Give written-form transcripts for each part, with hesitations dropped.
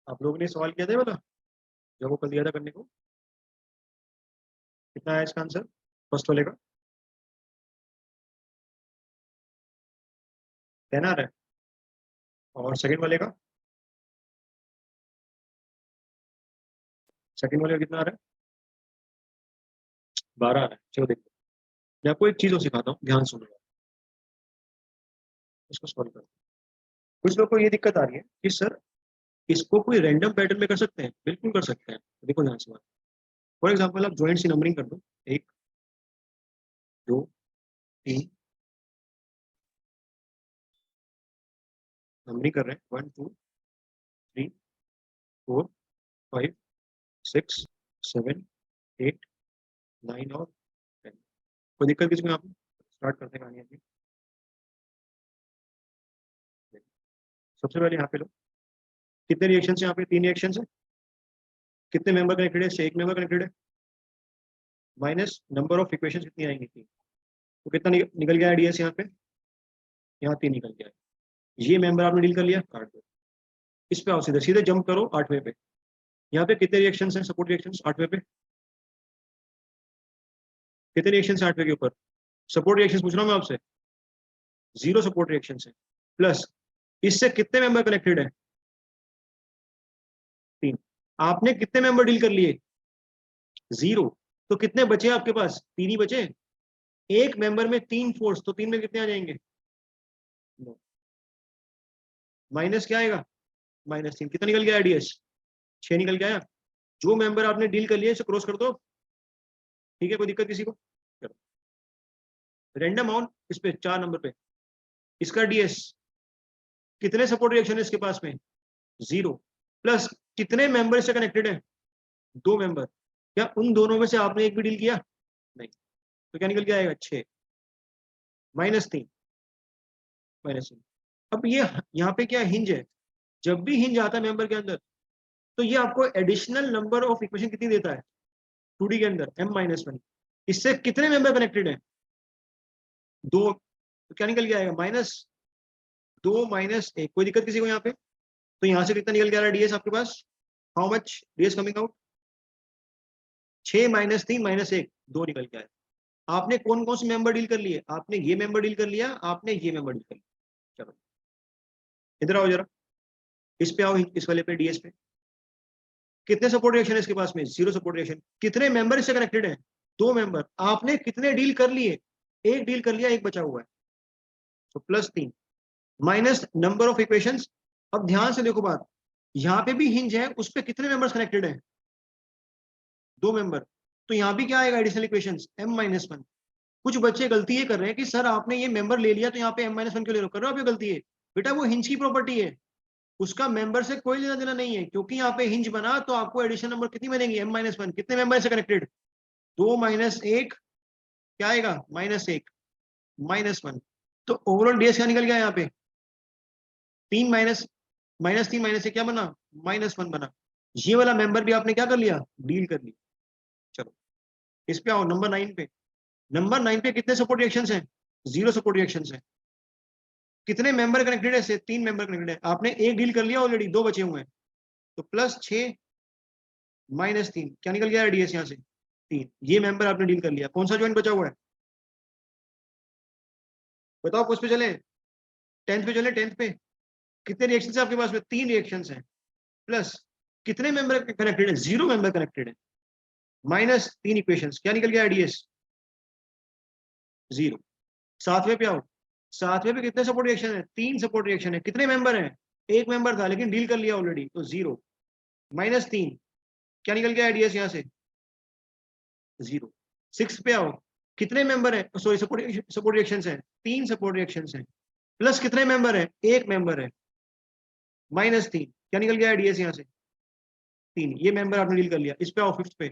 आप लोगों ने सवाल किया था वाला जो वो कल दिया था करने को, कितना आया इसका आंसर फर्स्ट वाले का? 10 आ रहा है। और सेकंड वाले का? सेकंड वाले का कितना आ रहा है? 12 आ रहा है। चलो देखो, मैं आपको एक चीज और सिखाता हूँ, ध्यान सुनो। इसको सॉल्व करो। कुछ लोग को ये दिक्कत आ रही है कि सर इसको कोई रैंडम पैटर्न में कर सकते हैं। बिल्कुल कर सकते हैं। देखो ध्यान से बात। फॉर एग्जाम्पल आप ज्वाइंट सी नंबरिंग कर दो, 1 2 3, नंबरिंग कर रहे हैं 1 2 3 4 5 6 7 8 9 और 10। कोई दिक्कत किसी को? यहाँ पे स्टार्ट करते हैं कहानी अपनी। सबसे पहले यहाँ पे लो, कितने रिएक्शन है यहाँ पे? 3 रिएक्शन है। कितने मेंबर कनेक्टेड है? इससे एक मेंबर कनेक्टेड है। माइनस नंबर ऑफ इक्वेशन कितनी आएंगी? 3। तो कितना निकल गया आइडिया यहाँ पे? यहाँ 3 निकल गया है। ये मेंबर आपने डील कर लिया, काट दो। इस पे आओ, सीधे सीधे जंप करो 8वें पे। यहाँ पे कितने रिएक्शन हैं? सपोर्ट रिएक्शन 8वें पे। कितने रिएक्शन है 8वें के ऊपर? सपोर्ट रिएक्शन पूछ रहा हूँ मैं आपसे। 0 सपोर्ट रिएक्शन है। प्लस इससे कितने मेंबर कनेक्टेड है? 3। आपने कितने मेंबर डील कर लिए? 0। तो कितने बचे आपके पास? 3 ही बचे। एक मेंबर में 3 फोर्स, तो 3 में कितने आ जाएंगे? माइनस क्या आएगा? -3। कितना निकल गया आईडीएस? 6 निकल गया। जो मेंबर आपने डील कर लिया इसे क्रॉस कर दो। ठीक है, कोई दिक्कत किसी को? चलो, रैंडम ऑन इस पे 4 नंबर पे। इसका डीएस कितने सपोर्ट रिएक्शन है इसके पास में? 0। प्लस कितने मेंबर से कनेक्टेड है? 2 मेंबर। क्या उन दोनों में से आपने एक भी डील किया? नहीं। तो क्या निकल के आएगा? 6 -3 -3। अब ये यहाँ पे क्या हिंज है? जब भी हिंज आता है मेंबर के अंदर, तो ये आपको एडिशनल नंबर ऑफ इक्वेशन कितनी देता है 2D के अंदर? m-1। इससे कितने मेंबर कनेक्टेड है? 2। तो क्या निकल के आएगा? -2 -1। कोई दिक्कत किसी को यहाँ पे? तो यहाँ से कितना निकल के आ रहा है डीएस आपके पास? How much D S coming out? 6 -3 -1, 2 निकल के आया। आपने कौन कौन से मेंबर डील कर लिए? आपने ये मेंबर डील कर लिया, आपने ये मेंबर डील कर लिया। चलो इधर आओ जरा, इस पे आओ, इस वाले पे डीएस पे। कितने सपोर्ट रिएक्शन है इसके पास में? 0 सपोर्ट रिएक्शन। कितने मेंबर इससे कनेक्टेड है? 2 मेंबर। आपने कितने डील कर लिए? एक डील कर लिया, एक बचा हुआ है। तो +3 माइनस नंबर ऑफ इक्वेशंस। अब ध्यान से देखो बात, यहाँ पे भी हिंज है, उस पे कितने मेंबर्स कनेक्टेड है? 2 मेंबर। तो यहाँ भी क्या आएगा? Additional equations m-1। कुछ बच्चे गलती ये कर रहे हैं कि सर आपने ये मेंबर ले लिया तो यहाँ पे m-1 क्यों ले रहे हो? कर रहे हो आप ये गलती है बेटा, वो हिंज की प्रॉपर्टी है, उसका मेंबर से कोई लेना देना नहीं है। क्योंकि यहाँ पे हिंज बना तो आपको एडिशन नंबर कितनी बनेगी? m-1। कितने मेंबर से कनेक्टेड? 2 -1, क्या आएगा? -1 -1। तो ओवरऑल डीएस क्या निकल गया यहाँ पे? 3 -3 -1 क्या बना? -1 बना। ये वाला मेंबर भी आपने क्या कर लिया? डील कर लिया। चलो इस पे आओ, नंबर 9 पे। नंबर 9 पे कितने सपोर्ट रिएक्शंस हैं? 0 सपोर्ट रिएक्शंस हैं। कितने मेंबर कनेक्टेड है? से 3 मेंबर कनेक्टेड है। आपने एक डील कर लिया ऑलरेडी, 2 बचे हुए हैं। तो +6 -3 क्या निकल गया डीएस यहाँ से? 3। ये मेंबर आपने डील कर लिया। कौन सा ज्वाइंट बचा हुआ है? बताओ, उस पे चले 10th पे चले। 10th पे कितने रिएक्शन है आपके पास में? 3 रिएक्शन हैं। प्लस कितने मेंबर कनेक्टेड है? 0 मेंबर कनेक्टेड है। -3 इक्वेशंस, क्या निकल गया डीएस? 0। 7वें पे आओ। 7वें पे कितने सपोर्ट रिएक्शन है? 3 सपोर्ट रिएक्शन है। कितने मेंबर हैं? एक मेंबर था लेकिन डील कर लिया ऑलरेडी, तो 0 -3 क्या निकल गया डीएस यहाँ से? 0। 6 पे आओ। कितने मेंबर है? सॉरी, सपोर्ट रिएक्शन है, 3 सपोर्ट रिएक्शन है। प्लस कितने मेंबर है? एक मेंबर है। -3 क्या निकल गया डीएस यहाँ से? 3। ये मेंबर आपने डील कर लिया। इस पे आओ 5th पे।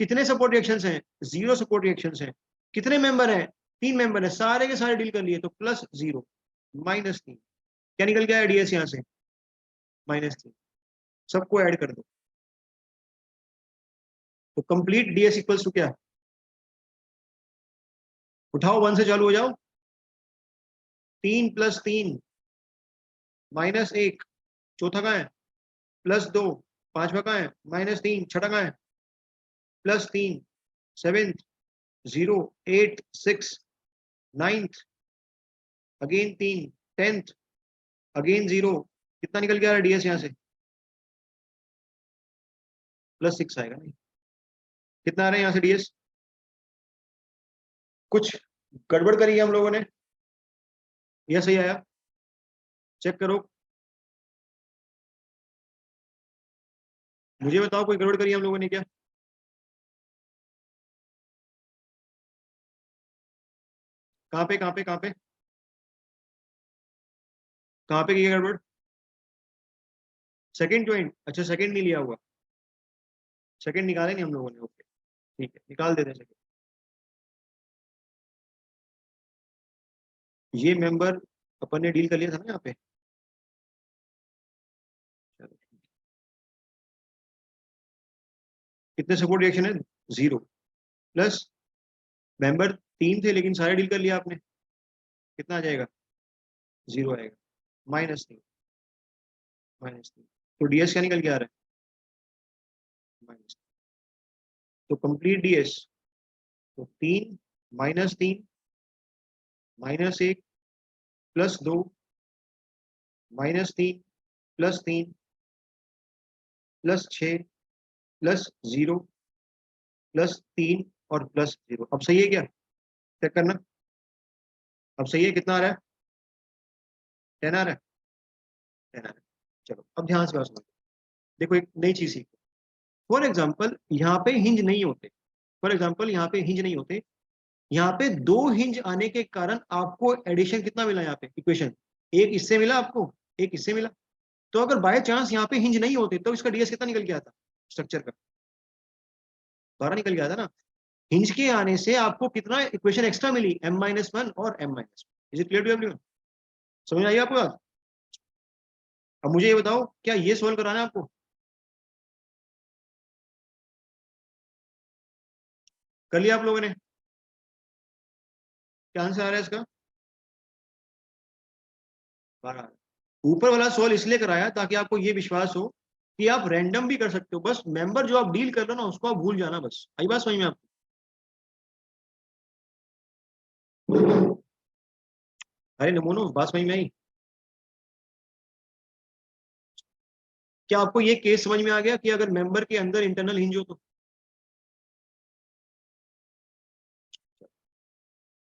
कितने सपोर्ट रिएक्शंस हैं? 0 सपोर्ट रिएक्शंस हैं। कितने मेंबर हैं? 3 मेंबर है। सारे के सारे डील कर लिए, तो +0 -3 क्या निकल गया डीएस यहाँ से? -3। सबको ऐड कर दो, तो कंप्लीट डीएस इक्वल्स टू क्या? उठाओ, 1 से चालू हो जाओ। 3 + 3 -1। चौथा कहाँ है? +2, पांचवा कहाँ है, -3, छठा कहाँ है, +3, 7th, 0, 8, 6, 9th, again 3, 10th, again 0, कितना निकल गया डीएस यहाँ से, +6 आएगा नहीं, कितना आ रहा है यहाँ से डीएस, कुछ गड़बड़ करी है हम लोगों ने, यह सही आया, चेक करो, मुझे बताओ कोई गड़बड़ करी है हम लोगों ने क्या, कहाँ पे कहाँ पे कहाँ पे कहाँ पे की है गड़बड़, सेकंड ज्वाइंट, अच्छा सेकंड नहीं लिया हुआ, सेकंड निकाले नहीं हम लोगों ने, ओके ठीक है निकाल देते हैं सेकंड, ये मेंबर अपन ने डील कर लिया था ना यहाँ पे, चलो कितने सपोर्ट रिएक्शन है, 0, प्लस मेंबर 3 थे लेकिन सारे डील कर लिया आपने, कितना आ जाएगा, 0 आएगा, -3, -3, तो डीएस क्या निकल के आ रहा है, माइनस, तो कंप्लीट डीएस, तो 3, -3, -1, +2, -3, +3, +6, +0, +3 और +0, अब सही है क्या, चेक करना, अब सही है, कितना आ रहा है, 10 आ रहा है, 10 आ रहा है, चलो अब ध्यान से बात सुनो, देखो एक नई चीज सीखो, फॉर एग्जाम्पल यहाँ पे हिंज नहीं होते, फॉर एग्जाम्पल यहाँ पे हिंज नहीं होते, यहाँ पे 2 हिंज आने के कारण आपको एडिशन कितना मिला, यहाँ पे इक्वेशन, एक इससे मिला आपको, एक इससे मिला, तो अगर बाय चांस यहाँ पे हिंज नहीं होते तो इसका डीएस कितना निकल गया था, स्ट्रक्चर का 12 निकल गया था ना, हिंज के आने से आपको कितना इक्वेशन एक्स्ट्रा मिली, m-1 और m-1, is it clear to everyone, समझ आई आपको बात, अब मुझे ये बताओ क्या ये सोल्व कराना है आपको, कर लिया आप लोगों ने, क्या आंसर आ रहा है इसका, 12, ऊपर वाला सोल्व इसलिए कराया ताकि आपको ये विश्वास हो कि आप रैंडम भी कर सकते हो, बस मेंबर जो आप डील कर रहे हो ना उसको आप भूल जाना, बस आई बात समझ में आपको, अरे नमूनो बात समझ में आई, क्या आपको ये केस समझ में आ गया कि अगर मेंबर के अंदर इंटरनल हिंज हो तो,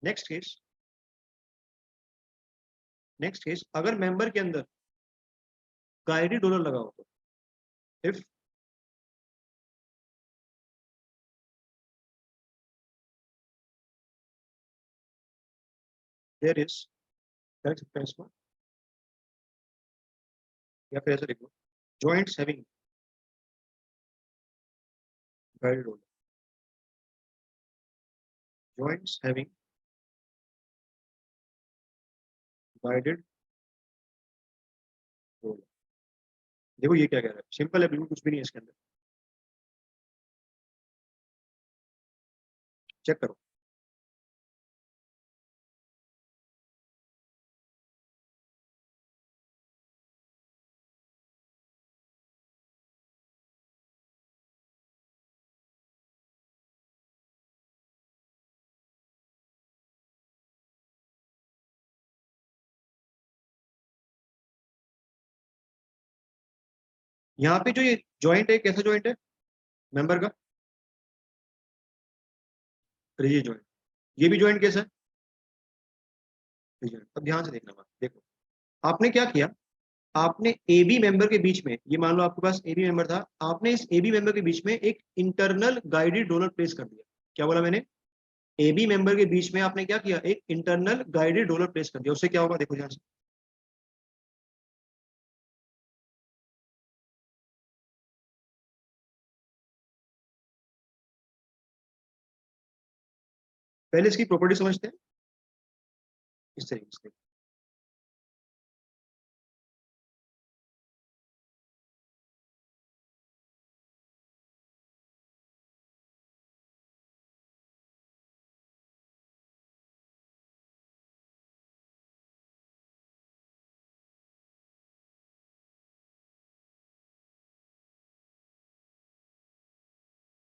नेक्स्ट केस, नेक्स्ट केस, अगर मेंबर के अंदर गाइडेड डॉलर लगा हो तो, इफ देयर इज, कर सकते हैं इसको या फिर ऐसे लिख लो, joints having guided roller, joints having guided roller, देखो ये क्या कह रहा है, सिंपल है बिल्कुल, कुछ भी नहीं है इसके अंदर, चेक करो, यहाँ पे जो ये जॉइंट है कैसा जॉइंट है मेंबर का, रिजिड जॉइंट, ये भी जॉइंट कैसा है, रिजिड, अब ध्यान से देखना बात, देखो आपने क्या किया, आपने ए बी मेंबर के बीच में, ये मान लो आपके पास ए बी मेंबर था, आपने इस ए बी मेंबर के बीच में एक इंटरनल गाइडेड डोनर प्लेस कर दिया, क्या बोला मैंने, ए बी मेंबर के बीच में आपने क्या किया, एक इंटरनल गाइडेड डोनर प्लेस कर दिया, उससे क्या होगा देखो ध्यान से, पहले इसकी प्रॉपर्टी समझते हैं, इस तरीके से,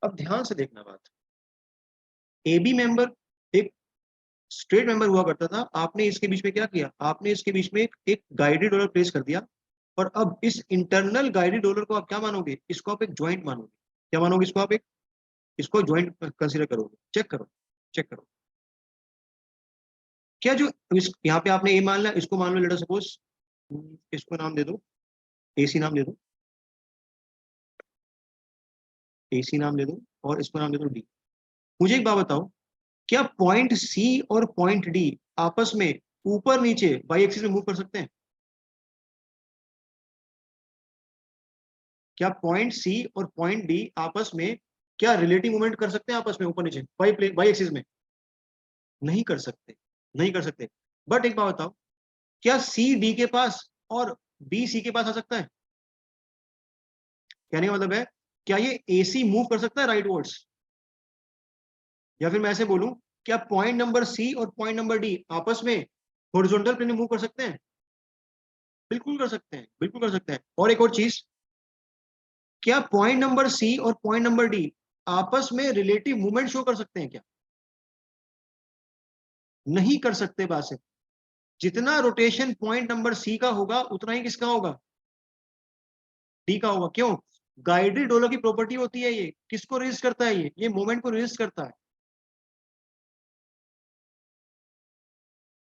अब ध्यान से देखना बात, ए बी मेंबर एक स्ट्रेट मेंबर हुआ करता था, आपने इसके बीच में क्या किया, आपने इसके बीच में एक गाइडेड डॉलर प्लेस कर दिया, और अब इस इंटरनल गाइडेड डॉलर को आप क्या मानोगे, इसको आप एक ज्वाइंट मानोगे। क्या मानोगे इसको, आप एक इसको ज्वाइंट कंसीडर करोगे। चेक करो, चेक करो, क्या जो यहाँ पे आपने ए मान लिया, इसको मान लो लेटर सपोज, इसको नाम दे दो, एसी नाम दे दो, एसी नाम दे दो, और इसको नाम दे दो डी। मुझे एक बात बताओ, क्या पॉइंट सी और पॉइंट डी आपस में ऊपर नीचे बाई एक्सिस में मूव कर सकते हैं? क्या पॉइंट सी और पॉइंट डी आपस में क्या रिलेटिव मूवमेंट कर सकते हैं आपस में ऊपर नीचे बाई एक्सिस में? नहीं कर सकते, नहीं कर सकते। बट एक बात बताओ, क्या सी डी के पास और बी सी के पास आ सकता है? कहने का मतलब है, क्या ये एसी मूव कर सकता है राइट वर्ड्स? या फिर मैं ऐसे बोलूं, क्या पॉइंट नंबर सी और पॉइंट नंबर डी आपस में हॉरिजॉन्टल प्लेन में मूव कर सकते हैं? बिल्कुल कर सकते हैं, बिल्कुल कर सकते हैं। और एक और चीज, क्या पॉइंट नंबर सी और पॉइंट नंबर डी आपस में रिलेटिव मूवमेंट शो कर सकते हैं क्या? नहीं कर सकते बात से। जितना रोटेशन पॉइंट नंबर सी का होगा उतना ही किसका होगा, डी का होगा। क्यों? गाइडेड डोलर की प्रॉपर्टी होती है ये, किसको रेजिस्ट करता है, ये मोमेंट को रेजिस्ट करता है।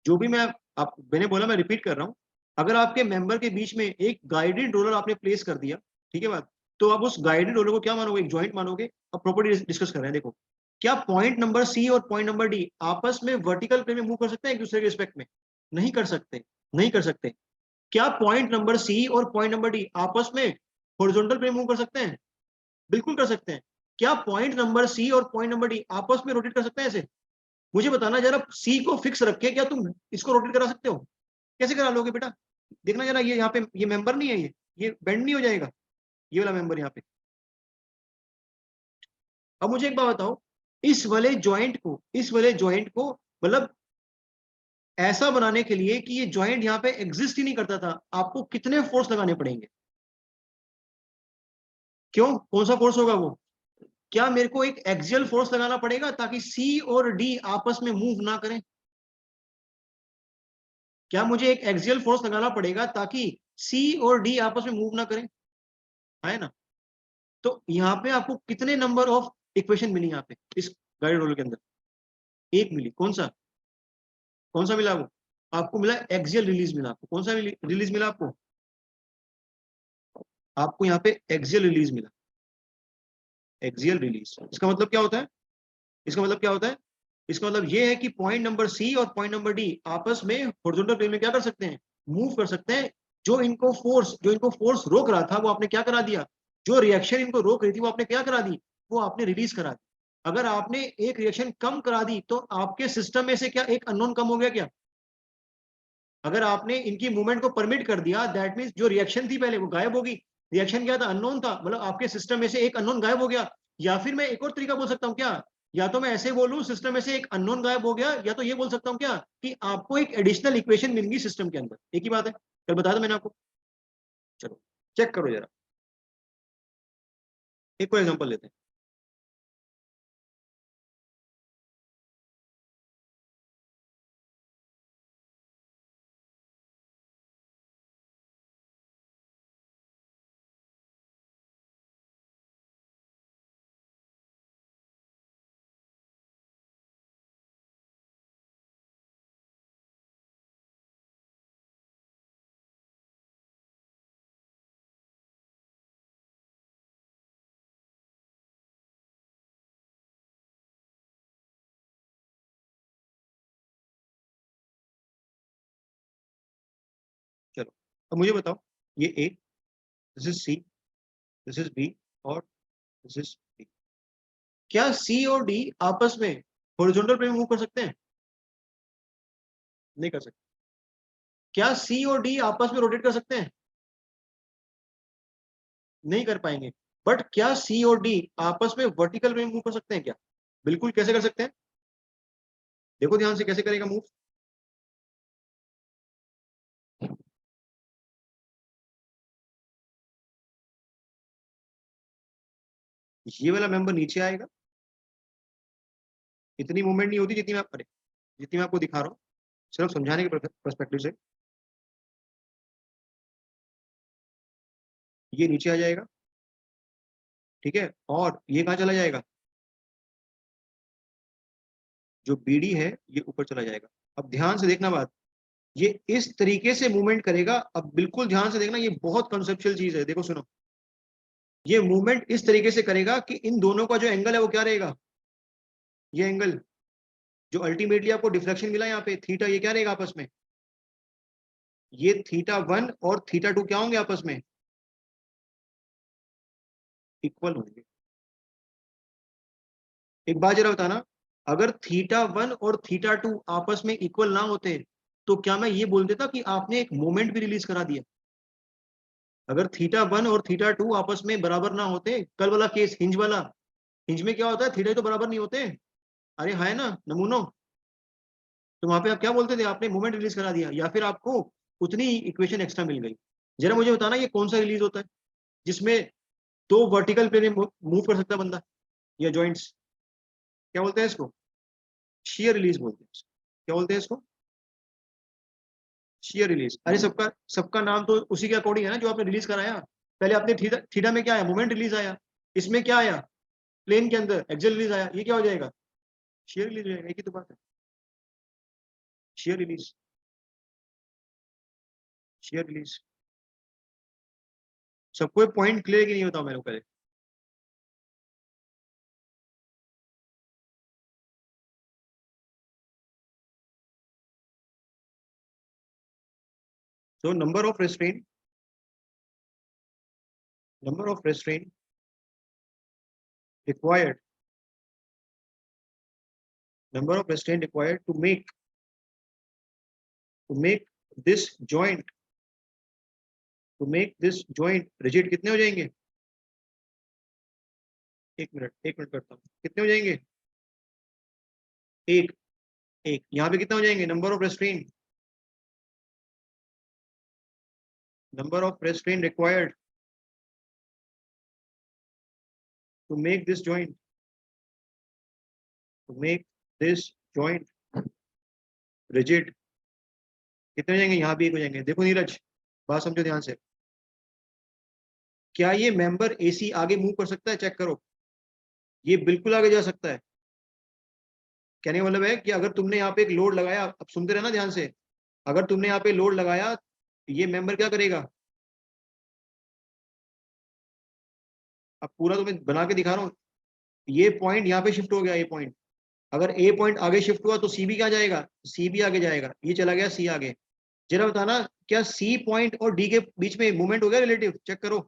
जो भी मैंने बोला, मैं रिपीट कर रहा हूं, अगर आपके मेंबर के बीच में एक गाइडेड डोलर आपने प्लेस कर दिया, ठीक है बात, तो आप उस गाइडेड डोलर को क्या मानोगे, एक जॉइंट मानोगे। अब प्रॉपर्टी डिस्कस कर रहे हैं, देखो, क्या पॉइंट नंबर सी और पॉइंट नंबर डी आपस में वर्टिकल प्लेन में मूव कर सकते हैं एक दूसरे के रिस्पेक्ट में? नहीं कर सकते, नहीं कर सकते। क्या पॉइंट नंबर सी और पॉइंट नंबर डी आपस में हॉरिजॉन्टल प्लेन मूव कर सकते हैं? बिल्कुल कर सकते हैं। क्या पॉइंट नंबर सी और पॉइंट नंबर डी आपस में रोटेट कर सकते हैं ऐसे? मुझे बताना जरा, सी को फिक्स रख के क्या तुम इसको रोटेट करा सकते हो? कैसे करा लोगे बेटा? देखना जरा, ये यहाँ पे ये मेंबर नहीं है, ये बेंड नहीं हो जाएगा, ये वाला मेंबर यहाँ पे। अब मुझे एक बात बताओ, इस वाले जॉइंट को मतलब ऐसा बनाने के लिए कि ये जॉइंट यहाँ पे एग्जिस्ट ही नहीं करता था, आपको कितने फोर्स लगाने पड़ेंगे? क्यों, कौन सा फोर्स होगा वो? क्या मेरे को एक एक्सियल फोर्स लगाना पड़ेगा ताकि सी और डी आपस में मूव ना करें? क्या मुझे एक एक्सियल फोर्स लगाना पड़ेगा ताकि सी और डी आपस में मूव ना करें? है ना? तो यहाँ पे आपको कितने नंबर ऑफ इक्वेशन मिली यहाँ पे इस गाइड रोलर के अंदर? एक मिली। कौन सा, कौन सा मिला वो? आपको मिला एक्सियल रिलीज मिला। आपको कौन सा रिलीज मिला? आपको यहाँ पे एक्सियल रिलीज मिला। एक्सियल रिलीज, इसका मतलब क्या होता है? इसका मतलब क्या होता है? इसका मतलब ये है कि पॉइंट नंबर सी और पॉइंट नंबर डी आपस में हॉरिजॉन्टल प्लेन में क्या कर सकते हैं, मूव कर सकते हैं। जो इनको फोर्स रोक रहा था वो आपने क्या करा दिया, जो रिएक्शन इनको रोक रही थी वो आपने क्या करा दी, वो आपने रिलीज करा दी। अगर आपने एक रिएक्शन कम करा दी तो आपके सिस्टम में से क्या एक अननोन कम हो गया क्या? अगर आपने इनकी मूवमेंट को परमिट कर दिया, दैट मीन्स जो रिएक्शन थी पहले वो गायब होगी। रिएक्शन क्या था, अननोन था, मतलब आपके सिस्टम में से एक अननोन गायब हो गया। या फिर मैं एक और तरीका बोल सकता हूँ क्या, या तो मैं ऐसे बोलूं सिस्टम में से एक अननोन गायब हो गया, या तो ये बोल सकता हूँ क्या कि आपको एक एडिशनल इक्वेशन मिल गई सिस्टम के अंदर। एक ही बात है, कल बताया था मैंने आपको। चलो चेक करो जरा, एक और एग्जांपल लेते हैं। चलो, अब मुझे बताओ, ये A, this is C, this is B, और दिस इज डी। क्या सी और डी आपस में हॉरिजॉन्टल प्लेन में मूव कर सकते हैं? नहीं कर सकते। क्या सी और डी आपस में रोटेट कर सकते हैं? नहीं कर पाएंगे। बट क्या सी और डी आपस में वर्टिकल में मूव कर सकते हैं क्या? बिल्कुल। कैसे कर सकते हैं? देखो ध्यान से, कैसे करेगा मूव। ये वाला मेंबर नीचे आएगा, इतनी मूवमेंट नहीं होती जितनी मैं आपको दिखा रहा हूँ, सिर्फ समझाने के पर्सपेक्टिव से। ये नीचे आ जाएगा, ठीक है, और ये कहाँ चला जाएगा, जो बीडी है ये ऊपर चला जाएगा। अब ध्यान से देखना बात, ये इस तरीके से मूवमेंट करेगा। अब बिल्कुल ध्यान से देखना, ये बहुत कॉन्सेप्चुअल चीज है, देखो सुनो, ये मूवमेंट इस तरीके से करेगा कि इन दोनों का जो एंगल है वो क्या रहेगा, ये एंगल जो अल्टीमेटली आपको डिफ्लेक्शन मिला यहाँ पे थीटा, ये क्या रहेगा आपस में, ये θ1 और θ2 क्या होंगे आपस में, इक्वल होंगे। एक बात जरा बताना, अगर θ1 और θ2 आपस में इक्वल ना होते तो क्या मैं ये बोल देता कि आपने एक मोमेंट भी रिलीज करा दिया। अगर θ1 और θ2 आपस में बराबर ना होते, कल वाला केस हिंज वाला, हिंज में क्या होता है, थीटा तो बराबर नहीं होते, अरे है ना नमूनो, तो वहां पे आप क्या बोलते थे, आपने मोमेंट रिलीज करा दिया, या फिर आपको उतनी इक्वेशन एक्स्ट्रा मिल गई। जरा मुझे बताना ये कौन सा रिलीज होता है जिसमें दो वर्टिकल प्लेन में मूव कर सकता बंदा, या जॉइंट्स, क्या बोलते हैं इसको, शेयर रिलीज बोलते हैं इसको। क्या बोलते हैं इसको, शेयर रिलीज। अरे सबका सबका नाम तो उसी के अकॉर्डिंग है ना जो आपने रिलीज कराया। पहले आपने थीटा, थीटा में क्या आया, मोमेंट रिलीज आया, इसमें क्या आया, प्लेन के अंदर एक्सियल रिलीज आया, ये क्या हो जाएगा, शेयर रिलीज हो जाएगा। एक ही तो बात है, शेयर रिलीज, शेयर रिलीज। सबको पॉइंट क्लियर कि नहीं बताओ मेरे को पहले। So number of restraint required, number of restraint required to make this joint, rigid कितने हो जाएंगे, एक मिनट करता हूँ, कितने हो जाएंगे, एक एक यहाँ पे कितना हो जाएंगे, number of restraint required to make this joint, rigid कितने हो जाएंगे, यहाँ भी एक हो जाएंगे। देखो नीरज, बात समझो ध्यान से, क्या ये मेंबर एसी आगे मूव कर सकता है, चेक करो, ये बिल्कुल आगे जा सकता है। कहने का मतलब है कि अगर तुमने यहाँ पे एक लोड लगाया, अब सुनते रहना ध्यान से, अगर तुमने यहाँ पे लोड लगाया, ये मेंबर क्या करेगा, अब पूरा तुम्हें बना के दिखा रहा हूँ, ये पॉइंट यहाँ पे शिफ्ट हो गया, ये पॉइंट, अगर ए पॉइंट आगे शिफ्ट हुआ तो सी भी क्या जाएगा, सी भी आगे जाएगा, ये चला गया सी आगे। जरा बताना, क्या सी पॉइंट और डी के बीच में मूवमेंट हो गया रिलेटिव, चेक करो,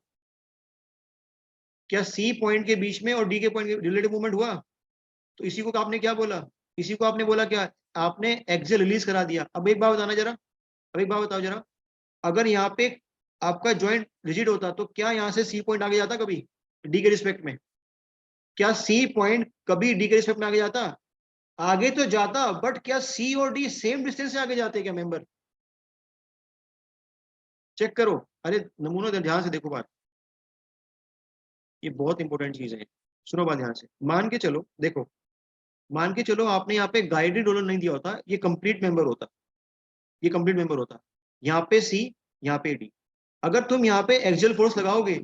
क्या सी पॉइंट के बीच में और डी के पॉइंट के रिलेटिव मूवमेंट हुआ, तो इसी को आपने क्या बोला, इसी को आपने बोला क्या, आपने एक्सियल रिलीज करा दिया। अब एक बात बताना जरा, अब एक बात बताओ जरा, अगर यहाँ पे आपका जॉइंट रिजिड होता तो क्या यहाँ से सी पॉइंट आगे जाता कभी डी के रिस्पेक्ट में, क्या सी पॉइंट कभी डी के रिस्पेक्ट में आगे जाता, आगे तो जाता, बट क्या सी और डी सेम डिस्टेंस से आगे जाते क्या मेंबर, चेक करो। अरे नमूना ध्यान से देखो बात, ये बहुत इंपॉर्टेंट चीज है, सुनो बात ध्यान से। मान के चलो, देखो मान के चलो आपने यहाँ पे गाइडेड रोलर नहीं दिया होता, ये कंप्लीट मेंबर होता, ये कंप्लीट मेंबर होता, यहाँ पे सी, यहाँ पे डी, अगर तुम यहाँ पे एक्सियल फोर्स लगाओगे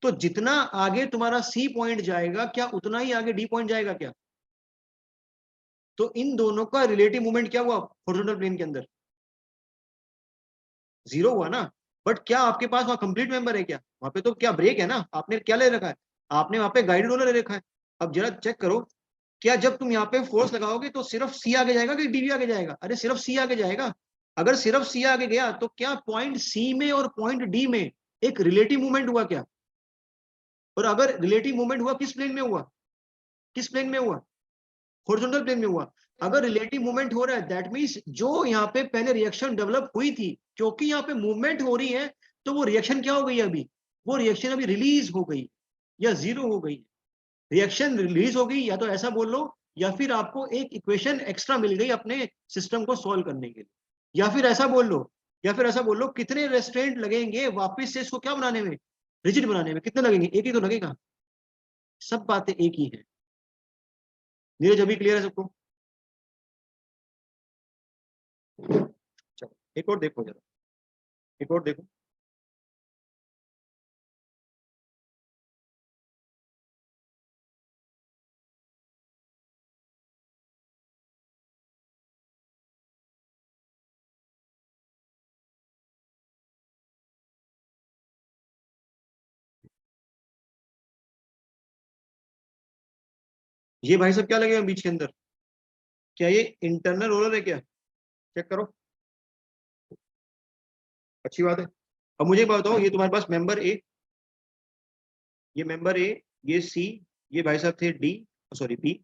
तो जितना आगे तुम्हारा सी पॉइंट जाएगा, क्या उतना ही आगे डी पॉइंट जाएगा क्या, तो इन दोनों का रिलेटिव मूवमेंट क्या हुआ हॉरिजॉन्टल प्लेन के अंदर, जीरो हुआ ना। बट क्या आपके पास वहां कंप्लीट मेंबर है क्या, वहां पे तो क्या ब्रेक है ना, आपने क्या ले रखा है, आपने वहां पे गाइडेड रोलर ले रखा है। अब जरा चेक करो, क्या जब तुम यहाँ पे फोर्स लगाओगे तो सिर्फ सी आगे जाएगा कि डी भी आगे जाएगा, अरे सिर्फ सी आगे जाएगा। अगर सिर्फ सी आगे गया तो क्या पॉइंट सी में और पॉइंट डी में एक रिलेटिव मूवमेंट हुआ क्या, और अगर रिलेटिव मूवमेंट हुआ किस प्लेन में हुआ, किस प्लेन में हुआ, हॉरिजॉन्टल प्लेन में हुआ। अगर रिलेटिव मूवमेंट हो रहा है दैट मींस जो यहाँ पे पहले रिएक्शन डेवलप हुई थी, क्योंकि यहाँ पे मूवमेंट हो रही है तो वो रिएक्शन क्या हो गई, अभी वो रिएक्शन अभी रिलीज हो गई या जीरो हो गई, रिएक्शन रिलीज हो गई, या तो ऐसा बोल लो, या फिर आपको एक इक्वेशन एक्स्ट्रा मिल गई अपने सिस्टम को सॉल्व करने के लिए, या फिर ऐसा बोल लो, या फिर ऐसा बोल लो कितने रेस्ट्रेंट लगेंगे वापस से इसको क्या बनाने में, रिजिड बनाने में, कितने लगेंगे, एक ही तो लगेगा, सब बातें एक ही हैं। नीरज अभी क्लियर है सबको? चलो एक और देखो जरा, एक और देखो। ये भाई साहब क्या लगेगा बीच के अंदर? क्या ये इंटरनल रोलर है क्या? चेक करो। अच्छी बात है। अब मुझे बताओ, ये तुम्हारे पास मेंबर ए, ये मेंबर ए, ये सी, ये भाई साहब थे डी, सॉरी बी,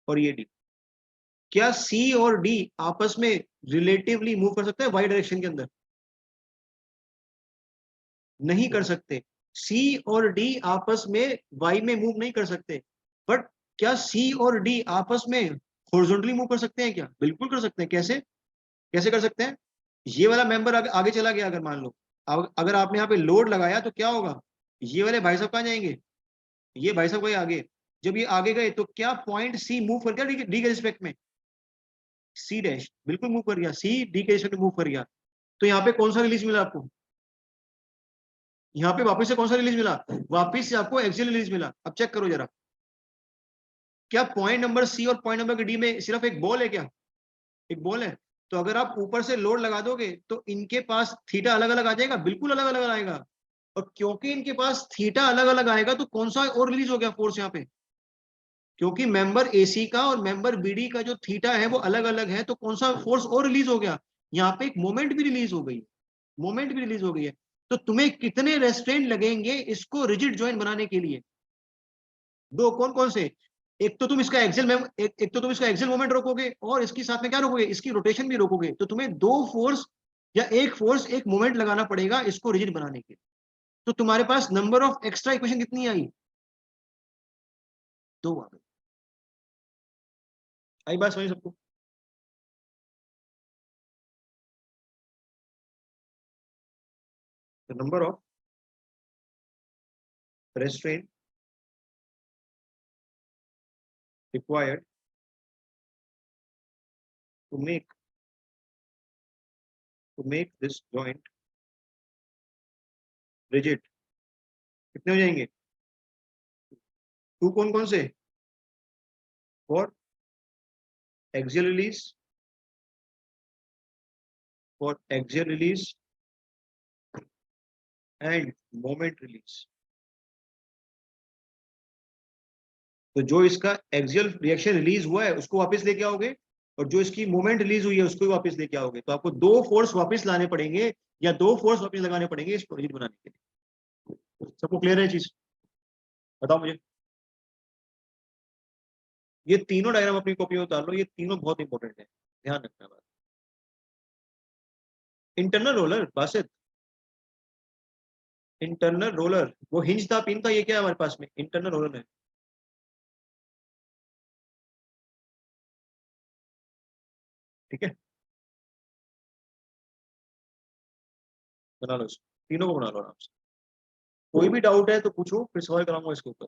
और ये डी। क्या सी और डी आपस में रिलेटिवली मूव कर सकते हैं वाई डायरेक्शन के अंदर? नहीं कर सकते। सी और डी आपस में वाई में मूव नहीं कर सकते। बट क्या सी और डी आपस में हॉरिजॉन्टली मूव कर सकते हैं क्या? बिल्कुल कर सकते हैं। कैसे? कैसे कर सकते हैं? ये वाला मेंबर आगे चला गया, अगर मान लो अगर आपने यहाँ पे लोड लगाया तो क्या होगा? ये वाले भाई साहब कहाँ जाएंगे? ये भाई साहब गए आगे। जब ये आगे गए तो क्या पॉइंट सी मूव कर गया डी के रिस्पेक्ट में? सी डैश बिल्कुल मूव कर गया, सी डी के रिस्पेक्ट में मूव कर गया। तो यहाँ पे कौन सा रिलीज मिला आपको? यहाँ पे वापस से कौन सा रिलीज मिला? वापस से आपको एक्सियल रिलीज मिला। अब चेक करो जरा, क्या पॉइंट नंबर सी और पॉइंट नंबर डी में सिर्फ एक बॉल है क्या? एक बॉल है। तो अगर आप ऊपर से लोड लगा दोगे तो इनके पास थीटा अलग अलग आ जाएगा, बिल्कुल अलग अलग आएगा। और क्योंकि इनके पास थीटा अलग अलग आएगा तो कौन सा और रिलीज हो गया फोर्स यहाँ पे? क्योंकि मेंबर एसी का और मेंबर बीडी का जो थीटा है वो अलग अलग है, तो कौन सा फोर्स और रिलीज हो गया? यहाँ पे एक मोमेंट भी रिलीज हो गई, मोमेंट भी रिलीज हो गई है। तो तुम्हें कितने रेस्ट्रेंट लगेंगे इसको रिजिड जॉइंट बनाने के लिए? दो। कौन कौन से? एक तो तुम इसका एक तो तुम इसका एक्सियल मोमेंट रोकोगे, और इसके साथ में क्या रोकोगे? इसकी रोटेशन भी रोकोगे। तो तुम्हें दो फोर्स या एक फोर्स एक मोमेंट लगाना पड़ेगा इसको रिजिड बनाने के लिए। तो तुम्हारे पास नंबर ऑफ एक्स्ट्रा इक्वेशन कितनी आई? दो आ गई। आई बात समझ सबको? Number of restraint required to make this joint rigid कितने हो जाएंगे? टू। कौन कौन से? For axial release, for axial release and moment release. तो जो इसका एक्सियल रिएक्शन रिलीज हुआ है उसको वापस लेके आओगे, और जो इसकी मोमेंट रिलीज हुई है उसको भी वापस लेके आओगे। तो आपको दो फोर्स वापस लाने पड़ेंगे, या दो फोर्स वापस लगाने पड़ेंगे इसको रिजिड बनाने के लिए। सबको क्लियर है चीज? बताओ मुझे। ये तीनों डायग्राम अपनी कॉपी में उतार लो, ये तीनों बहुत इंपॉर्टेंट है, ध्यान रखना बात। Internal roller Basit, internal roller वो हिंज था पिन का, ये क्या है हमारे पास में? इंटरनल रोलर है। ठीक है, बना लो इसको, तीनों को बना लो आराम से। कोई भी डाउट है तो पूछो, फिर सवाल कराऊंगा इसके ऊपर।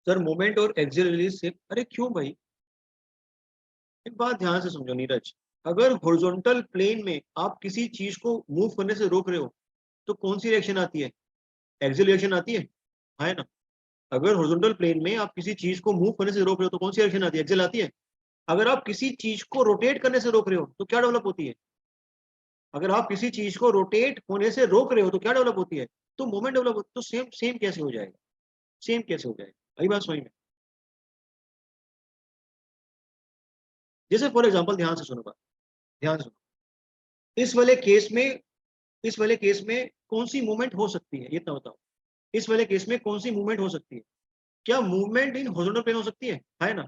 सर मोमेंट और एक्सियल रिलीज से, अरे क्यों भाई? एक बात ध्यान से समझो नीरज, अगर हॉरिजॉन्टल प्लेन में आप किसी चीज को मूव करने से रोक रहे हो तो कौन सी रिएक्शन आती है? एक्सियल रिएक्शन आती है ना? अगर हॉरिजॉन्टल प्लेन में आप किसी चीज को मूव करने से रोक रहे हो तो कौन सी रिएक्शन आती है? एक्सियल आती है। अगर आप किसी चीज को रोटेट करने से रोक रहे हो तो क्या डेवलप होती है? अगर आप किसी चीज को रोटेट होने से रोक रहे हो तो क्या डेवलप होती है? तो मोमेंट डेवलप होती है। तो सेम सेम कैसे हो जाएगा? सेम कैसे हो जाएगा? वही बात समझ में। जैसे फॉर एग्जांपल, ध्यान से सुनो बात, ध्यान से सुनो। इस वाले केस में, इस वाले केस में कौन सी मूवमेंट हो सकती है, ये तो बताओ। इस वाले केस में कौन सी मूवमेंट हो सकती है? क्या मूवमेंट इन हॉरिजॉन्टल प्लेन हो सकती है ना?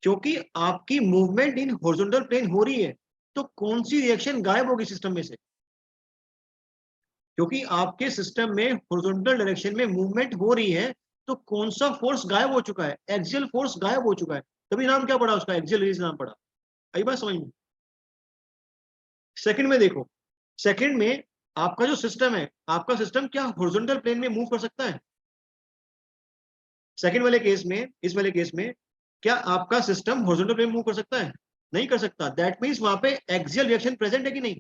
क्योंकि आपकी मूवमेंट इन हॉरिजॉन्टल प्लेन हो रही है, तो कौन सी रिएक्शन गायब होगी सिस्टम में से? क्योंकि आपके सिस्टम में हॉरिजॉन्टल डायरेक्शन में मूवमेंट हो रही है, तो कौन सा फोर्स गायब हो चुका है? एक्सियल फोर्स गायब हो चुका है। तभी नाम क्या पड़ा उसका? एक्सियल रिलीज नाम पड़ा। आई बात समझ में? सेकंड में देखो, सेकंड में आपका जो सिस्टम है, आपका सिस्टम क्या हॉरिजॉन्टल प्लेन में मूव कर सकता है? सेकंड वाले केस में, इस वाले केस में क्या आपका सिस्टम हॉरिजॉन्टल प्लेन मूव कर सकता है? नहीं कर सकता। दैट मींस वहां पे एक्सियल रिएक्शन प्रेजेंट है कि नहीं?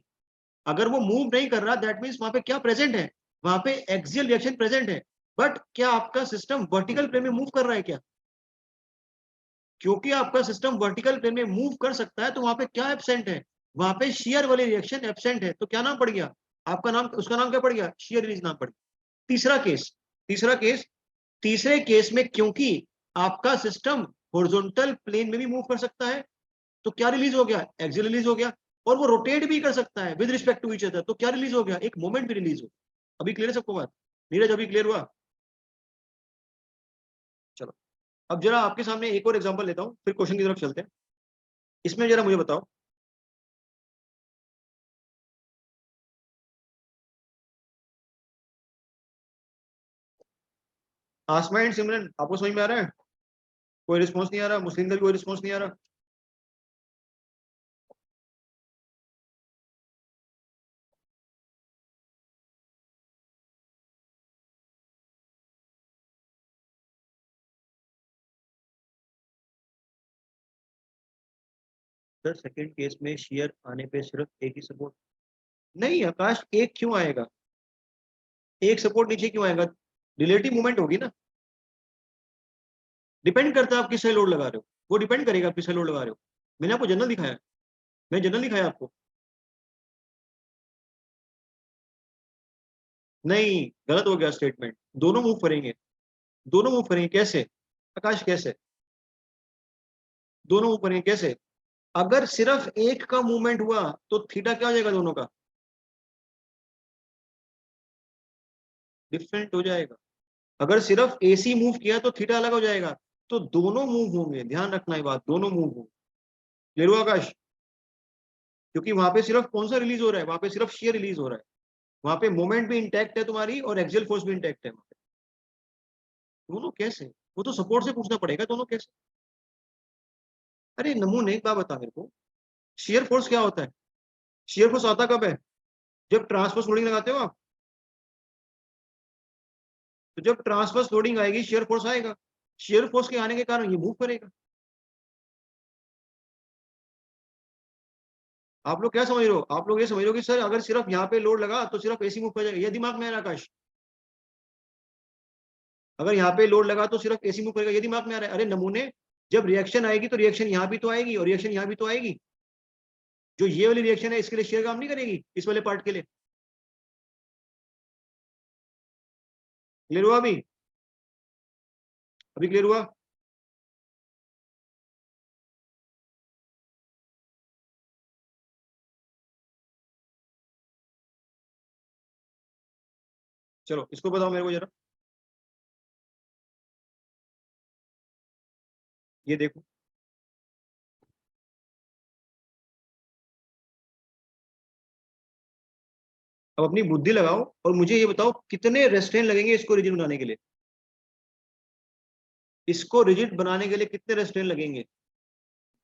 अगर वो मूव नहीं कर रहा, दैट मींस वहां पे क्या प्रेजेंट है? वहां पे एक्सियल रिएक्शन प्रेजेंट है। बट क्या आपका सिस्टम वर्टिकल प्लेन में मूव कर रहा है क्या? क्योंकि आपका सिस्टम वर्टिकल प्लेन में मूव कर सकता है, तो वहां पे क्या एब्सेंट है? वहां पे शियर वाली रिएक्शन एब्सेंट है। तो क्या नाम पड़ गया आपका? नाम, उसका नाम क्या पड़ गया? शियर रिलीज नाम पड़ गया। तीसरा केस, तीसरा केस, तीसरे केस में क्योंकि आपका सिस्टम हॉरिजॉन्टल प्लेन में भी मूव कर सकता है, तो क्या रिलीज हो गया? एक्सियल रिलीज हो गया। और वो रोटेट भी कर सकता है with respect to each other, तो क्या रिलीज हो गया? एक मोमेंट भी रिलीज हो। अभी क्लियर है सबको बात? नीरज अभी क्लियर हुआ? चलो, अब जरा आपके सामने एक और एग्जांपल लेता हूं, फिर क्वेश्चन की तरफ चलते हैं। इसमें जरा मुझे बताओ, आसमा एंड सिमरन, आपको समझ में आ रहा है? कोई रिस्पॉन्स नहीं आ रहा? मुस्लिम का भी कोई रिस्पॉन्स नहीं आ रहा? सर सेकंड केस में शेयर आने पे सिर्फ एक ही सपोर्ट? नहीं आकाश, एक क्यों आएगा? एक सपोर्ट नीचे क्यों आएगा? रिलेटिव मूवमेंट होगी ना। डिपेंड करता है आप किस लोड लगा रहे हो, वो डिपेंड करेगा आप किस लोड लगा रहे हो। मैंने आपको जनरल दिखाया, मैं जनरल दिखाया आपको। नहीं, गलत हो गया स्टेटमेंट। दोनों मूव करेंगे, दोनों मूव करेंगे। कैसे आकाश, कैसे? दोनों मूव करेंगे कैसे? अगर सिर्फ एक का मूवमेंट हुआ तो थीटा क्या हो जाएगा दोनों का? डिफरेंट हो जाएगा। अगर सिर्फ एसी मूव किया तो थीटा अलग हो जाएगा। तो दोनों मूव होंगे, ध्यान रखना ये बात, दोनों मूव होंगे। क्लियर हुआ आकाश? क्योंकि वहां पे सिर्फ कौन सा रिलीज हो रहा है? वहां पे सिर्फ शेयर रिलीज हो रहा है। वहां पे मोमेंट भी इंटैक्ट है तुम्हारी और एक्सियल फोर्स भी इंटैक्ट है वहां पे। दोनों कैसे? वो तो सपोर्ट से पूछना पड़ेगा, दोनों कैसे? अरे नमूने, एक बात बता मेरे को, शेयर फोर्स क्या होता है? शेयर फोर्स आता कब है? जब ट्रांसवर्स लोडिंग लगाते हो आप। तो जब ट्रांसवर्स लोडिंग आएगी शेयर फोर्स आएगा। शेयर फोर्स के आने के कारण ये मूव करेगा। आप लोग क्या समझ रहे हो? आप लोग ये समझ रहे हो कि सर अगर सिर्फ यहाँ पे लोड लगा तो सिर्फ एसी मूव कर जाएगा, ये दिमाग में है ना आकाश? अगर यहाँ पे लोड लगा तो सिर्फ एसी मूव करेगा, ये दिमाग में आ रहा है? अरे नमूने, जब रिएक्शन आएगी तो रिएक्शन यहाँ भी तो आएगी और रिएक्शन यहाँ भी तो आएगी। जो ये वाली रिएक्शन है इसके लिए शेयर काम नहीं करेगी, इस वाले पार्ट के लिए। क्लियर हुआ अभी? अभी क्लियर हुआ? चलो इसको बताओ मेरे को जरा, ये देखो। अब अपनी बुद्धि लगाओ और मुझे ये बताओ कितने रेस्ट्रेन लगेंगे इसको रिजिड बनाने के लिए? इसको रिजिड बनाने के लिए कितने रेस्ट्रेन लगेंगे?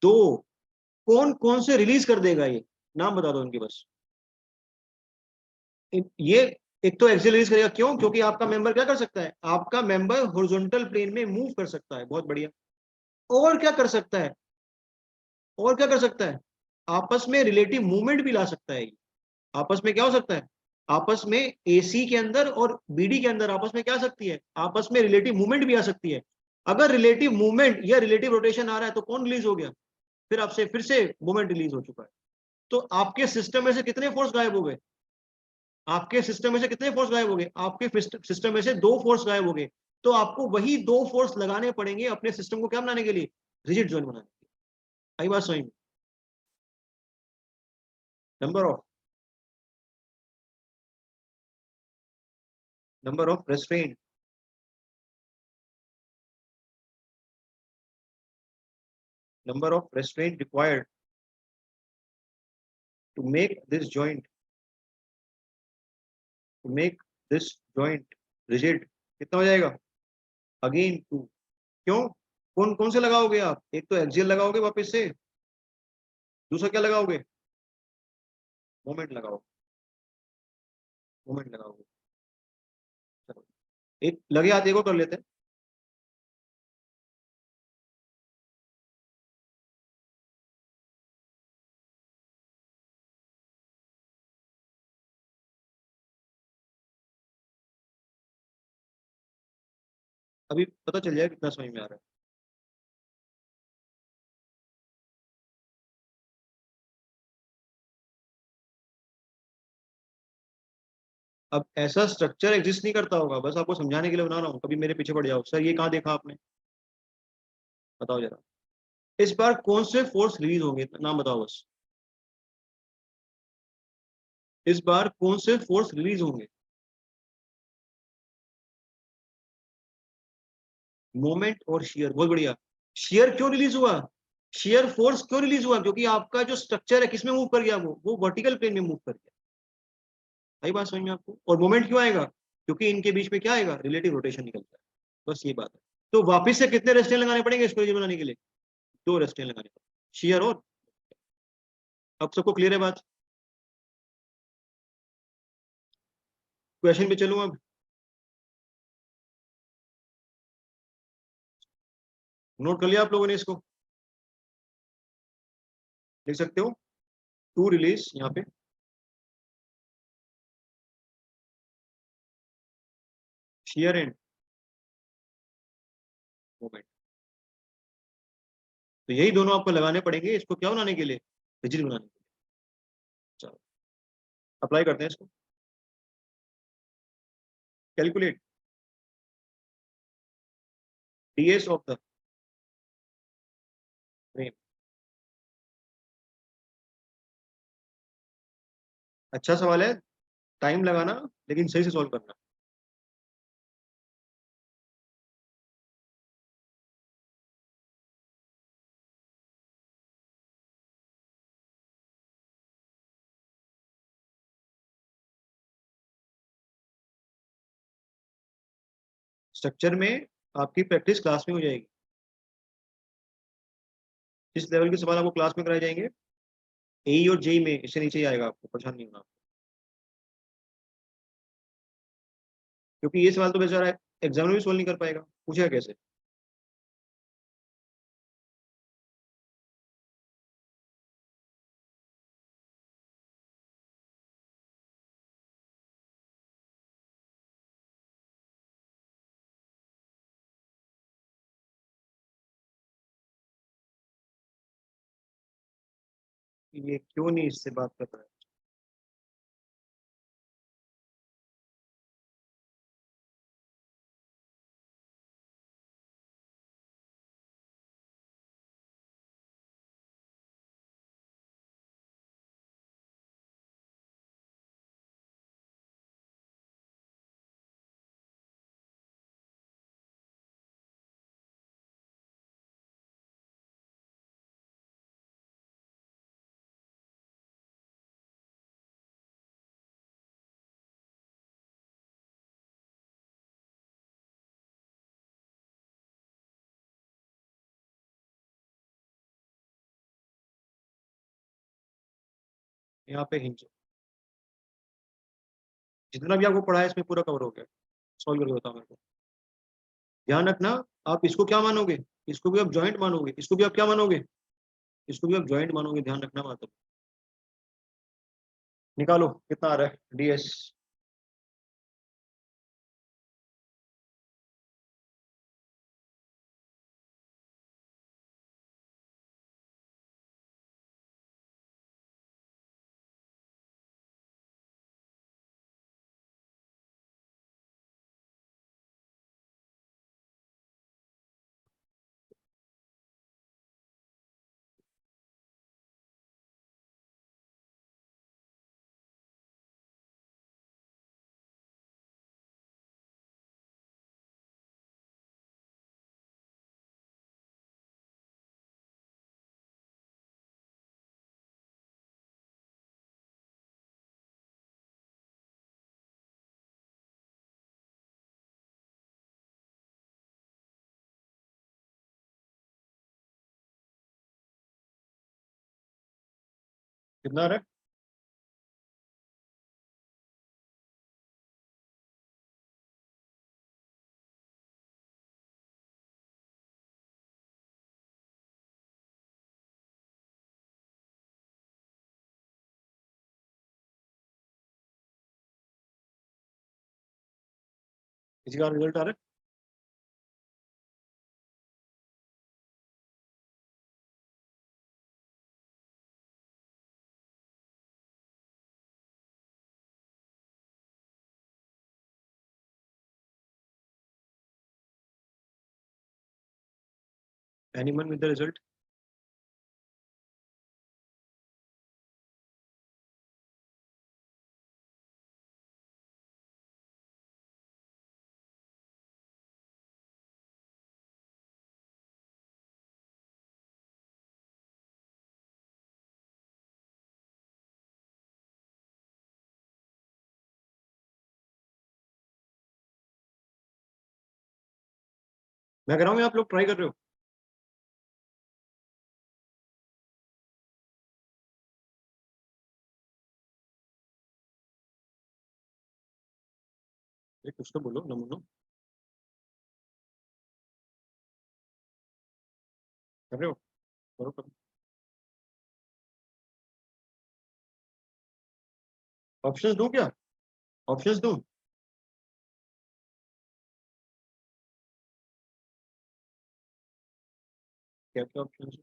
दो। कौन कौन से रिलीज कर देगा ये? नाम बता दो उनके बस। ये एक तो एक्सियल रिलीज करेगा, क्यों? क्योंकि आपका मेंबर क्या कर सकता है? आपका मेंबर हॉरिजॉन्टल प्लेन में मूव कर सकता है। बहुत बढ़िया। और क्या कर सकता है? और क्या कर सकता है? आपस में रिलेटिव मूवमेंट भी ला सकता है। आपस में क्या हो सकता है? आपस में एसी के अंदर और बीडी के अंदर आपस में क्या आ सकती है? आपस में रिलेटिव मूवमेंट भी आ सकती है। अगर रिलेटिव मूवमेंट या रिलेटिव रोटेशन आ रहा है तो कौन रिलीज हो गया? फिर आपसे फिर से मोमेंट रिलीज हो चुका है। तो आपके सिस्टम में से कितने फोर्स गायब हो गए? आपके सिस्टम में से कितने फोर्स गायब हो गए? आपके सिस्टम में से 2 फोर्स गायब हो गए। तो आपको वही 2 फोर्स लगाने पड़ेंगे अपने सिस्टम को क्या बनाने के लिए? रिजिड जॉइंट बनाने के लिए। आई बात समझ में? Number of restaurant, number of restraint required to make this joint rigid कितना हो जाएगा? अगेन 2। क्यों? कौन कौन से लगाओगे आप? एक तो एक्सियल लगाओगे वापस से, दूसरा क्या लगाओगे? मोमेंट लगाओगे। मोमेंट लगाओगे। चलो एक लगे हाथ को कर लेते हैं। अभी पता चल जाएगा कितना समझ में आ रहा है। अब ऐसा स्ट्रक्चर एग्जिस्ट नहीं करता होगा, बस आपको समझाने के लिए बना रहा हूँ। कभी मेरे पीछे पड़ जाओ, सर ये कहाँ देखा आपने? बताओ जरा। इस बार कौन से फोर्स रिलीज होंगे, नाम बताओ बस। इस बार कौन से फोर्स रिलीज होंगे? मोमेंट और शियर। बहुत बढ़िया। शियर क्यों रिलीज हुआ? शियर फोर्स क्यों रिलीज हुआ? क्योंकि आपका जो स्ट्रक्चर है किसमें मूव कर गया? वो वर्टिकल प्लेन में मूव कर गया। सही बात समझ में आपको? और मोमेंट क्यों आएगा? क्योंकि इनके बीच में क्या आएगा? रिलेटिव रोटेशन निकलता है। बस ये बात है। तो वापस से कितने रेस्टेन लगाने पड़ेंगे इसको रिजिड बनाने के लिए? 2 रेस्टेन लगाने पड़ेंगे, शियर और। अब सबको क्लियर है बात? क्वेश्चन पे चलूं अब। नोट कर लिया आप लोगों ने इसको? लिख सकते हो। टू रिलीज यहाँ पे, शियर एंड मोमेंट। तो यही दोनों आपको लगाने पड़ेंगे इसको क्या बनाने के लिए? रिजिड बनाने के लिए। चलो अप्लाई करते हैं इसको। Calculate ds of the frame. अच्छा सवाल है। टाइम लगाना, लेकिन सही से सॉल्व करना। स्ट्रक्चर में आपकी प्रैक्टिस क्लास में हो जाएगी। जिस लेवल के सवाल आपको क्लास में कराए जाएंगे, एई और जेई में इससे नीचे ही आएगा, आपको परेशान नहीं होना। क्योंकि ये सवाल तो बेचारा एग्जाम में भी सोल्व नहीं कर पाएगा, पूछेगा कैसे? ये क्यों नहीं इससे बात कर रहा है? यहाँ पे हिंज जितना भी आपको पढ़ा है इसमें पूरा कवर हो गया। सॉल्व करके बताओ मेरे को। ध्यान रखना, आप इसको क्या मानोगे? इसको भी आप जॉइंट मानोगे, इसको भी आप क्या मानोगे? इसको भी आप जॉइंट मानोगे। ध्यान रखना बात। निकालो कितना आ रहा है डीएस। कितना आ रहा है? किसी का रिजल्ट आ रहा है? Anyone with the result? मैं कह रहा हूँ आप लोग ट्राई कर रहे हो? ये कुछ तो बोलो नमूनो। कर रहे हो? करो करो। ऑप्शंस दूं क्या? ऑप्शंस दूं? क्या क्या ऑप्शंस?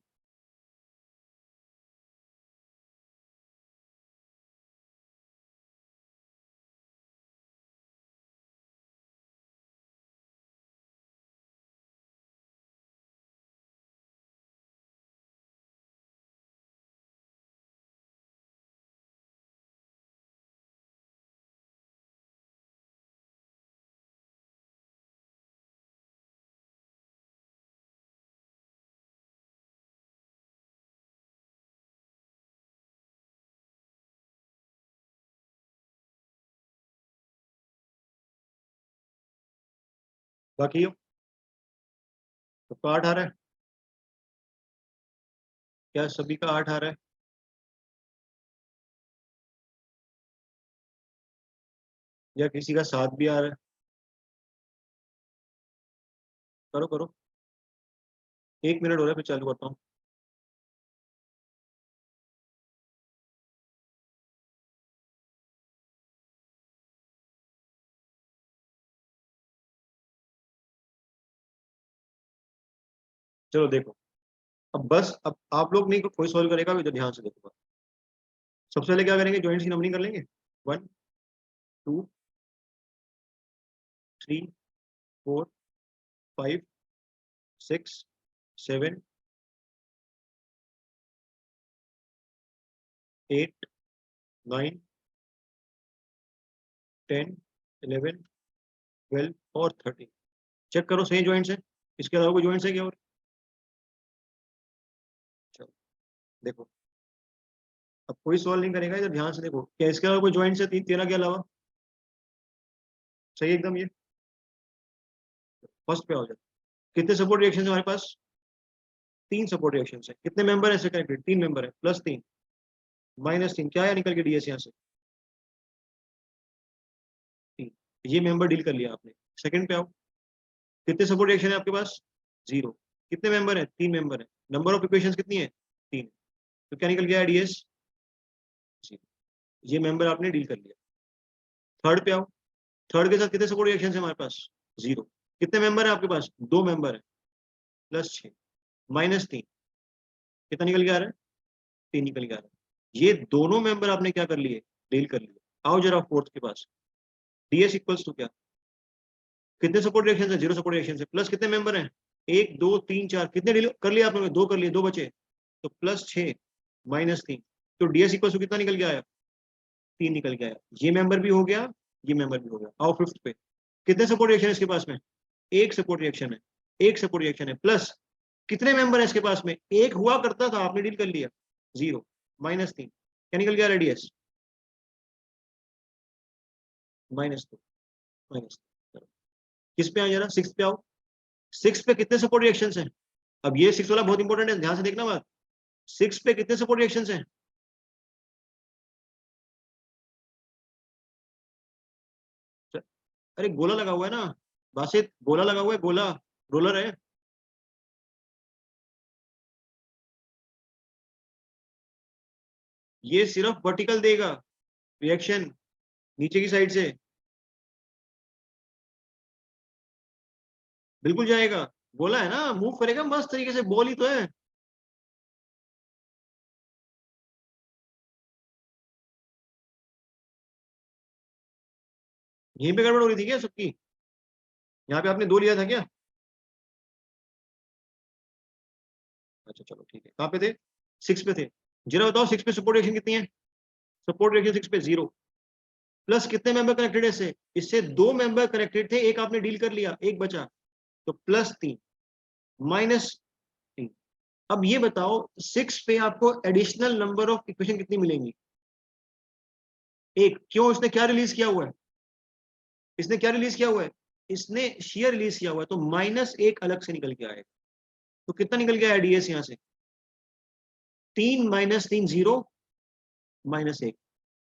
बाकी हो तो 8 आ रहा है? क्या सभी का 8 आ रहा है? या किसी का 7 भी आ रहा है? करो करो। 1 मिनट हो रहा है, फिर चालू करता हूँ। चलो देखो। अब बस अब आप लोग नहीं, कोई सॉल्व करेगा भी तो ध्यान से देखो। सबसे पहले क्या करेंगे, जॉइंट्स की नंबरिंग कर लेंगे। 1 2 3 4 5 6 7 8 9 10 11 12 और 13। चेक करो सही जॉइंट्स है। इसके अलावा कोई जॉइंट्स है क्या और? चलो देखो। अब कोई सवाल नहीं करेगा, इधर ध्यान से देखो। क्या इसके अलावा कोई जॉइंट्स है 13 के अलावा? सही एकदम ये। फर्स्ट पे हो जाए। कितने सपोर्ट रिएक्शन है हमारे पास? 3 सपोर्ट रिएक्शन है। कितने मेंबर है कनेक्टेड? 3 मेंबर है। +3 -3 क्या है निकल के डीएस यहाँ से? 3। ये मेंबर डील कर लिया आपने। सेकंड पे आओ। कितने सपोर्ट रिएक्शन है आपके पास? 0। कितने मेंबर है? 3 मेंबर है। नंबर ऑफ इक्वेशंस कितनी है? 3। तो क्या निकल गया डीएस? ये मेंबर आपने डील कर लिया। थर्ड पे आओ। थर्ड के साथ कितने सपोर्ट रिएक्शन है हमारे पास? 0। कितने मेंबर है आपके पास? 2 मेंबर है। +6 -3 कितना निकल गया? 3 निकल गया। ये दोनों मेंबर आपने क्या कर लिए? डील कर लिए। आओ जरा फोर्थ के पास। डीएस इक्वल्स टू क्या? कितने सपोर्ट रिएक्शन है? 0 सपोर्ट रिएक्शन है। प्लस कितने मेंबर हैं? 1 2 3 4 कितने डील कर लिया आपने? 2 कर लिए, 2 बचे। तो +6 -3 तो डीएस इक्वल्स टू कितना निकल गया? 3 निकल गया। ये मेंबर भी हो गया, ये मेंबर भी हो गया। आओ फिफ्थ पे। कितने सपोर्ट रिएक्शन है इसके पास में? एक सपोर्ट रिएक्शन है। एक सपोर्ट रिएक्शन है। प्लस कितने मेंबर है इसके पास में? एक हुआ करता था, आपने डील कर लिया। 0 -3 क्या निकल गया? रेडियस -2 -2। किस पे आ जरा? 6 पे आओ। 6 पे कितने सपोर्ट रिएक्शंस हैं? अब ये 6 वाला बहुत इंपॉर्टेंट है, ध्यान से देखना बात। 6 पे कितने सपोर्ट रिएक्शंस हैं? अरे गोला लगा हुआ है ना बासित, गोला लगा हुआ है, गोला रोलर है। ये सिर्फ वर्टिकल देगा रिएक्शन नीचे की साइड से, बिल्कुल जाएगा। गोला है ना, मूव करेगा मस्त तरीके से, बॉल ही तो है। यहीं पे गड़बड़ हो रही थी क्या सबकी? यहाँ पे आपने 2 लिया था क्या? अच्छा चलो ठीक है, कहाँ पे थे? 6 पे थे। जरा बताओ 6 पे सपोर्ट रिएक्शन कितनी है? सपोर्ट रिएक्शन 6 पे 0। प्लस कितने मेंबर कनेक्टेड है इससे? इससे 2 मेंबर कनेक्टेड थे, एक आपने डील कर लिया, एक बचा, तो +3 -3। अब ये बताओ 6 पे आपको एडिशनल नंबर ऑफ इक्वेशन कितनी मिलेंगी? एक। क्यों? इसने क्या रिलीज किया हुआ है? इसने क्या रिलीज किया हुआ है? इसने शेयर रिलीज किया हुआ है, तो -1 अलग से निकल के आएगा। तो कितना निकल गया डीएस यहां से? 3 -3 0 -1।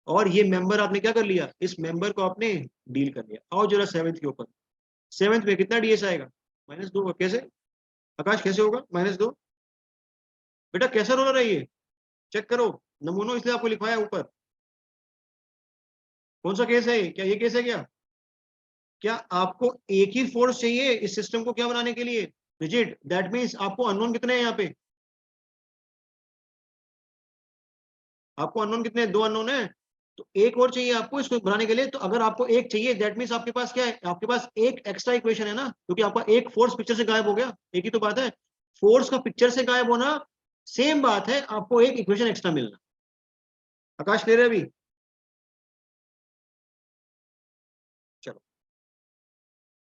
और ये मेंबर आपने क्या कर लिया? इस मेंबर को आपने डील कर लिया। आओ जरा 7th के ऊपर। 7th में कितना डीएस आएगा? -2। कैसे आकाश, कैसे होगा -2? बेटा कैसा रोलर है ये? चेक करो नमूनों, इसलिए आपको लिखवाया ऊपर। कौन सा केस है ये? क्या ये केस है क्या? क्या आपको एक ही फोर्स चाहिए इस सिस्टम को क्या बनाने के लिए? रिजिड। दैट मीन्स आपको अननोन कितने हैं यहाँ पे? आपको अननोन कितने हैं? 2 अननोन है। तो एक और चाहिए आपको इसको बनाने के लिए। तो अगर आपको एक चाहिए, दैट मीन्स आपके पास क्या है? आपके पास एक एक्स्ट्रा इक्वेशन है ना, क्योंकि आपका एक फोर्स पिक्चर से गायब हो गया। एक ही तो बात है, फोर्स का पिक्चर से गायब होना सेम बात है, आपको एक इक्वेशन एक्स्ट्रा मिलना। आकाश क्लियर है अभी? चलो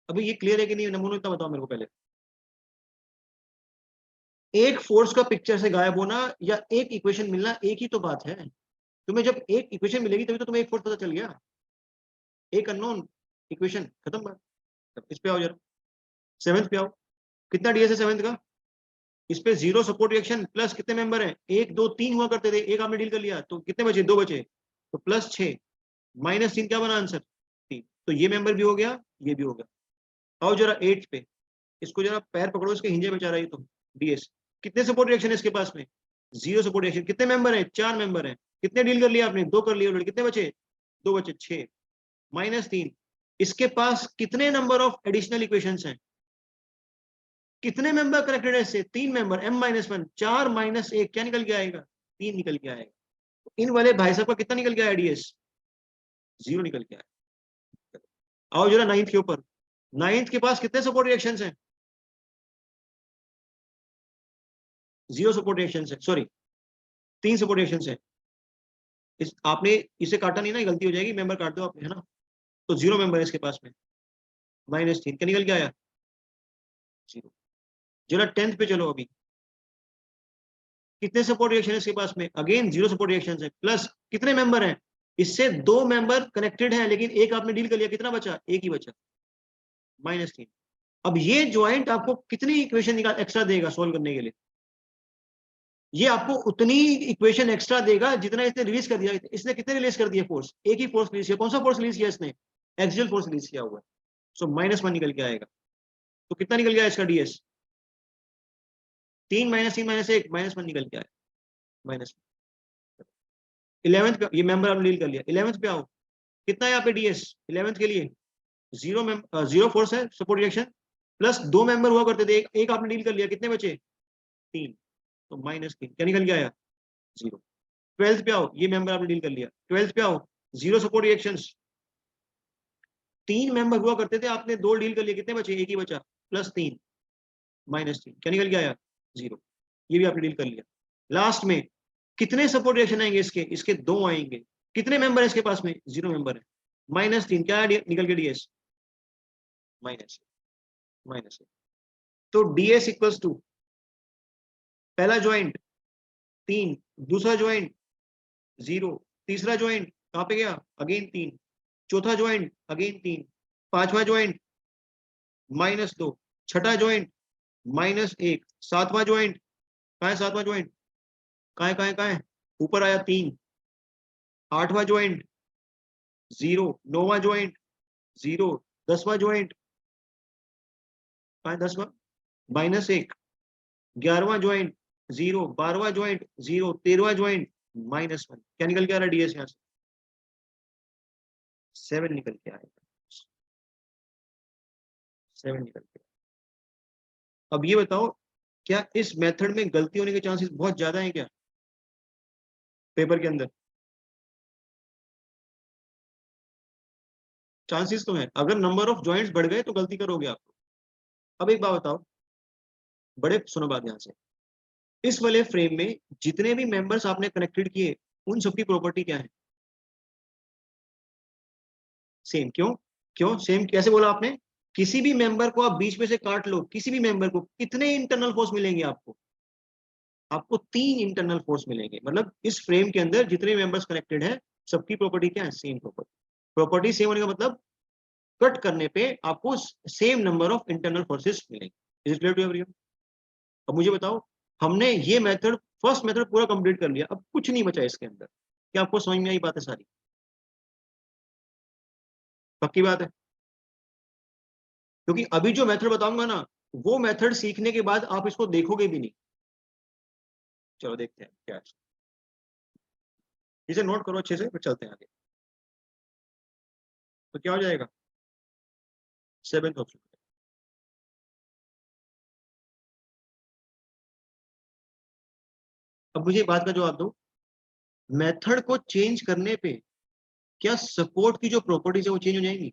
अभी ये क्लियर है कि नहीं? नमूना इतना बताओ मेरे को पहले। एक फोर्स का पिक्चर से गायब होना या एक इक्वेशन मिलना एक ही तो बात है। तुम्हें जब एक इक्वेशन मिलेगी तभी तो तुम्हें एक फोर्स पता चल गया। एक अननोन इक्वेशन, खत्म बात। इस पे आओ जरा, 7th पे आओ। कितना डीएस है 7th का? इस पे 0 सपोर्ट रिएक्शन, प्लस कितने मेंबर हैं? 1 2 3 हुआ करते थे, एक आपने डील कर लिया, तो कितने बचे? 2 बचे, तो +6 -3 क्या बना आंसर? 3। तो ये मेंबर भी हो गया, ये भी हो गया। आओ जरा 8 पे। इसको जरा पैर पकड़ो, इसके हिंजे बेचारा ये तो। डीएस कितने सपोर्ट रिएक्शन है इसके पास में? 0 सपोर्ट रिएक्शन। कितने मेंबर हैं? 4 मेंबर हैं। कितने डील कर लिया आपने? 2 कर लिए ऑलरेडी। कितने बचे? 2 बचे, 6 -3। इसके पास कितने नंबर ऑफ एडिशनल इक्वेशंस हैं? कितने मेंबर कनेक्टेड है इससे? 3 मेंबर, m-1। 4 -1 क्या निकल के आएगा? 3 निकल के आएगा। इन वाले भाई साहब का कितना निकल गया डीएस? 0 निकल के आएगा। आओ जरा 9th के ऊपर। 9th के पास कितने सपोर्ट रिएक्शंस हैं? 0 सपोर्ट रिएक्शंस है, सॉरी 3 सपोर्ट रिएक्शंस है। इस आपने इसे काटा नहीं ना, गलती हो जाएगी, मेंबर काट दो आपने, है ना? तो 0 मेंबर है इसके पास में। -3 क्या निकल के आया? 0। जरा 10th पे चलो अभी। कितने सपोर्ट रिएक्शन है इसके पास में? अगेन 0 सपोर्ट रिएक्शन है। प्लस कितने मेंबर हैं? इससे 2 मेंबर कनेक्टेड हैं, लेकिन एक आपने डील कर लिया, कितना बचा? एक ही बचा, -3। अब ये ज्वाइंट आपको कितनी इक्वेशन निकाल एक्स्ट्रा देगा सोल्व करने के लिए? ये आपको उतनी इक्वेशन एक्स्ट्रा देगा जितना इसने रिलीज कर दिया। इसने कितने रिलीज कर दिया फोर्स? एक ही फोर्स रिलीज किया। कौन सा फोर्स रिलीज किया इसने? एक्सियल फोर्स रिलीज किया हुआ है। सो -1 निकल के आएगा। तो कितना निकल गया इसका डीएस? 3 -3 -1 -1 निकल के आया। -1। 11th पे ये मेंबर आपने डील कर लिया। 11th पे आओ। कितना है यहाँ पे डीएस 11th के लिए? 0 फोर्स है सपोर्ट रिएक्शन, प्लस 2 मेंबर हुआ करते थे, एक आपने डील कर लिया, कितने बचे? 3। तो -3 क्या निकल के आया? 0। 12th पे आओ, ये मेंबर आपने डील कर लिया। 12th पे आओ, 0 सपोर्ट रिएक्शंस, 3 मेंबर हुआ करते थे, आपने 2 डील कर लिए, कितने बचे? एक ही बचा, +3 -3 क्या निकल के आया? 0। ये भी आपने डील कर लिया। लास्ट में कितने सपोर्ट रिएक्शन आएंगे इसके? इसके 2 आएंगे। कितने मेंबर है इसके पास में? 0 मेंबर है। -3 क्या निकल के डीएस? Minus minus. तो डीएस इक्वल्स टू पहला ज्वाइंट 3, दूसरा ज्वाइंट 0, तीसरा ज्वाइंट कहां पे गया? अगेन 3, चौथा ज्वाइंट अगेन 3, पांचवा ज्वाइंट -2, छठा ज्वाइंट -1, सातवां ज्वाइंट कहाँ है? सातवां ज्वाइंट कहाँ है? ऊपर आया 3, आठवां ज्वाइंट 0, नौवां ज्वाइंट 0, 10वां ज्वाइंट, 10वां -1, 11वां ज्वाइंट 0, 12वां ज्वाइंट 0, 13वां ज्वाइंट -1। क्या निकल के आ रहा है डीएस यहाँ से? 7 निकल के आएगा, 7 निकल के। अब ये बताओ, क्या इस मेथड में गलती होने के चांसेस बहुत ज्यादा हैं क्या पेपर के अंदर? चांसेस तो है, अगर नंबर ऑफ ज्वाइंट्स बढ़ गए तो गलती करोगे आप। अब एक बात बताओ, बड़े सुनो बात ध्यान से, इस वाले फ्रेम में जितने भी मेंबर्स आपने कनेक्टेड किए उन सबकी प्रॉपर्टी क्या है? सेम। क्यों? क्यों सेम? कैसे बोला आपने? किसी भी मेंबर को आप बीच में से काट लो, किसी भी मेंबर को, कितने इंटरनल फोर्स मिलेंगे आपको? आपको 3 इंटरनल फोर्स मिलेंगे। मतलब इस फ्रेम के अंदर जितने मेंबर्स कनेक्टेड है सबकी प्रॉपर्टी क्या है? Same property. प्रॉपर्टी सेम होने का मतलब कट करने पे आपको same number of internal forces मिलेंगे। Is it clear to everyone? अब मुझे बताओ, हमने ये मेथड, फर्स्ट मेथड पूरा कंप्लीट कर लिया, अब कुछ नहीं बचा इसके अंदर। क्या आपको समझ में आई बातें सारी? पक्की बात है? क्योंकि अभी जो मेथड बताऊंगा ना, वो मेथड सीखने के बाद आप इसको देखोगे भी नहीं। चलो देखते हैं क्या है। इसे नोट करो अच्छे से, फिर चलते हैं आगे। तो क्या हो जाएगा? 7th option. अब मुझे बात का जवाब दो, मेथड को चेंज करने पे क्या सपोर्ट की जो प्रॉपर्टीज है वो चेंज हो जाएंगी?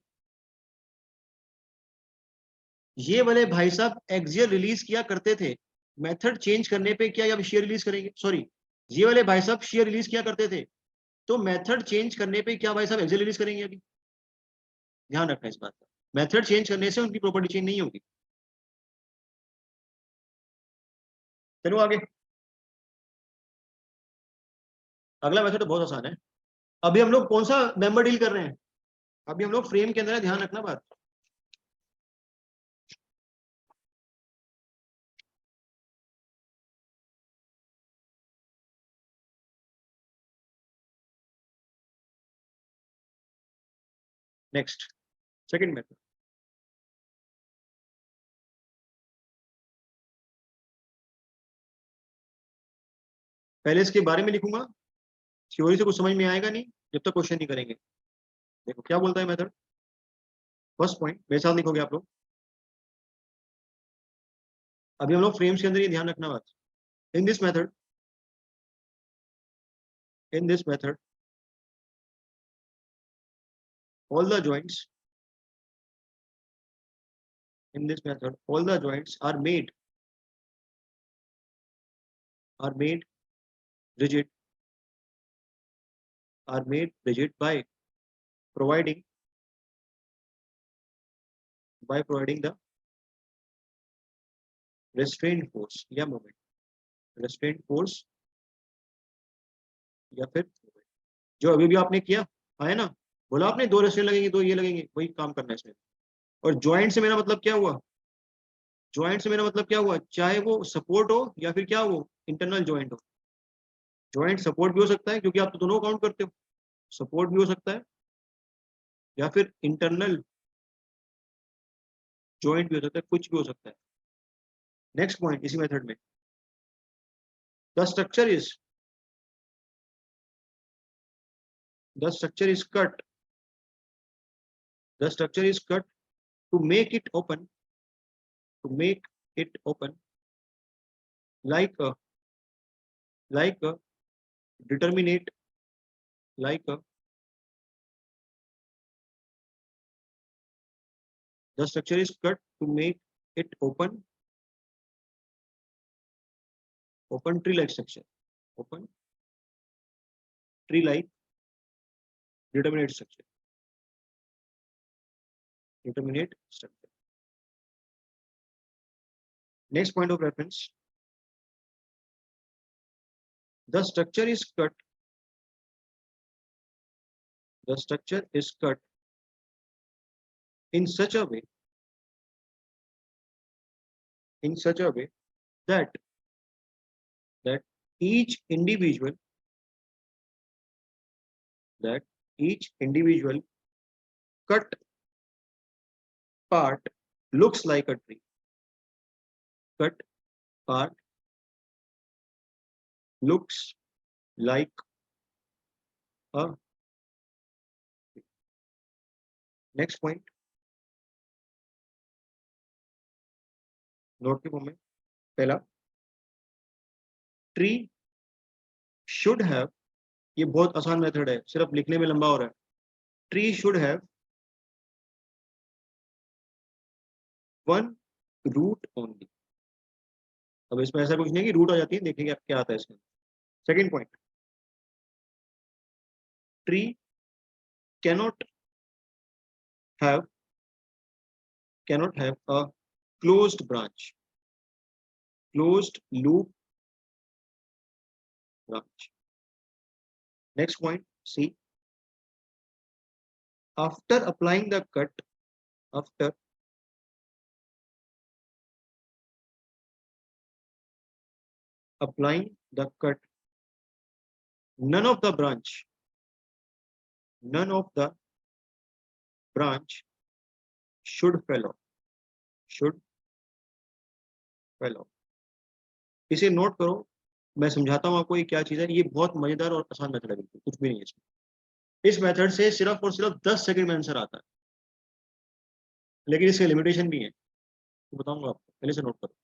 ये वाले भाई साहब एक्सियल रिलीज किया करते थे, मेथड चेंज करने पे क्या अब शेयर रिलीज करेंगे? सॉरी, ये वाले भाई साहब शेयर रिलीज किया करते थे, तो मेथड चेंज करने पे क्या भाई साहब एक्सियल रिलीज करेंगे? अभी ध्यान रखना इस बात का, मेथड चेंज करने से उनकी प्रॉपर्टी चेंज नहीं होगी। चलो आगे, अगला मेथड तो बहुत आसान है। अभी हम लोग कौन सा मेंबर डील कर रहे हैं? अभी हम लोग फ्रेम के अंदर है, ध्यान रखना बात। Next, second method. पहले इसके बारे में लिखूंगा, थ्योरी से कुछ समझ में आएगा नहीं जब तक क्वेश्चन नहीं करेंगे। देखो क्या बोलता है मेथड। फर्स्ट पॉइंट मेरे साथ लिखोगे आप लोग। अभी हम लोग फ्रेम्स के अंदर ये ध्यान रखना बात। In this method, in this method all the joints, in this method all the joints are made rigid, are made rigid providing by providing the restraint force या moment, restraint force या फिर moment। जो अभी भी आपने किया है ना, बोला आपने 2 रेस्ट्रेंट लगेंगे, 2 ये लगेंगे, वही काम करना है इसमें। और ज्वाइंट से मेरा मतलब क्या हुआ? ज्वाइंट से मेरा मतलब क्या हुआ? चाहे वो सपोर्ट हो या फिर क्या हो, इंटरनल ज्वाइंट हो। ज्वाइंट सपोर्ट भी हो सकता है, क्योंकि आप तो दोनों काउंट करते हो। सपोर्ट भी हो सकता है या फिर इंटरनल ज्वाइंट भी हो सकता है, कुछ भी हो सकता है। नेक्स्ट पॉइंट इसी मेथड में, the structure is the structure is cut, the structure is cut to make it open, to make it open like a like a determinate, like a, the structure is cut to make it open, open tree like structure, open tree like determinate structure, determinate structure। Next point of reference, the structure is cut, the structure is cut in such a way, in such a way that that each individual, that each individual cut part looks like a tree. Cut part looks like a tree. Next point, note के form में पहला, tree should have, ये बहुत आसान method है, सिर्फ लिखने में लंबा हो रहा है। Tree should have one root only. अब इसमें ऐसा कुछ नहीं कि रूट आ जाती है, देखेंगे क्या आता है इसमें। Second point, tree cannot have a closed branch, closed loop branch. Next point, C. After applying the cut, none of the branch should fall off. इसे नोट करो, मैं समझाता हूँ आपको ये क्या चीज है। ये बहुत मजेदार और आसान मेथड है, बिल्कुल कुछ भी नहीं है इसमें। इस मेथड से सिर्फ और सिर्फ 10 सेकंड में आंसर आता है, लेकिन इसके लिमिटेशन भी है, तो बताऊंगा आपको, पहले से नोट करो।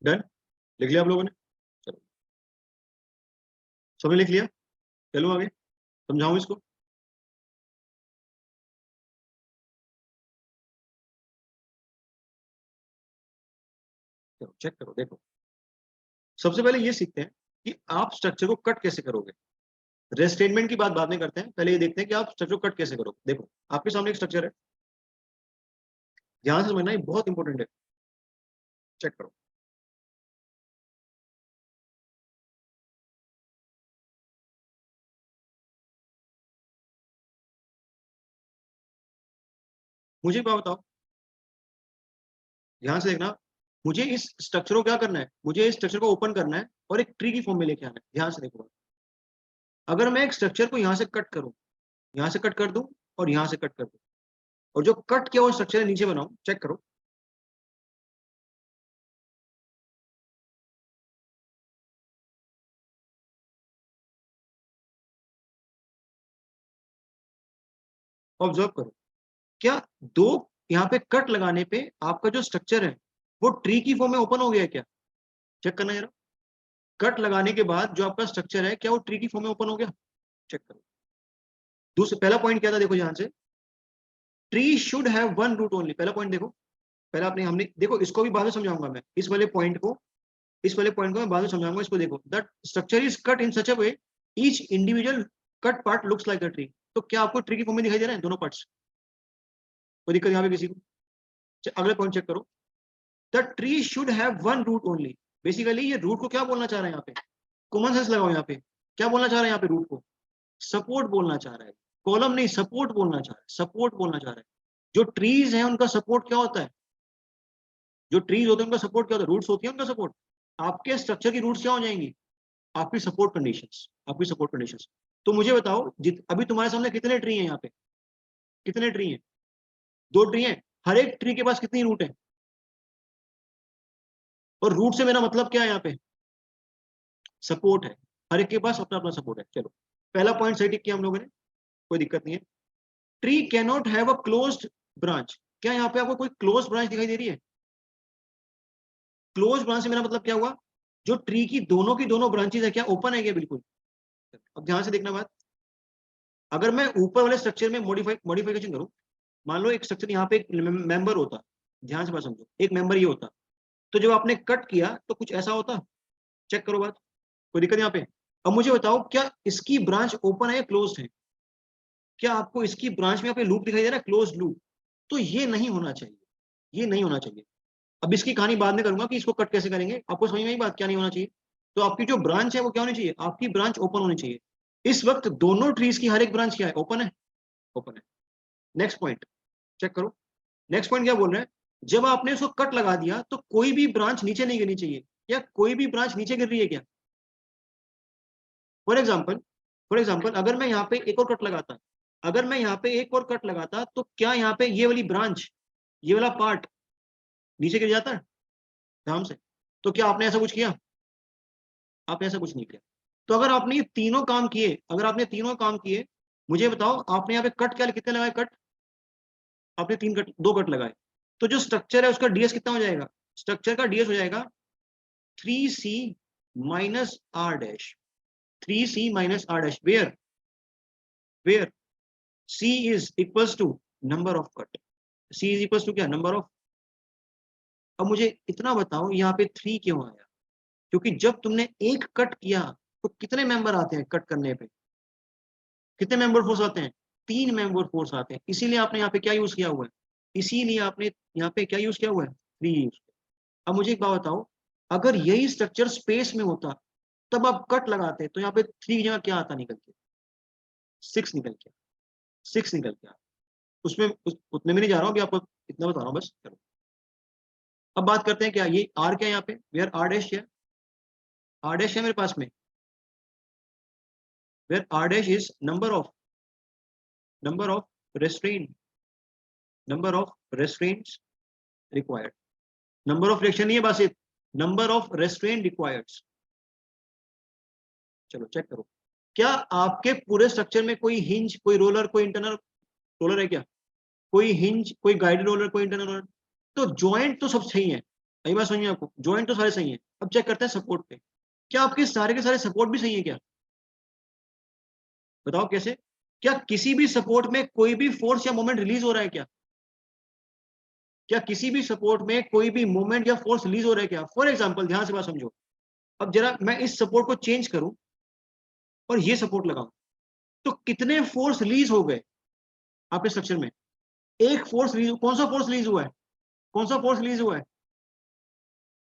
डन, लिख लिया आप लोगों ने? चलो, सबने लिख लिया? चलो आगे समझाऊं इसको। चलो चेक करो, देखो सबसे पहले ये सीखते हैं कि आप स्ट्रक्चर को कट कैसे करोगे। रेस्ट स्टेटमेंट की बात बाद में करते हैं, पहले ये देखते हैं कि आप स्ट्रक्चर को कट कैसे करोगे। देखो आपके सामने एक स्ट्रक्चर है, ध्यान से समझना, ये बहुत इंपॉर्टेंट है। चेक करो, मुझे एक बात बताओ, ध्यान से देखना, मुझे इस स्ट्रक्चर को क्या करना है, मुझे इस स्ट्रक्चर को ओपन करना है और एक ट्री की फॉर्म में लेके आना है। ध्यान से देखो, अगर मैं एक स्ट्रक्चर को यहां से कट करूं, यहां से कट कर दूं और यहां से कट कर दूं, और जो कट किया हुआ स्ट्रक्चर है नीचे बनाऊं, चेक करो, ऑब्जर्व करो, क्या दो यहाँ पे कट लगाने पे आपका जो स्ट्रक्चर है वो ट्री की फॉर्म में ओपन हो गया है क्या? चेक करना जरा, कट लगाने के बाद जो आपका स्ट्रक्चर है क्या वो ट्री की फॉर्म में ओपन हो गया? चेक करो। दूसरा, पहला पॉइंट क्या था, देखो ध्यान से, tree should have one root only. पहला पॉइंट देखो, पहला आपने हमने देखो, इसको भी बाद में समझाऊंगा मैं, इस वाले पॉइंट को मैं बाद में समझाऊंगा। इसको देखो, that structure is cut in such a way each individual cut part looks like a tree. तो क्या आपको ट्री की फॉर्म में दिखाई दे रहे हैं दोनों पार्ट्स? कोई दिक्कत यहाँ पे किसी को? अगले पॉइंट चेक करो, the tree should have one root only. Basically ये रूट को क्या बोलना चाह रहे हैं यहाँ पे? कॉमन सेंस लगाओ, यहाँ पे क्या बोलना चाह रहे हैं? यहाँ पे रूट को सपोर्ट बोलना चाह रहा है, कॉलम नहीं, सपोर्ट बोलना चाह रहा है, सपोर्ट बोलना चाह रहा है। जो ट्रीज हैं उनका सपोर्ट क्या होता है? जो ट्रीज होते हैं उनका सपोर्ट क्या होता है? रूट्स होती है उनका सपोर्ट। आपके स्ट्रक्चर की रूट्स क्या हो जाएंगी? आपकी सपोर्ट कंडीशंस, आपकी सपोर्ट कंडीशंस। तो मुझे बताओ, अभी तुम्हारे सामने कितने ट्री हैं यहाँ पे? कितने ट्री हैं? दो ट्री हैं। हर एक ट्री के पास कितनी रूट है? और रूट से मेरा मतलब क्या है यहाँ पे? सपोर्ट है। हर एक के पास अपना अपना सपोर्ट है। चलो, पहला पॉइंट सही टिक किया हम लोगों ने, कोई दिक्कत नहीं है। Tree cannot have a closed branch. क्या यहाँ पे आपको कोई क्लोज ब्रांच दिखाई दे रही है? क्लोज ब्रांच से मेरा मतलब क्या हुआ? जो ट्री की दोनों ब्रांचेस है क्या ओपन है क्या? बिल्कुल। अब ध्यान से देखना बात, अगर मैं ऊपर वाले स्ट्रक्चर में मॉडिफिकेशन करूं, मान लो एक स्ट्रक्चर यहाँ पे एक मेंबर होता, ध्यान से बात समझो, एक मेंबर ये होता, तो जब आपने कट किया तो कुछ ऐसा होता, चेक करो बात, कोई दिक्कत यहाँ पे? अब मुझे बताओ क्या इसकी ब्रांच ओपन है या क्लोज्ड है? क्या आपको इसकी ब्रांच में यहाँ पे लूप दिखाई दे रहा है, क्लोज लूप? तो ये नहीं होना चाहिए, ये नहीं होना चाहिए। अब इसकी कहानी बाद में करूंगा कि इसको कट कैसे करेंगे, आपको समझ में आई बात क्या नहीं होना चाहिए? तो आपकी जो ब्रांच है वो क्या होनी चाहिए, आपकी ब्रांच ओपन होनी चाहिए। इस वक्त दोनों ट्रीज की हर एक ब्रांच क्या है, ओपन है, ओपन है। नेक्स्ट पॉइंट चेक करो, नेक्स्ट पॉइंट क्या बोल रहे हैं, जब आपने उसको कट लगा दिया तो कोई भी ब्रांच नीचे नहीं गिरनी चाहिए, या कोई भी ब्रांच नीचे गिर रही है क्या? फॉर एग्जाम्पल अगर मैं यहाँ पे एक और कट लगाता, अगर मैं यहाँ पे एक और कट लगाता तो क्या यहाँ पे ये वाली ब्रांच, ये वाला पार्ट नीचे गिर जाता है ध्यान से? तो क्या आपने ऐसा कुछ किया? आपने ऐसा कुछ नहीं किया। तो अगर आपने ये तीनों काम किए, अगर आपने तीनों काम किए, मुझे बताओ आपने यहाँ पे कट क्या कितने लगाए, कट आपने तीन कट, दो कट लगाए, तो जो स्ट्रक्चर है उसका डीएस कितना हो जाएगा? स्ट्रक्चर का डीएस हो जाएगा 3c minus R dash, 3c minus R dash, where c is equals to number of cut, c is equals to क्या, नंबर ऑफ। अब मुझे इतना बताओ यहाँ पे 3 क्यों आया? क्योंकि जब तुमने एक कट किया तो कितने मेंबर आते हैं कट करने पे, कितने मेंबर फोर्स आते हैं, 3 मेंबर फोर्स आते हैं, इसीलिए आपने यहाँ पे क्या यूज किया हुआ है, इसीलिए आपने यहाँ पे क्या यूज किया हुआ है, 3 यूज। अब मुझे एक बात बताओ, अगर यही स्ट्रक्चर स्पेस में होता तब आप कट लगाते तो यहाँ पे 3 की जगह क्या आता निकल के, 6 निकल के, 6 निकल के आता। उसमें उतने में नहीं जा रहा हूँ अभी, आपको इतना बता रहा हूँ बस, चलो। अब बात करते हैं क्या ये आर क्या है यहाँ पे, वेयर आर डैश है, आर डैश है मेरे पास में, where R dash is number of restrain, number of restraints required, number of reaction नहीं है बस, नंबर ऑफ रेस्ट्रेन रिक्वायर्ड। चलो चेक करो, क्या आपके पूरे स्ट्रक्चर में कोई हिंज, कोई रोलर, कोई इंटरनल रोलर है क्या? कोई हिंज, कोई गाइड रोलर, कोई इंटरनल रोलर? तो ज्वाइंट तो सब सही है, सही बात सुनिए, आपको ज्वाइंट तो सारे सही है। अब चेक करते हैं सपोर्ट पे, क्या आपके सारे के सारे सपोर्ट भी सही है क्या? बताओ कैसे? क्या किसी भी सपोर्ट में कोई भी फोर्स या मोमेंट रिलीज हो रहा है क्या? क्या किसी भी सपोर्ट में कोई भी मोमेंट या फोर्स रिलीज हो रहा है क्या? फॉर एग्जाम्पल ध्यान से बात समझो, अब जरा मैं इस सपोर्ट को चेंज करूं और ये सपोर्ट लगाऊं, तो कितने फोर्स रिलीज हो गए आपके स्ट्रक्चर में? एक फोर्स रिलीज, कौन सा फोर्स रिलीज हुआ है, कौन सा फोर्स रिलीज हुआ है?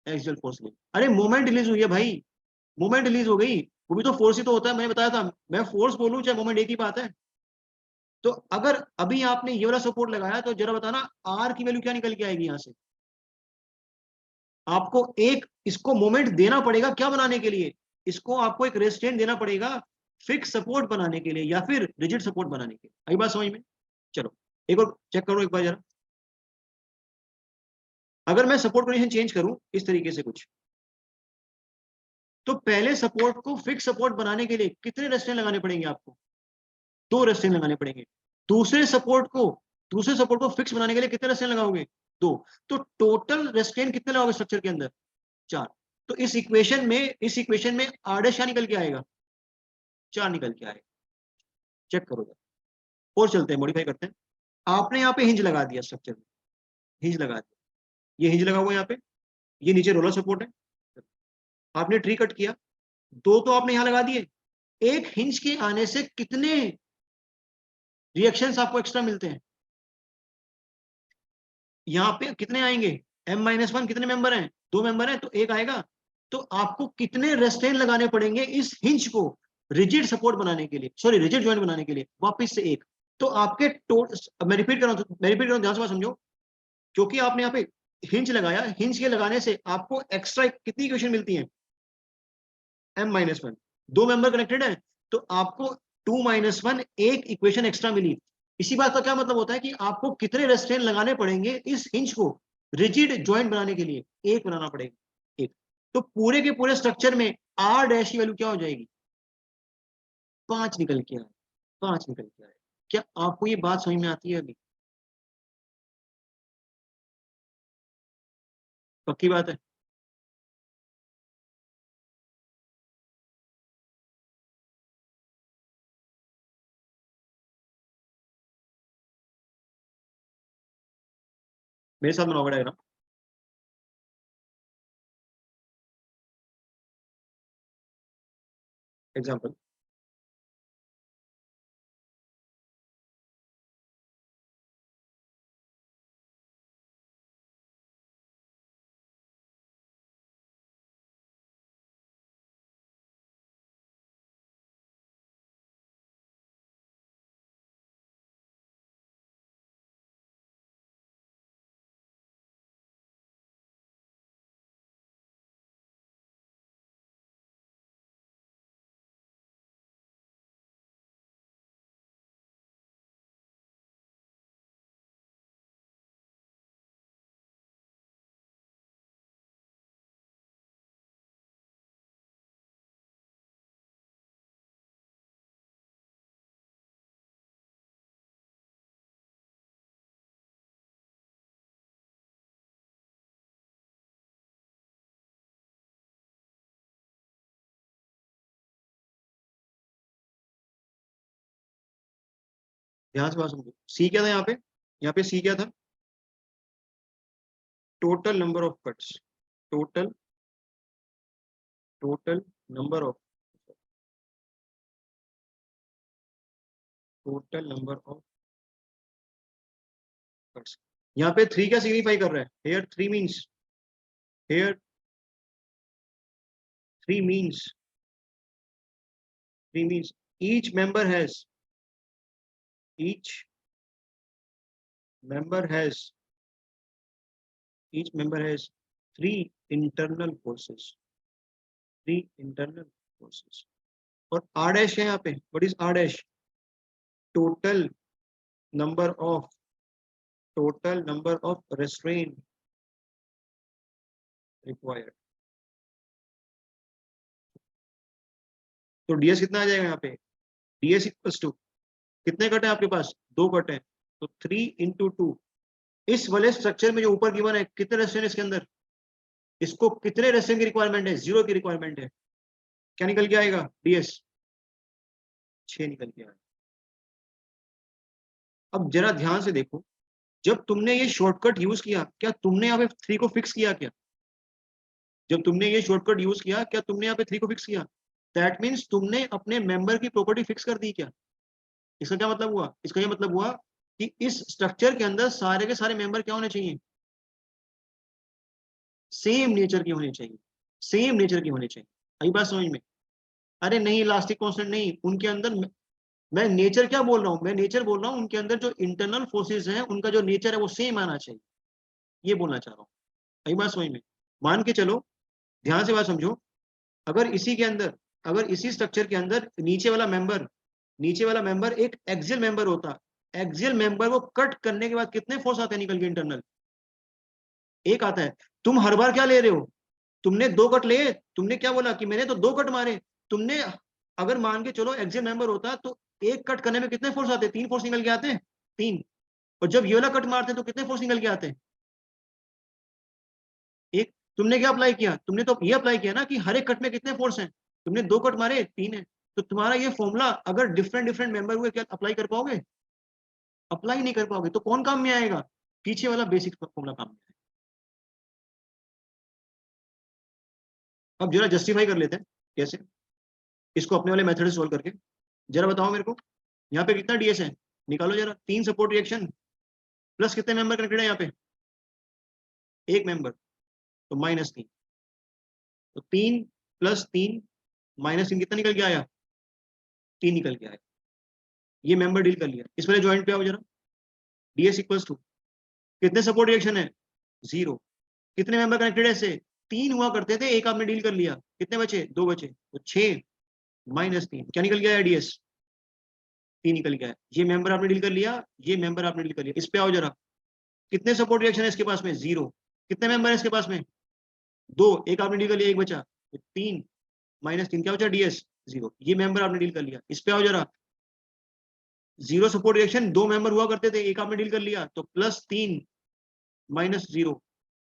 एक्सियल फोर्स रिलीज, अरे मोमेंट रिलीज हुई है भाई, मोमेंट रिलीज हो गई, वो भी तो फोर्स ही तो होता है, मैंने बताया था, मैं फोर्स बोलूं चाहे मोमेंट एक ही बात है। तो अगर अभी आपने ये वाला सपोर्ट लगाया तो जरा बताना आर की वैल्यू क्या निकल के आएगी यहाँ से? आपको एक इसको मोमेंट देना पड़ेगा क्या बनाने के लिए, इसको आपको एक रेस्ट्रेंट देना पड़ेगा फिक्स सपोर्ट बनाने के लिए या फिर रिजिड सपोर्ट बनाने के लिए। आई बात समझ में? चलो एक और चेक करो एक बार जरा, अगर मैं सपोर्ट कंडीशन चेंज करूं इस तरीके से कुछ, तो पहले सपोर्ट को फिक्स सपोर्ट बनाने के लिए कितने रेस्ट्रेंट लगाने पड़ेंगे आपको? 2 रेस्ट्रेंट लगाने पड़ेंगे। दूसरे सपोर्ट को, दूसरे सपोर्ट को फिक्स बनाने के लिए कितने रेस्ट्रेंट लगाओगे? 2। तो टोटल रेस्ट्रेंट कितने लगाओगे स्ट्रक्चर के अंदर? 4। तो इस इक्वेशन में आर डैश क्या निकल के आएगा? 4 निकल के आएगा। चेक करो जरा, और चलते हैं, मॉडिफाई करते हैं। आपने यहाँ पे हिंज लगा दिया स्ट्रक्चर में, हिंज लगा दिया, ये हिंज लगा हुआ है यहाँ पे, ये नीचे रोलर सपोर्ट है, आपने ट्री कट किया, 2 तो आपने यहाँ लगा दिए, एक हिंज के आने से कितने रिएक्शंस आपको एक्स्ट्रा मिलते हैं? यहाँ पे कितने आएंगे, m-1 कितने मेंबर हैं, 2 मेंबर हैं तो एक आएगा। तो आपको कितने रेस्ट्रेन लगाने पड़ेंगे इस हिंज को रिजिड सपोर्ट बनाने के लिए, सॉरी रिजिड जॉइंट बनाने के लिए? वापस से एक, तो आपके मैं रिपीट कर रहा हूँ, ध्यान से बात समझो, क्योंकि आपने यहाँ पे हिंज लगाया, हिंज के लगाने से आपको एक्स्ट्रा कितनी इक्वेशन मिलती है, m-1, 2 मेंबर कनेक्टेड है तो आपको 2-1 एक इक्वेशन एक्स्ट्रा मिली। इसी बात का क्या मतलब होता है कि आपको कितने रेस्ट्रेंट लगाने पड़ेंगे इस हिंज को रिजिड जॉइंट बनाने के लिए? एक बनाना पड़ेगा, एक। तो पूरे के पूरे स्ट्रक्चर में आर डैश की वैल्यू क्या हो जाएगी? 5 निकल के आए, 5 निकल के आए। क्या आपको ये बात समझ में आती है अभी? पक्की बात है? मेरे साथ बनाओगे डायग्राम। एग्जाम्पल, ध्यान से बात समझो। सी क्या था यहाँ पे? यहाँ पे सी क्या था? Total number of cuts, total total number of total number of cuts. यहाँ पे 3 क्या सिग्निफाई कर रहा है? Here 3 means, here 3 means, 3 means each member has, each member has, each member has 3 internal forces, 3 internal forces। और R dash है यहाँ पे, what is R dash? total number of restraint required। तो ds कितना आ जाएगा यहाँ पे? ds इक्वल्स टू, कितने कट है आपके पास? 2 कट है, तो 3 इंटू 2। इस वाले स्ट्रक्चर में जो ऊपर गिवन है, कितने रेस्ट्रेंट इसके अंदर? इसको कितने रेस्ट्रेंट की रिक्वायरमेंट है? 0 की रिक्वायरमेंट है। क्या निकल के आएगा? ds 6 निकल के आएगा। अब जरा ध्यान से देखो, जब तुमने ये शॉर्टकट यूज किया, क्या तुमने यहाँ पे 3 को फिक्स किया? क्या जब तुमने ये शॉर्टकट यूज किया, क्या तुमने यहाँ पे 3 को फिक्स किया? दैट मीन्स तुमने अपने मेंबर की प्रॉपर्टी फिक्स कर दी। क्या इसका क्या मतलब हुआ? इसका ये मतलब हुआ कि इस स्ट्रक्चर के अंदर सारे के सारे मेंबर क्या होने चाहिए? सेम नेचर की होने चाहिए, सेम नेचर की होने चाहिए। आई बात समझ में? अरे नहीं, इलास्टिक कांस्टेंट नहीं, उनके अंदर मैं नेचर क्या बोल रहा हूँ? मैं नेचर बोल रहा हूँ, उनके अंदर जो इंटरनल फोर्सेस हैं, उनका जो नेचर है वो सेम आना चाहिए, ये बोलना चाह रहा हूँ। आई बात समझ में? मान के चलो, ध्यान से बात समझो, अगर इसी के अंदर, अगर इसी स्ट्रक्चर के अंदर नीचे वाला मेंबर एक एक्सियल मेंबर होता, एक्सियल मेंबर को कट करने के बाद कितने फोर्स आते हैं निकल के? इंटरनल एक आता है। तुम हर बार क्या ले रहे हो? तुमने 2 कट लिए, तुमने क्या बोला कि मैंने तो 2 कट मारे। तुमने अगर मान के चलो एक्सियल मेंबर होता तो एक कट करने में कितने फोर्स आते? 3 फोर्स निकल के आते हैं, 3। और जब ये वाला कट मारते हैं तो कितने फोर्स निकल के आते हैं? एक। तुमने क्या अप्लाई किया? तुमने तो ये अप्लाई किया ना कि हर एक कट में कितने फोर्स हैं। तुमने 2 कट मारे, 3 है। तो तुम्हारा ये फॉर्मूला अगर डिफरेंट डिफरेंट मेंबर हुए, क्या अप्लाई कर पाओगे? अप्लाई नहीं कर पाओगे। तो कौन काम में आएगा? पीछे वाला बेसिक फॉर्मूला काम में आएगा। अब जरा जस्टिफाई कर लेते हैं कैसे, इसको अपने वाले मेथड से सोल्व करके। जरा बताओ मेरे को, यहाँ पे कितना डीएस है? निकालो जरा। 3 सपोर्ट रिएक्शन प्लस कितने मेंबर कनेक्टेड है यहाँ पे? 1 मेंबर, तो -3। तो 3 + 3 -3 कितना निकल के आया? 3 निकल के आया। ये मेंबर डील कर लिया। इस वाले ज्वाइंट पे आओ जरा। डीएस इक्वल्स टू कितने सपोर्ट रिएक्शन है? 0। कितने मेंबर कनेक्टेड है इससे? 3 हुआ करते थे, एक आपने डील कर लिया। कितने बचे? 2 बचे। तो 6 -3 क्या निकल गया? डीएस 3 निकल गया। ये मेंबर आपने डील कर लिया, ये मेंबर आपने डील कर लिया। इस पे आओ जरा। कितने सपोर्ट रिएक्शन है इसके पास में? 0। कितने मेंबर है इसके पास में? 2। एक आपने डील कर लिया, एक बचा। तो 3 -3 क्या बचा? डीएस 0। ये मेंबर आपने डील कर लिया। इस पे आओ जरा। 0 सपोर्ट रिएक्शन, 2 मेंबर हुआ करते थे, एक आपने डील कर लिया। तो +3 -0,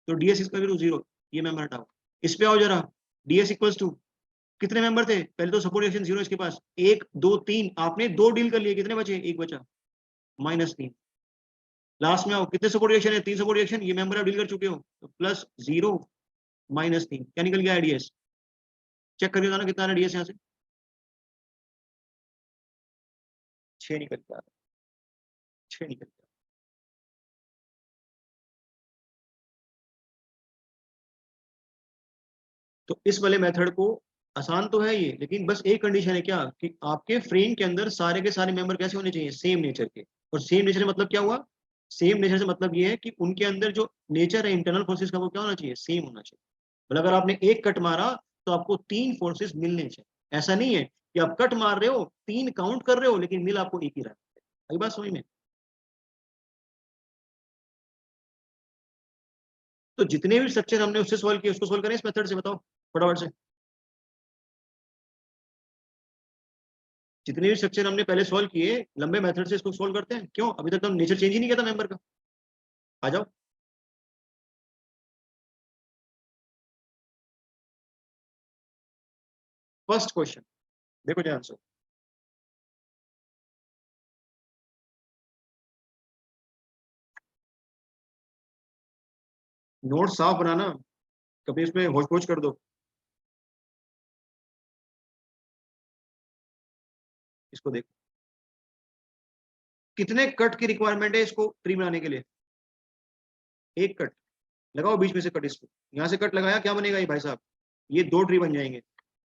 तो डीएस इसका 0। ये मेंबर हटाओ। इस पे आओ जरा। डीएस इक्वल्स टू कितने मेंबर थे? पहले तो सपोर्ट रिएक्शन 0 इसके पास, 1 2 3 आपने 2 डील कर लिए, कितने बचे? 1 बचा, -3। लास्ट में आओ, कितने सपोर्ट रिएक्शन है? 3 सपोर्ट रिएक्शन, ये मेंबर आप डील कर चुके हो, तो प्लस 0 -3 क्या निकल गया डीएस? चेक करके बताना कितना है डीएस यहाँ से। 6 निकल गया, 6 निकल गया। तो इस वाले मेथड को, आसान तो है ये, लेकिन बस एक कंडीशन है क्या, कि आपके फ्रेम के अंदर सारे के सारे मेंबर कैसे होने चाहिए? सेम नेचर के। और सेम नेचर मतलब क्या हुआ? सेम नेचर से मतलब ये है कि उनके अंदर जो नेचर है इंटरनल फोर्सेस का, वो क्या होना चाहिए? सेम होना चाहिए। मतलब अगर आपने एक कट मारा तो आपको 3 फोर्सेस मिलने चाहिए। ऐसा नहीं है कि आप कट मार रहे हो, 3 काउंट कर रहे हो, लेकिन मिल आपको एक ही रहा है। अभी बात समझ में? तो जितने भी स्ट्रक्चर हमने उससे सॉल्व किए, उसको सॉल्व करें इस मेथड से, बताओ फटाफट से। जितने भी स्ट्रक्चर हमने पहले सॉल्व किए लंबे मेथड से, इसको सॉल्व करते हैं। क्यों? अभी तक तो हम नेचर चेंज ही नहीं किया था मेंबर का। आ जाओ। फर्स्ट क्वेश्चन देखो जी आंसर। नोट साफ बनाना, कभी इसमें होच पोच कर दो। इसको देखो, कितने कट की रिक्वायरमेंट है इसको ट्री बनाने के लिए? एक कट। लगाओ बीच में से कट, इसको यहां से कट लगाया, क्या बनेगा ये भाई साहब? ये 2 ट्री बन जाएंगे।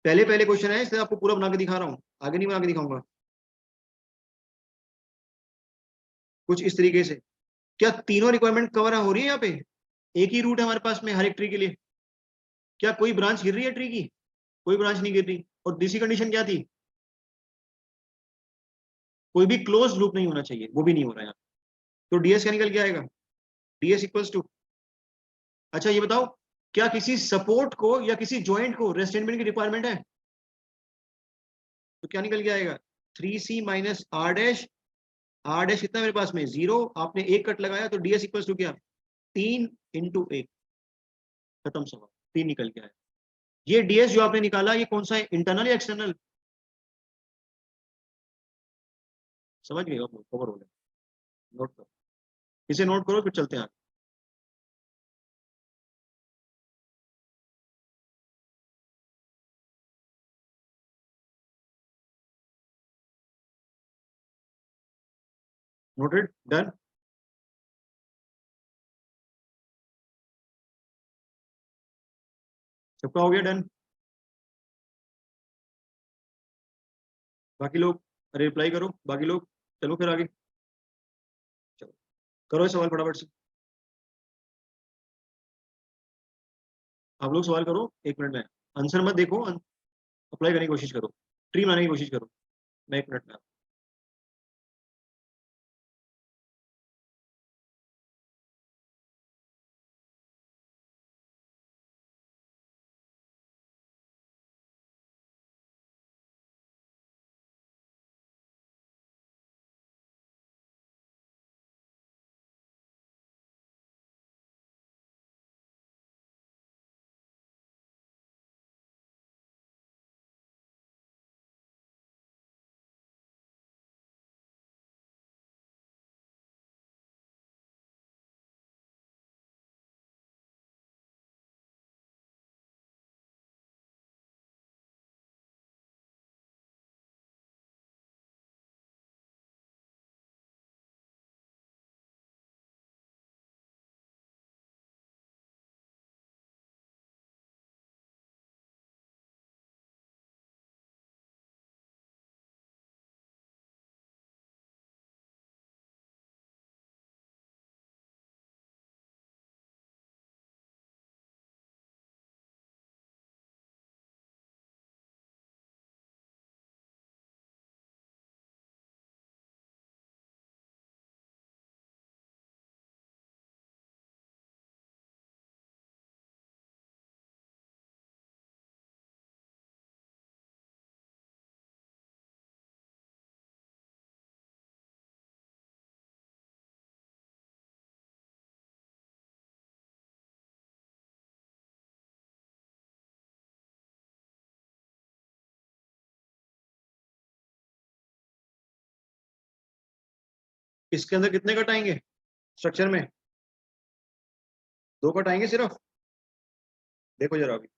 पहले पहले क्वेश्चन है, इसलिए आपको पूरा बना के दिखा रहा हूँ, आगे नहीं बना के दिखाऊंगा। कुछ इस तरीके से। क्या तीनों रिक्वायरमेंट कवर हो रही है यहाँ पे? एक ही रूट है हमारे पास में हर एक ट्री के लिए। क्या कोई ब्रांच गिर रही है ट्री की? कोई ब्रांच नहीं गिर रही। और दूसरी कंडीशन क्या थी? कोई भी क्लोज लूप नहीं होना चाहिए, वो भी नहीं हो रहा है यहाँ। तो डीएस क्या निकल के आएगा? डीएस इक्वल्स टू, अच्छा ये बताओ, क्या किसी सपोर्ट को या किसी जॉइंट को रेस्टेंटमेंट की रिक्वायरमेंट है? तो क्या निकल के आएगा? 3C minus R dash. R dash कितना मेरे पास में? 0। आपने एक कट लगाया तो डीएस इक्वल्स टू क्या? 3 × 1। खत्म सवाल। 3 निकल के आया। ये डीएस जो आपने निकाला, ये कौन सा है? इंटरनल या एक्सटर्नल? समझ गए आप लोग? कवर हो गया। नोट करो, इसे नोट करो, फिर चलते हैं। Noted, done. सबका हो गया डन? बाकी लोग रिप्लाई करो, बाकी लोग। चलो फिर आगे। चलो करो सवाल फटाफट से। आप लोग सवाल करो 1 मिनट में। आंसर मत देखो, अप्लाई करने की कोशिश करो, ट्री बनाने की कोशिश करो। मैं 1 मिनट में। इसके अंदर कितने कट आएंगे? स्ट्रक्चर में 2 कट आएंगे सिर्फ, देखो जरा अभी।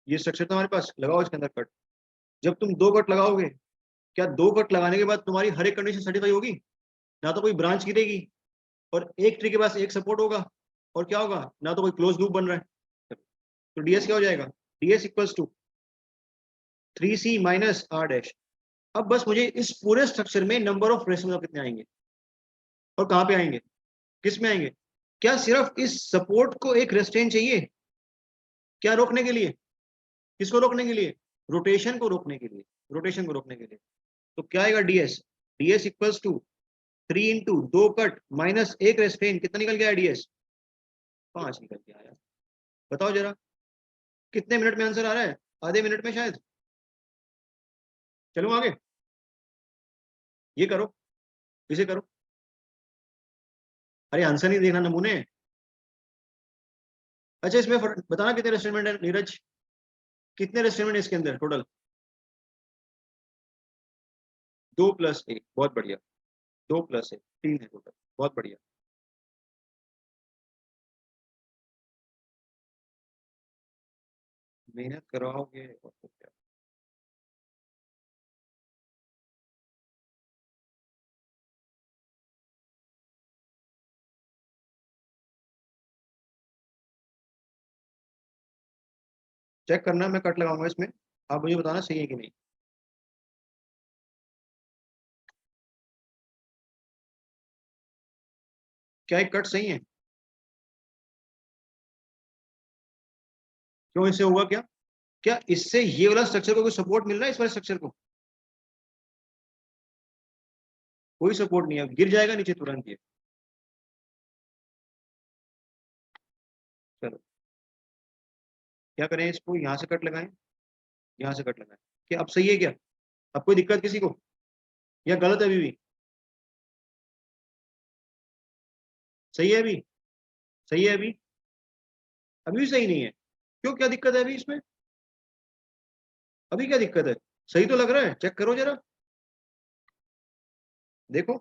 ये स्ट्रक्चर तो हमारे पास, लगाओ इसके अंदर कट। जब तुम 2 कट लगाओगे, क्या 2 कट लगाने के बाद तुम्हारी हर एक कंडीशन सेटिस्फाई होगी? ना तो कोई ब्रांच गिरेगी, और एक ट्री के पास एक सपोर्ट होगा, और क्या होगा, ना तो कोई क्लोज लूप बन रहा है। तो डीएस क्या हो जाएगा? DS equals to 3c minus R dash. अब बस मुझे इस पूरे स्ट्रक्चर में नंबर ऑफ रेशनल कितने आएंगे, और कहां पे आएंगे, किस में आएंगे? क्या सिर्फ इस सपोर्ट को एक रेस्ट्रेन चाहिए? क्या रोकने के लिए? किसको रोकने के लिए? रोटेशन को रोकने के लिए, रोटेशन को रोकने के लिए। तो क्या आएगा DS? DS equals to 3 into 2 cut minus एक रेस्ट्रेन, कितना निकल गया डीएस? 5 निकल के आया। बताओ जरा, कितने मिनट में आंसर आ रहा है? आधे मिनट में शायद। चलो आगे, ये करो, इसे करो। अरे आंसर नहीं देखना, नमूने। अच्छा, इसमें बताना कितने रेस्टोरेंट है नीरज, कितने रेस्टोरेंट है इसके अंदर टोटल? 2 + 1, बहुत बढ़िया। 2 + 1, 3 है टोटल, बहुत बढ़िया। मेहनत कराओगे और तो क्या। चेक करना, मैं कट लगाऊंगा इसमें, आप मुझे बताना सही है कि नहीं। क्या एक कट सही है? क्यों, इससे हुआ क्या? क्या इससे ये वाला स्ट्रक्चर को कोई सपोर्ट मिल रहा है, इस वाले स्ट्रक्चर को? कोई सपोर्ट नहीं है, गिर जाएगा नीचे तुरंत ये। चलो, क्या करें, इसको यहाँ से कट लगाएं, यहाँ से कट लगाएं। क्या अब सही है क्या? अब कोई दिक्कत किसी को, या गलत है अभी भी? सही है अभी? सही है अभी? अभी भी सही नहीं है? क्यों, क्या दिक्कत है अभी इसमें? अभी क्या दिक्कत है? सही तो लग रहा है, चेक करो जरा, देखो।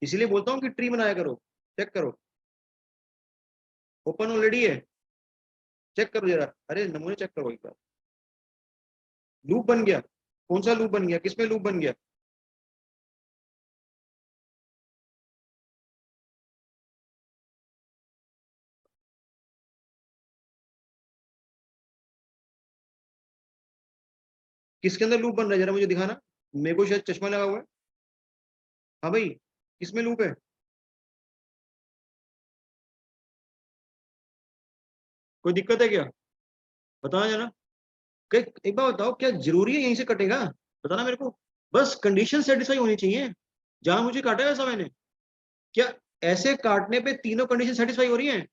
इसीलिए बोलता हूँ कि ट्री बनाया करो। चेक करो, ओपन ऑलरेडी है, चेक करो जरा। अरे नमूने चेक करो एक बार। लूप बन गया? कौन सा लूप बन गया, किसमें लूप बन गया? किसके अंदर लूप बन रहा है, जरा मुझे दिखाना। मेरे को शायद चश्मा लगा हुआ है। हाँ भाई, किसमें लूप है? कोई दिक्कत है क्या? बताना जरा। एक बार बताओ, क्या जरूरी है यहीं से कटेगा? बताना मेरे को। बस कंडीशन सेटिस्फाई होनी चाहिए, जहां मुझे काटा है ऐसा मैंने। क्या ऐसे काटने पे तीनों कंडीशन सेटिस्फाई हो रही है?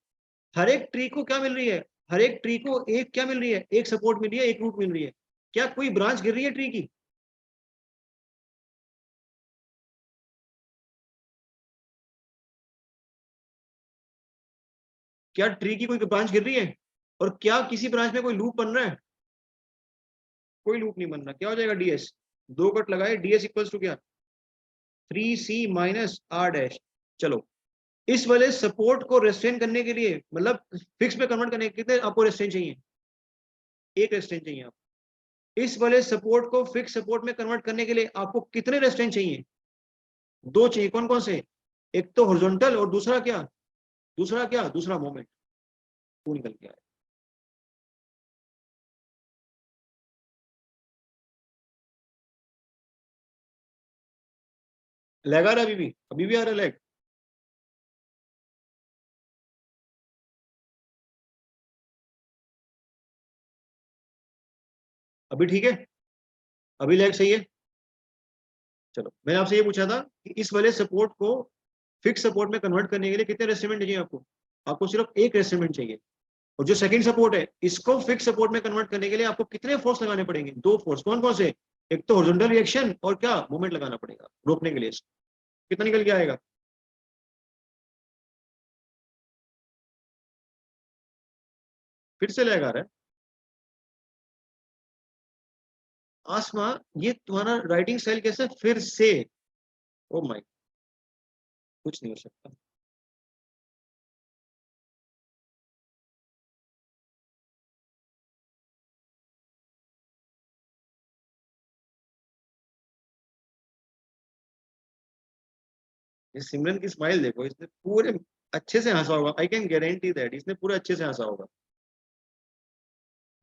हर एक ट्री को क्या मिल रही है? हर एक ट्री को एक क्या मिल रही है? एक सपोर्ट मिल रही है, एक रूट मिल रही है। क्या कोई ब्रांच गिर रही है ट्री की? क्या ट्री की कोई ब्रांच गिर रही है? और क्या किसी ब्रांच में कोई लूप बन रहा है? कोई लूप नहीं बन रहा। क्या हो जाएगा डीएस? 2 कट लगाए, डीएस इक्वल्स टू क्या? 3c minus R dash. चलो, इस वाले सपोर्ट को रेस्ट्रेन करने के लिए, मतलब फिक्स में कन्वर्ट करने के कितने आपको रेस्ट्रेन चाहिए? एक रेस्ट्रेन चाहिए आपको। इस वाले सपोर्ट को फिक्स सपोर्ट में कन्वर्ट करने के लिए आपको कितने रेस्ट्रेन चाहिए? 2 चाहिए। कौन कौन से? एक तो हॉरिजॉन्टल, और दूसरा क्या? दूसरा क्या? दूसरा मोमेंट। वो निकल के आया। लैग आ रहा है अभी भी आ रहा है लैग? अभी ठीक है? अभी लैग सही है? चलो, मैंने आपसे ये पूछा था कि इस वाले सपोर्ट को फिक्स सपोर्ट में कन्वर्ट करने के लिए कितने रेस्ट्रेंट चाहिए आपको? आपको सिर्फ एक रेस्ट्रेंट चाहिए। और जो सेकंड सपोर्ट है, इसको फिक्स सपोर्ट में कन्वर्ट करने के लिए आपको कितने फोर्स लगाने पड़ेंगे? 2 फोर्स। कौन कौन से? एक तो हॉरिजॉन्टल रिएक्शन, और क्या, मूवमेंट लगाना पड़ेगा रोकने के लिए। कितना निकल के आएगा? फिर से लैग आ रहा है? आसमा, ये तुम्हारा राइटिंग स्टाइल कैसे फिर से? ओ माय, कुछ नहीं हो सकता। ये सिमरन की स्माइल देखो, इसने पूरे अच्छे से हंसा होगा, आई कैन गारंटी दैट इसने पूरे अच्छे से हंसा होगा।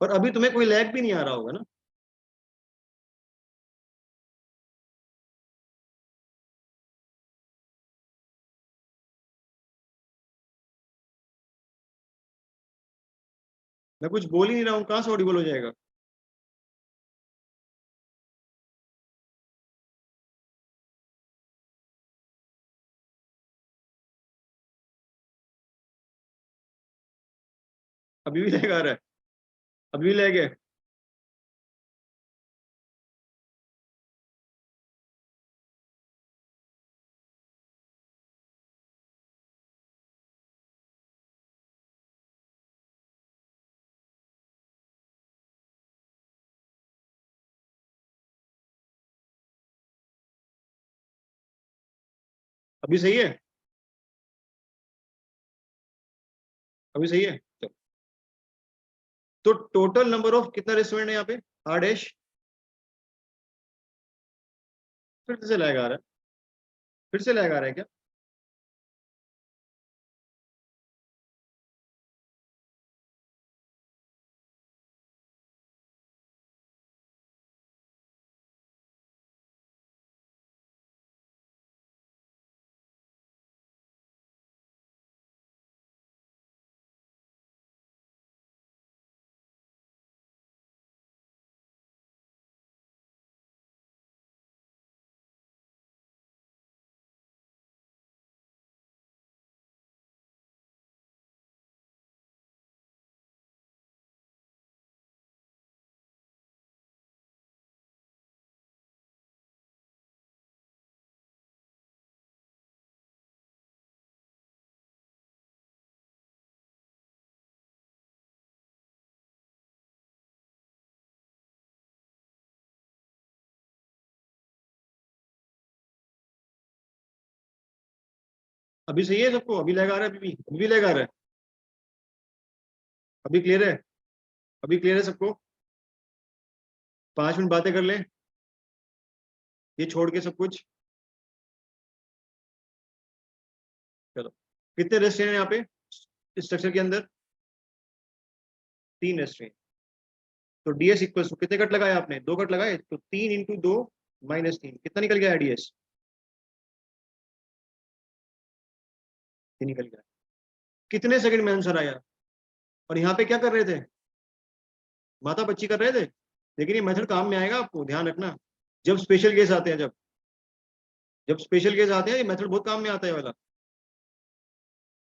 और अभी तुम्हें कोई लैग भी नहीं आ रहा होगा ना? मैं कुछ बोल ही नहीं रहा हूँ, कहाँ से ऑडिबल हो जाएगा? अभी भी लैग आ रहा है? अभी भी लैग है? अभी सही है? अभी सही है, चलो। तो टोटल नंबर ऑफ कितना रेस्टोरेंट है यहाँ पे? आदेश, फिर से लैग आ रहा है? फिर से लैग आ रहा है क्या? अभी सही है सबको? अभी लैग आ रहा है? अभी भी लैग आ रहा है? अभी क्लियर है? अभी क्लियर है सबको? 5 मिनट बातें कर लें, ये छोड़ के सब कुछ। चलो, कितने रेस्टोरेंट हैं यहाँ पे स्ट्रक्चर के अंदर? 3 रेस्टोरेंट। तो डीएस इक्वल टू कितने कट लगाए आपने? 2 कट लगाए, तो 3 × 2 -3 कितना निकल गया डीएस? 3 निकल गया। कितने सेकंड में आंसर आया? और यहाँ पे क्या कर रहे थे? माता बच्ची कर रहे थे। लेकिन ये मेथड काम में आएगा, आपको ध्यान रखना। जब स्पेशल केस आते हैं, जब जब स्पेशल केस आते हैं, ये मेथड बहुत काम में आता है वाला।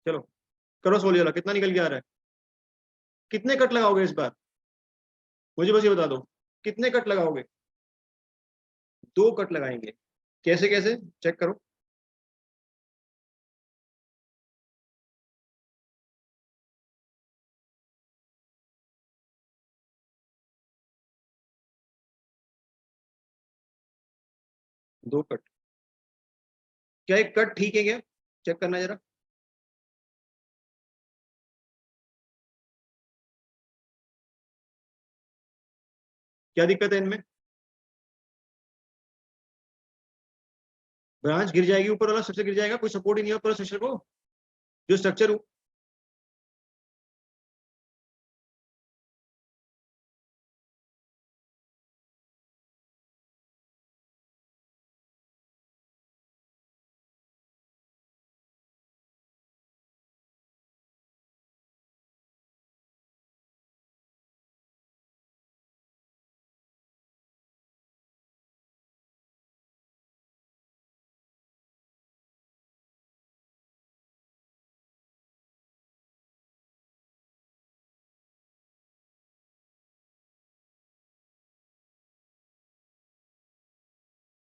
चलो, करो सोल्व वाला, कितना निकल के आ रहा है? कितने कट लगाओगे इस बार? मुझे बस ये बता दो, कितने कट लगाओगे? 2 कट लगाएंगे। कैसे कैसे चेक करो। दो कट? क्या एक कट ठीक है क्या? चेक करना जरा। क्या दिक्कत है इनमें? ब्रांच गिर जाएगी, ऊपर वाला स्ट्रक्चर गिर जाएगा, कोई सपोर्ट ही नहीं है ऊपर स्ट्रक्चर को। जो स्ट्रक्चर, 2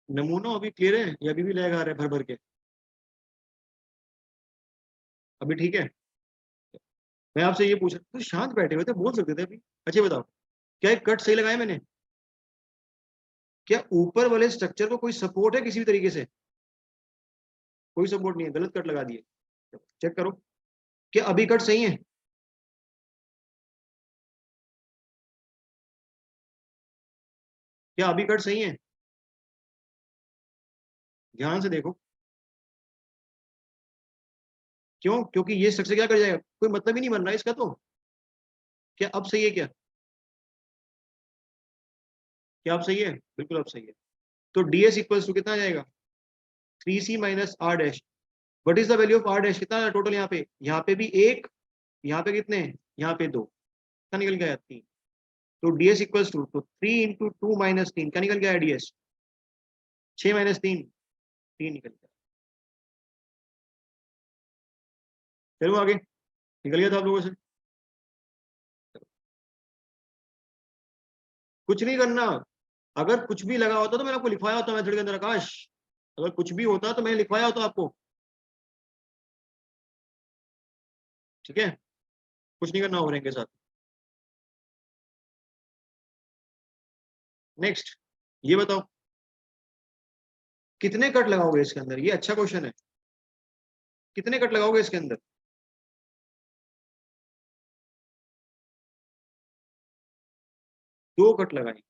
नमूना अभी क्लियर है या अभी भी लैग आ रहा है भर भर के? अभी ठीक है? मैं आपसे ये पूछ रहा, तो शांत बैठे हुए थे, बोल सकते थे अभी। अच्छा बताओ, क्या एक कट सही लगाया मैंने? क्या ऊपर वाले स्ट्रक्चर को कोई सपोर्ट है किसी भी तरीके से? कोई सपोर्ट नहीं है, गलत कट लगा दिए। चेक करो, क्या अभी कट सही है? क्या अभी कट सही है? ध्यान से देखो। क्यों? क्योंकि ये स्ट्रक्चर क्या कर जाएगा, कोई मतलब ही नहीं बन रहा है इसका। तो क्या अब सही है? क्या अब सही है? बिल्कुल अब सही है। तो ds इक्वल्स टू कितना आ जाएगा? 3c minus R dash. What is the value of R dash? कितना टोटल? यहाँ पे भी एक, यहाँ पे कितने, यहाँ पे दो, क्या निकल गया? 3। तो ds इक्वल्स टू, तो 3 इंटू 2 माइनस 3, क्या निकल गया है ds? 6 माइनस 3, 3 निकल गया। चलो आगे, निकल गया था आप लोगों से। कुछ नहीं करना। अगर कुछ भी लगा होता तो मैंने आपको लिखवाया होता मेथड के अंदर, आकाश। अगर कुछ भी होता तो मैंने लिखवाया होता आपको। ठीक है, कुछ नहीं करना ओवरें के साथ। नेक्स्ट, ये बताओ कितने कट लगाओगे इसके अंदर? ये अच्छा क्वेश्चन है। कितने कट लगाओगे इसके अंदर? 2 कट लगाए।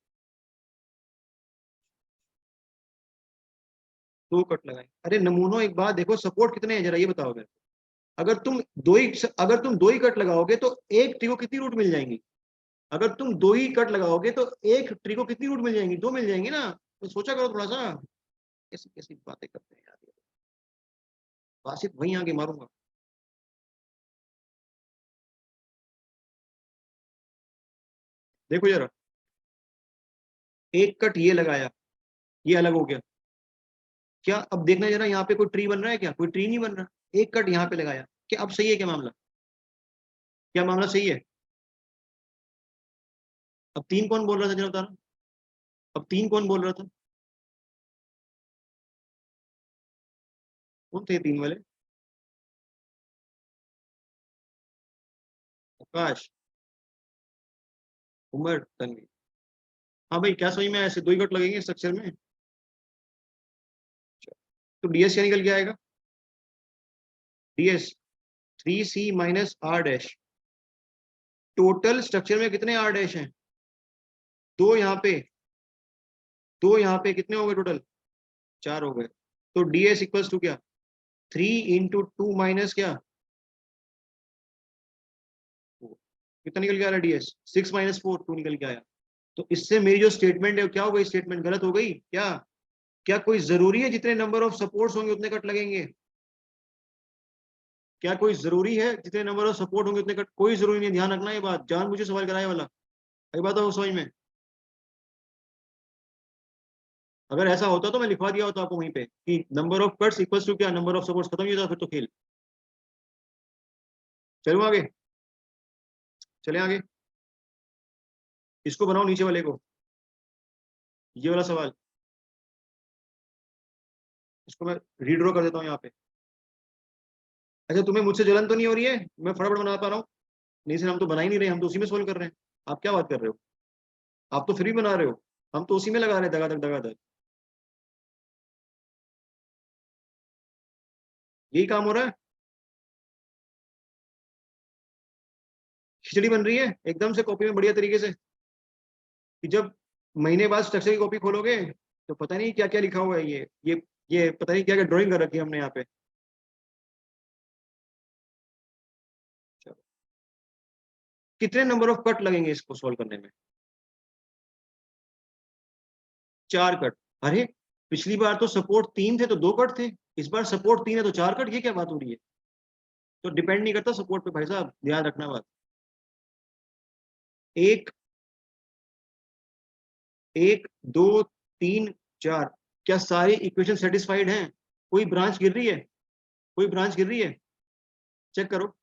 2 कट लगाए। अरे नमूनों, एक बात देखो, सपोर्ट कितने हैं जरा ये बताओ मेरे को। अगर तुम दो ही अगर तुम दो ही कट लगाओगे तो एक ट्री को कितनी रूट मिल जाएंगी? अगर तुम दो ही कट लगाओगे तो एक ट्री को कितनी रूट मिल जाएंगी? 2 मिल जाएंगी ना। तो सोचा करो थोड़ा सा। कैसी कैसी बातें करते हैं यार ये। बासित वहीं आगे मारूंगा। देखो जरा, एक कट ये लगाया, ये अलग हो गया। क्या अब देखना जरा, यहाँ पे कोई ट्री बन रहा है क्या? कोई ट्री नहीं बन रहा। एक कट यहाँ पे लगाया, क्या अब सही है? क्या मामला, क्या मामला सही है? अब 3 कौन बोल रहा था जरा बताना। अब 3 कौन बोल रहा था? कौन थे 3 वाले? आकाश, उमर, तनवीर। हाँ भाई, क्या समझ में आया? ऐसे 2 ही कट लगेंगे स्ट्रक्चर में। तो ds क्या निकल के आएगा? ds 3c minus R dash. Total structure में कितने आर डैश हैं? 2 यहाँ पे, 2 यहाँ पे, कितने हो गए टोटल? 4 हो गए। तो ds इक्वल्स टू क्या? 3 इंटू 2 माइनस क्या? कितना निकल के आ रहा है ds? 6 माइनस 4, 2 निकल के आया। तो इससे मेरी जो स्टेटमेंट है क्या हो गई? स्टेटमेंट गलत हो गई क्या? क्या कोई जरूरी है जितने नंबर ऑफ सपोर्ट्स होंगे उतने कट लगेंगे? क्या कोई जरूरी है जितने नंबर ऑफ सपोर्ट होंगे उतने कट? कोई जरूरी नहीं, ध्यान रखना ये बात, जान मुझे सवाल कराए वाला। ये बात हो समझ में? अगर ऐसा होता तो मैं लिखवा दिया होता आपको वहीं पे कि number of cuts equals to क्या, नंबर ऑफ सपोर्ट्स। खत्म ही होता फिर तो खेल। चलो आगे, चले आगे। इसको बनाओ, नीचे वाले को, ये वाला सवाल। इसको मैं रीड्रॉ कर देता हूँ यहाँ पे। अच्छा, तुम्हें मुझसे जलन तो नहीं हो रही है? मैं फटाफट बना पा रहा हूँ? नहीं सर, हम तो बना ही नहीं रहे, हम तो उसी में सोल्व कर रहे हैं। आप क्या बात कर रहे हो? आप तो फिर भी बना रहे हो, हम तो उसी में लगा रहे हैं दगा दग दगा दग। यही काम हो रहा है। खिचड़ी बन रही है एकदम से कॉपी में बढ़िया तरीके से, कि जब महीने बाद स्ट्रक्चर की कॉपी खोलोगे तो पता नहीं क्या क्या लिखा हुआ है। ये पता नहीं क्या क्या ड्राइंग कर रखी है हमने यहाँ पे। चलो, कितने नंबर ऑफ कट लगेंगे इसको सॉल्व करने में? 4 कट। अरे, पिछली बार तो सपोर्ट 3 थे तो 2 कट थे। इस बार सपोर्ट 3 है तो 4 कट। ये क्या बात हो रही है? तो डिपेंड नहीं करता सपोर्ट पे भाई साहब, ध्यान रखना बात। एक, एक, दो, तीन, चार, क्या सारी इक्वेशन सेटिस्फाइड हैं? कोई ब्रांच गिर रही है? कोई ब्रांच गिर रही है? चेक करो,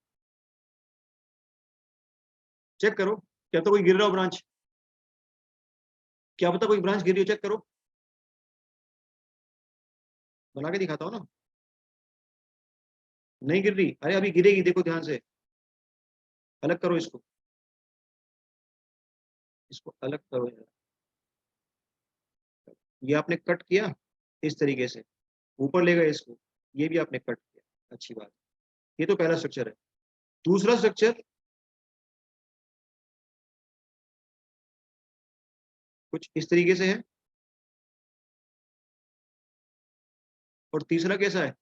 चेक करो। क्या तो कोई गिर रहा हो ब्रांच? क्या पता कोई ब्रांच गिर रही हो, चेक करो। बना के दिखाता हूँ ना। नहीं गिर रही? अरे अभी गिरेगी, देखो ध्यान से। अलग करो इसको, इसको अलग करो यार। ये आपने कट किया इस तरीके से, ऊपर ले गए इसको, ये भी आपने कट किया, अच्छी बात। ये तो पहला स्ट्रक्चर है। दूसरा स्ट्रक्चर कुछ इस तरीके से है, और तीसरा कैसा है?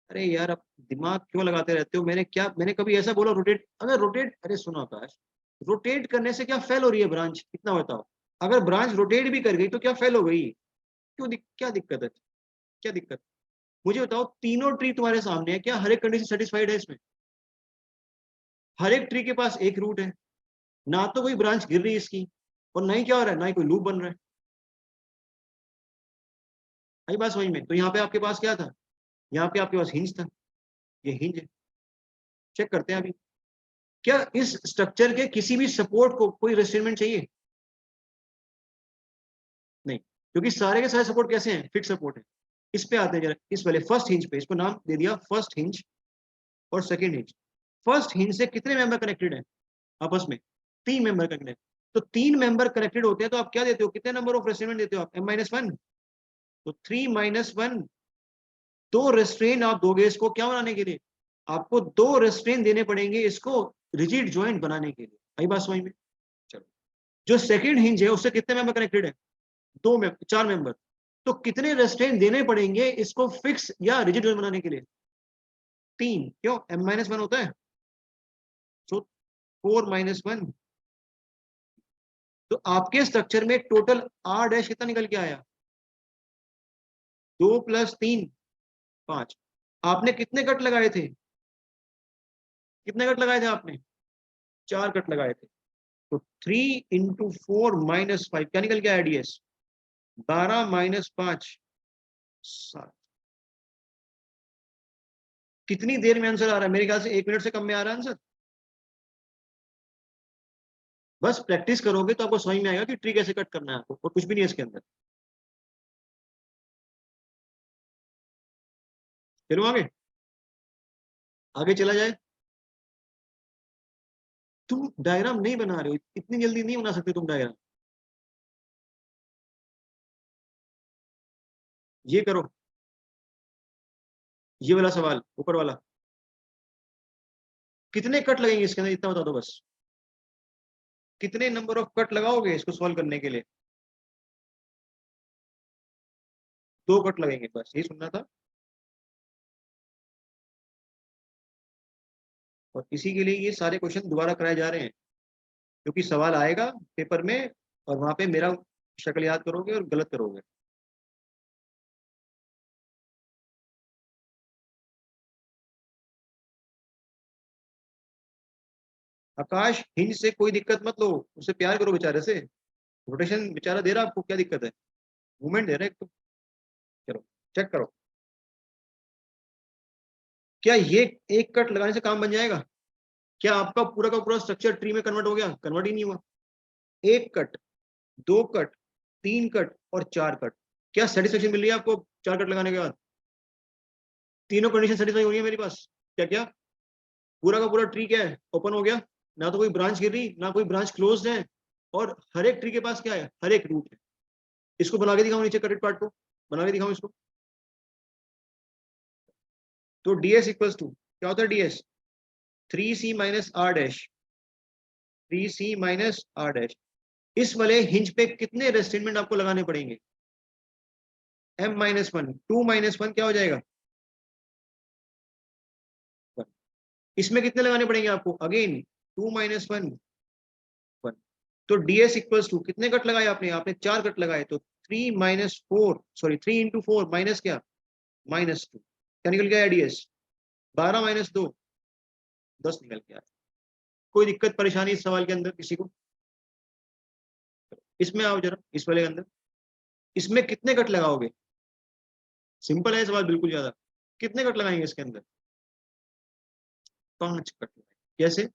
अरे यार, अब दिमाग क्यों लगाते रहते हो? मैंने कभी ऐसा बोला रोटेट? अगर रोटेट, अरे सुनो आकाश, रोटेट करने से क्या फेल हो रही है ब्रांच? इतना बताओ। अगर ब्रांच रोटेट भी कर गई तो क्या फेल हो गई? क्या दिक्कत है? क्या दिक्कत? मुझे बताओ, तीनों ट्री तुम्हारे सामने है, क्या हर एक कंडीशन सेटिस्फाइड है इसमें? हर एक ट्री के पास एक रूट है, ना तो कोई ब्रांच गिर रही है इसकी, और ना ही क्या हो रहा है, ना ही कोई लूप बन रहा है। आई बात समझ में? तो यहाँ पे आपके पास क्या था? यहाँ पे आपके पास हिंज था, ये हिंज है। चेक करते हैं अभी, क्या इस स्ट्रक्चर के किसी भी सपोर्ट को कोई रेस्ट्रेनमेंट चाहिए? नहीं, क्योंकि सारे के सारे सपोर्ट कैसे हैं? फिक्स सपोर्ट है। इस पे आते हैं जरा, इस वाले फर्स्ट हिंज पे, इसको नाम दे दिया फर्स्ट हिंज और सेकंड हिंज। फर्स्ट हिंज से कितने मेंबर कनेक्टेड है आपस में? 3 मेंबर कनेक्टेड। तो 3 मेंबर कनेक्टेड होते हैं तो आप क्या देते हो? कितने नंबर ऑफ रेस्ट्रेनमेंट देते हो आप? M-1। तो 3-1, 2 रेस्ट्रेन आप दोगे इसको क्या बनाने के लिए? आपको 2 रेस्ट्रेन देने पड़ेंगे इसको रिजिड ज्वाइंट बनाने के लिए। आई बात समझ में? चलो, जो सेकंड हिंज है उससे कितने मेंबर कनेक्टेड है? 4 मेंबर। तो कितने रेस्ट्रेन देने पड़ेंगे इसको फिक्स या रिजिड ज्वाइंट बनाने के लिए? 3। क्यों? M-1 होता है, तो 4-1। तो आपके स्ट्रक्चर में टोटल R डैश कितना निकल के आया? 2 + 3 5। आपने कितने कट लगाए थे? कितने कट लगाए थे आपने? 4 कट लगाए थे। तो 3 × 4 - 5 क्या निकल के आया DS? 12 - 5 7। कितनी देर में आंसर आ रहा है? मेरे ख्याल से 1 मिनट से कम में आ रहा है आंसर। बस प्रैक्टिस करोगे तो आपको समझ में आएगा कि ट्री कैसे कट करना है आपको, और कुछ भी नहीं है इसके अंदर। चलो आगे, आगे चला जाए। तुम डायग्राम नहीं बना रहे हो, इतनी जल्दी नहीं बना सकते तुम डायग्राम। ये करो, ये वाला सवाल ऊपर वाला। कितने कट लगेंगे इसके अंदर, इतना बता दो बस। कितने नंबर ऑफ कट लगाओगे इसको सॉल्व करने के लिए? 2 कट लगेंगे, बस यही सुनना था। और इसी के लिए ये सारे क्वेश्चन दोबारा कराए जा रहे हैं, क्योंकि सवाल आएगा पेपर में, और वहां पे मेरा शक्ल याद करोगे और गलत करोगे। आकाश, हिंज से कोई दिक्कत मत लो, उससे प्यार करो बेचारे से। रोटेशन बेचारा दे रहा है आपको, क्या दिक्कत है? मूवमेंट दे रहा है एक तो। चलो, चेक करो, क्या ये एक कट लगाने से काम बन जाएगा? क्या आपका पूरा का पूरा स्ट्रक्चर ट्री में कन्वर्ट हो गया? कन्वर्ट ही नहीं हुआ। 1 कट, 2 कट, 3 कट और 4 कट। क्या सेटिस्फेक्शन मिल रही है आपको 4 कट लगाने के बाद? तीनों कंडीशन सेटिस्फाई हो रही है मेरे पास। क्या क्या? पूरा का पूरा ट्री क्या है? ओपन हो गया, ना तो कोई ब्रांच गिर रही, ना कोई ब्रांच क्लोज्ड है, और हर एक ट्री के पास क्या है? हर एक रूट है। इसको बना के दिखाओ, नीचे कटेड पार्ट को बना के दिखाओ इसको। तो ds इक्वल्स टू क्या होता है? ds 3c - r dash, 3c - r dash. इस वाले हिंज पे कितने रेस्ट्रेनमेंट आपको लगाने पड़ेंगे? M-1, 2-1 क्या हो जाएगा? 1। इसमें कितने लगाने पड़ेंगे आपको? अगेन 2-1 1। तो ds इक्वल्स टू कितने कट लगाए आपने? आपने 4 कट लगाए, तो 3 - 4 माइनस क्या? -2। क्या निकल गया ds? 12 - 2 10 निकल गया। कोई दिक्कत परेशानी इस सवाल के अंदर किसी को? इसमें आओ जरा, इस वाले के अंदर, इसमें कितने कट लगाओगे? सिंपल है सवाल, बिल्कुल ज्यादा। कितने कट लगाएंगे इसके अंदर? 5 कट लगाएंगे। कैसे?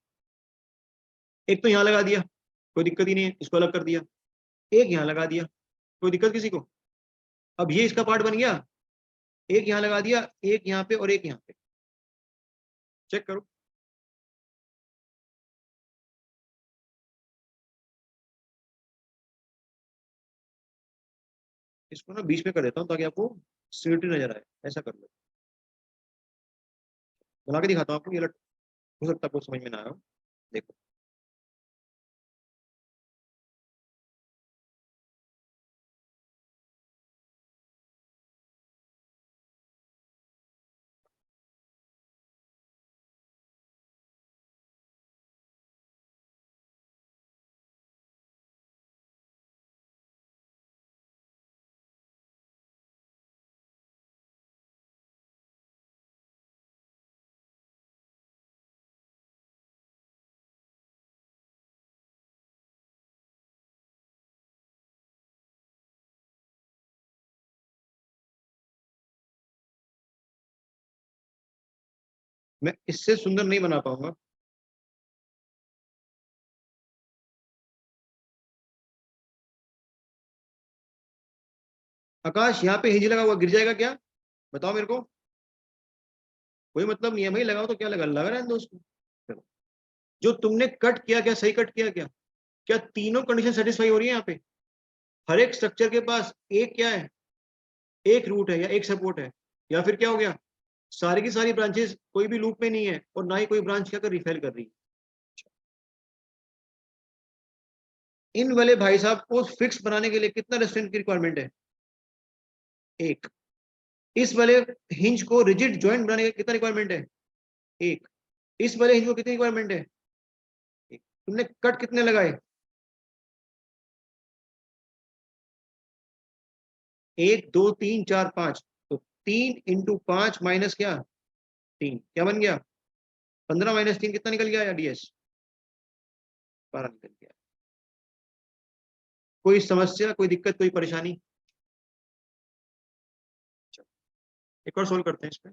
एक तो यहाँ लगा दिया, कोई दिक्कत ही नहीं है, इसको अलग कर दिया। एक यहाँ लगा दिया, कोई दिक्कत किसी को? अब ये इसका पार्ट बन गया। एक यहाँ लगा दिया, एक यहाँ पे और एक यहाँ पे। चेक करो। इसको ना बीच में कर देता हूँ ताकि आपको सिमिट्री नजर आए, ऐसा कर लो। बना के दिखाता हूँ आपको, ये हो सकता है आपको समझ में ना आया हो। देखो मैं इससे सुंदर नहीं बना पाऊंगा। आकाश यहाँ पे हिंज लगा हुआ, गिर जाएगा क्या? बताओ मेरे को। कोई मतलब नहीं है भाई, लगाओ तो क्या लगा रहने दो उसको। चलो, जो तुमने कट किया, क्या सही कट किया? क्या क्या तीनों कंडीशन सेटिस्फाई हो रही है यहाँ पे? हर एक स्ट्रक्चर के पास एक क्या है, एक रूट है या एक सपोर्ट है, या फिर क्या हो गया, सारी की सारी ब्रांचेस कोई भी लूप में नहीं है और ना ही कोई ब्रांच क्या कर रही, फेल कर रही। इन वाले भाई साहब को फिक्स बनाने के लिए कितना रेस्टोरेंट की रिक्वायरमेंट है? एक। इस वाले हिंज को रिजिड जॉइंट बनाने का कितना रिक्वायरमेंट है? एक। इस वाले हिंज को कितनी रिक्वायरमेंट है? एक। तुमने कट कितने लगाए? एक, दो, तीन, चार, पांच। तो 3 × 5 माइनस क्या? 3, क्या बन गया? 15 - 3 कितना निकल गया? डीएस 12 निकल गया। कोई समस्या, कोई दिक्कत, कोई परेशानी? एक और सोल्व करते हैं इस पे।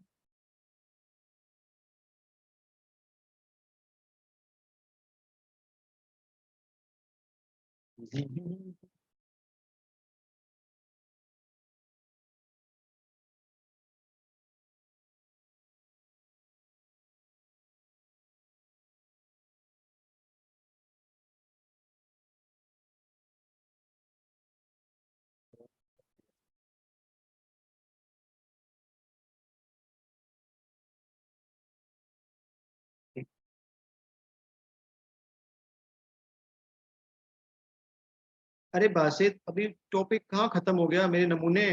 अरे बासित, अभी टॉपिक कहाँ खत्म हो गया? मेरे नमूने,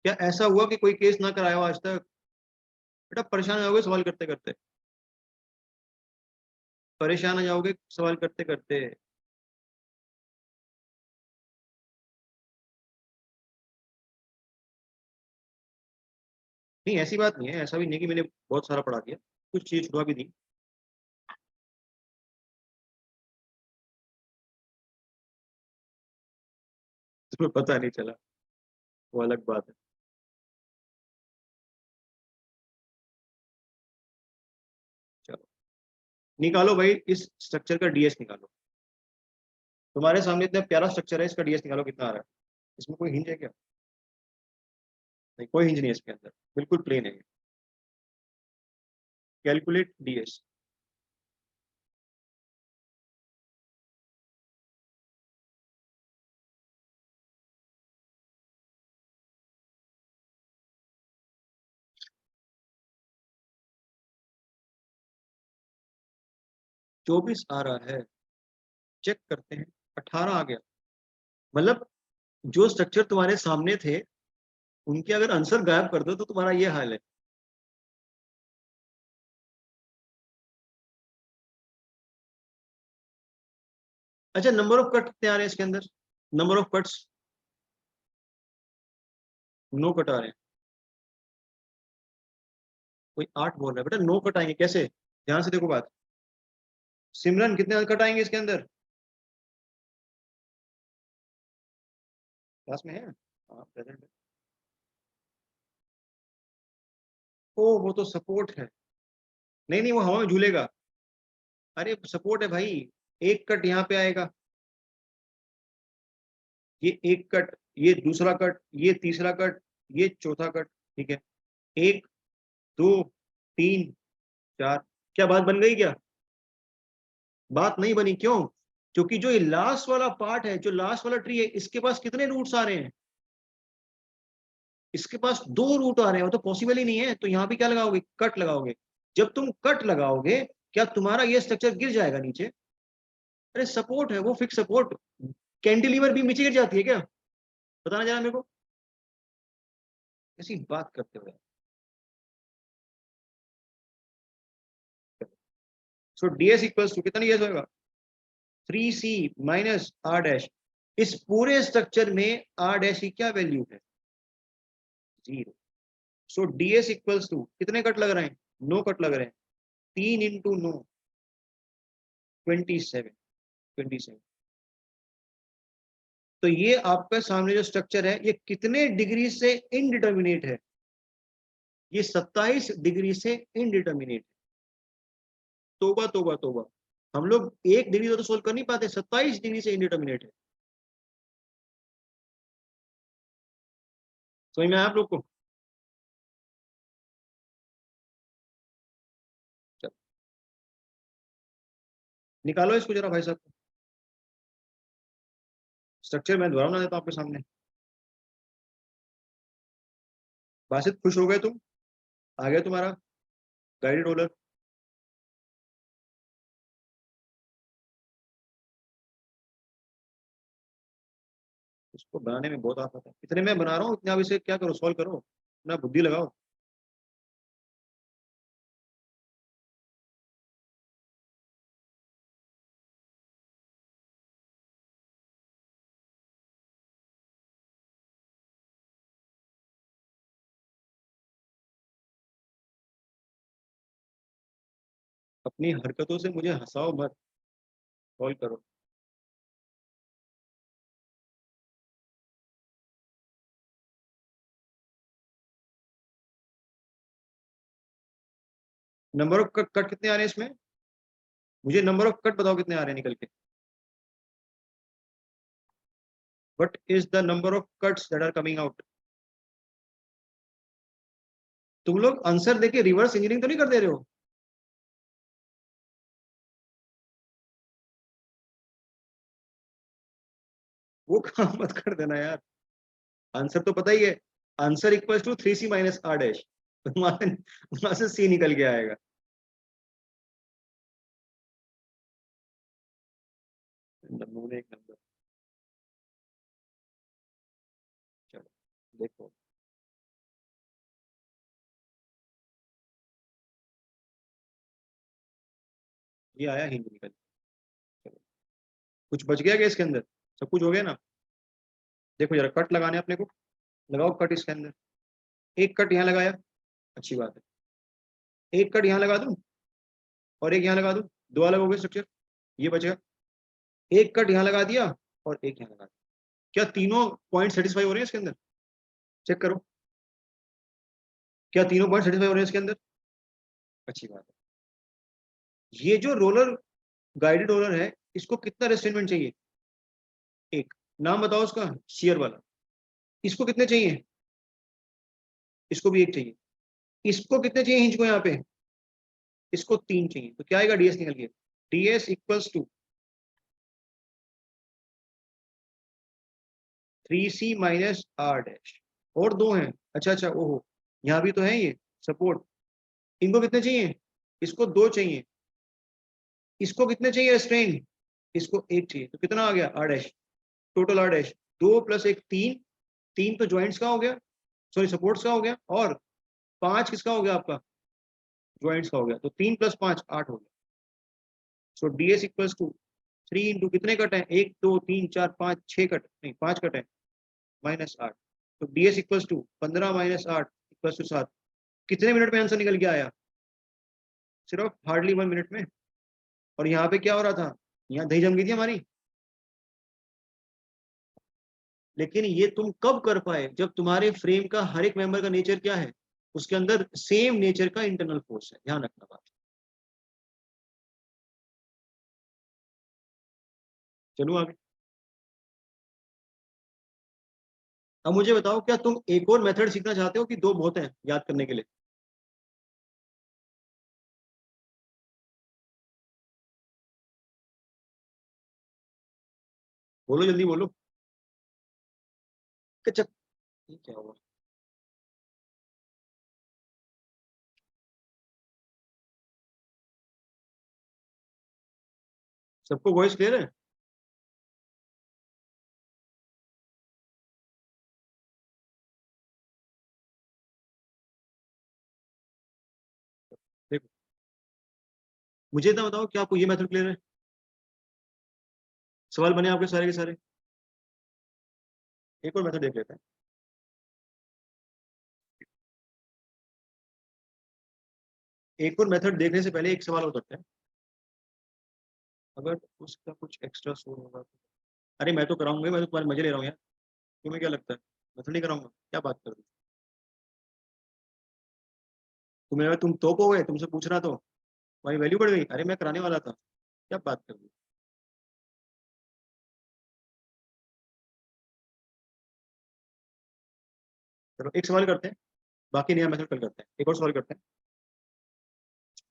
क्या ऐसा हुआ कि कोई केस ना कराया हो आज तक? बेटा परेशान हो जाओगे सवाल करते करते, परेशान हो जाओगे सवाल करते करते। नहीं ऐसी बात नहीं है, ऐसा भी नहीं कि मैंने बहुत सारा पढ़ा दिया, कुछ चीज छुड़वा भी दी। तुम्हें पता नहीं चला, वो अलग बात है। चलो निकालो भाई, इस स्ट्रक्चर का डीएस निकालो। तुम्हारे सामने इतना प्यारा स्ट्रक्चर है, इसका डीएस निकालो कितना आ रहा है। इसमें कोई हिंज है क्या? नहीं, कोई हिंज नहीं है इसके अंदर, बिल्कुल प्लेन है। Calculate DS. 24 आ रहा है, चेक करते हैं। 18 आ गया। मतलब जो स्ट्रक्चर तुम्हारे सामने थे उनके अगर आंसर गायब कर दो तो तुम्हारा ये हाल है। अच्छा, नंबर ऑफ कट कितने आ रहे हैं इसके अंदर? नंबर ऑफ कट्स 9 कट आ रहे हैं। कोई 8 बोल रहा है, बेटा 9 कट आएंगे कैसे? ध्यान से देखो बात। सिमरन कितने कट आएंगे इसके अंदर? क्लास में है? हाँ प्रेजेंट है। ओ वो तो सपोर्ट है। नहीं नहीं, वो हवा में झूलेगा। अरे सपोर्ट है भाई। एक कट यहाँ पे आएगा, ये एक कट, ये दूसरा कट, ये तीसरा कट, ये चौथा कट। ठीक है, एक, दो, तीन, चार। क्या बात बन गई क्या? बात नहीं बनी, क्यों? क्योंकि जो ये लास्ट वाला पार्ट है, जो लास्ट वाला ट्री है, इसके पास कितने रूट्स आ रहे हैं? इसके पास 2 रूट आ रहे हैं, वो तो पॉसिबल ही नहीं है। तो यहाँ पे क्या लगाओगे? कट लगाओगे। जब तुम कट लगाओगे, क्या तुम्हारा ये स्ट्रक्चर गिर जाएगा नीचे? अरे सपोर्ट है वो, फिक्स सपोर्ट। कैंटिलीवर भी नीचे गिर जाती है क्या? बताना जरा मेरे को, ऐसी बात करते हुए। सो डीएस इक्वल्स टू कितना डीएस होगा? 3c minus R dash. इस पूरे स्ट्रक्चर में आर डैश की क्या वैल्यू है? 0। सो डीएस इक्वल्स टू कितने कट लग रहे हैं? 9 कट लग रहे हैं। 3 इंटू 9, 27। तो ये आपका सामने जो स्ट्रक्चर है, ये कितने डिग्री से इनडिटर्मिनेट है? ये 27 डिग्री से इनडिटर्मिनेट। तोबा तोबा तोबा, हम लोग 1 डिग्री तो सोल्व कर नहीं पाते, 27 डिग्री से इनडिटर्मिनेट है। समझ में आया आप लोग को? चलो निकालो इसको जरा भाई साहब। स्ट्रक्चर मैं दोबारा बना देता हूँ आपके सामने। बासित खुश हो गए तुम? आ गया तुम्हारा गाइडेड रोलर? इसको बनाने में बहुत आफत है। इतने मैं बना रहा हूँ, इतने आप इसे क्या करो, सॉल्व करो, अपना बुद्धि लगाओ। अपनी हरकतों से मुझे हंसाओ मत, सॉल्व करो। नंबर ऑफ कट कट कितने आ रहे हैं इसमें? मुझे नंबर ऑफ कट बताओ कितने आ रहे हैं निकल के। What is the number of cuts that are coming out? तुम लोग आंसर देके रिवर्स इंजीनियरिंग तो नहीं कर दे रहे हो? वो काम मत कर देना यार। आंसर तो पता ही है। Answer equal to 3c minus R dash. वहां से सी निकल के आएगा। नमूने एक नंबर। चलो देखो, ये आया हिंद निकल। चलो, कुछ बच गया क्या इसके अंदर? सब कुछ हो गया ना? देखो जरा, कट लगाने अपने को, लगाओ कट इसके अंदर। एक कट यहाँ लगाया, अच्छी बात है। एक कट यहाँ लगा दूं और एक यहाँ लगा दूं, दो अलग हो गए स्ट्रक्चर। ये बचेगा। एक कट यहाँ लगा दिया और एक यहाँ लगा दिया। क्या तीनों पॉइंट सेटिस्फाई हो रहे हैं इसके अंदर? चेक करो, क्या तीनों पॉइंट सेटिस्फाई हो रहे हैं इसके अंदर? अच्छी बात है। ये जो रोलर, गाइडेड रोलर है, इसको कितना रेस्ट्रेनमेंट चाहिए? एक। नाम बताओ उसका, शेयर वाला। इसको कितने चाहिए? इसको भी एक चाहिए। इसको कितने चाहिए हिंज को यहाँ पे? इसको 3 चाहिए। तो क्या आएगा? डीएस निकल गया। DS equals to 3c minus R dash. और दो हैं, अच्छा अच्छा, ओहो, यहाँ भी तो है ये सपोर्ट। इनको कितने चाहिए? इसको 2 चाहिए। इसको कितने चाहिए रेस्ट्रेन? इसको 1 चाहिए। तो कितना आ गया? R dash. Total R dash 2 plus 1 3। 3 तो ज्वाइंट्स का हो गया, सॉरी सपोर्ट्स का हो गया, और 5 किसका हो गया आपका? ज्वाइंट्स का हो गया। तो 3 प्लस 5 8 हो गया। सो डीएस इक्वल्स टू 3 इंटू कितने कट है? 1 2 3 4 5 6 कट, नहीं 5 कट है, माइनस 8। तो DS equals to 15 minus 8 equals to 7। कितने मिनट में आंसर निकल के आया? सिर्फ हार्डली 1 मिनट में। और यहाँ पे क्या हो रहा था? यहाँ दही जम गई थी हमारी। लेकिन ये तुम कब कर पाए? जब तुम्हारे फ्रेम का हर एक मेंबर का नेचर क्या है? उसके अंदर सेम नेचर का इंटरनल फोर्स है, ध्यान रखना बात। चलो आगे। अब मुझे बताओ, क्या तुम एक और मेथड सीखना चाहते हो कि दो बहुत हैं याद करने के लिए? बोलो जल्दी बोलो। कचक, ये क्या हुआ? सबको वॉइस क्लियर है? देखो, मुझे इतना बताओ कि आपको ये मेथड क्लियर है? सवाल बने आपके सारे के सारे? एक और मेथड देख लेते हैं। एक और मेथड देखने से पहले एक सवाल और करते हैं। अगर उसका कुछ एक्स्ट्रा शो होगा तो। अरे मैं तो कराऊंगा, मैं तो तुम्हारे मजे ले रहा हूँ यार। तुम्हें क्या लगता है मैं तो नहीं कराऊंगा? क्या बात कर रही हो? तुम्हें लगा तुम तो हो गए, तुमसे पूछ रहा तो भाई वैल्यू बढ़ गई? अरे मैं कराने वाला था। क्या बात कर रही हो? चलो एक सवाल करते हैं, बाकी नया मेथड कल करते हैं। एक और सवाल करते हैं,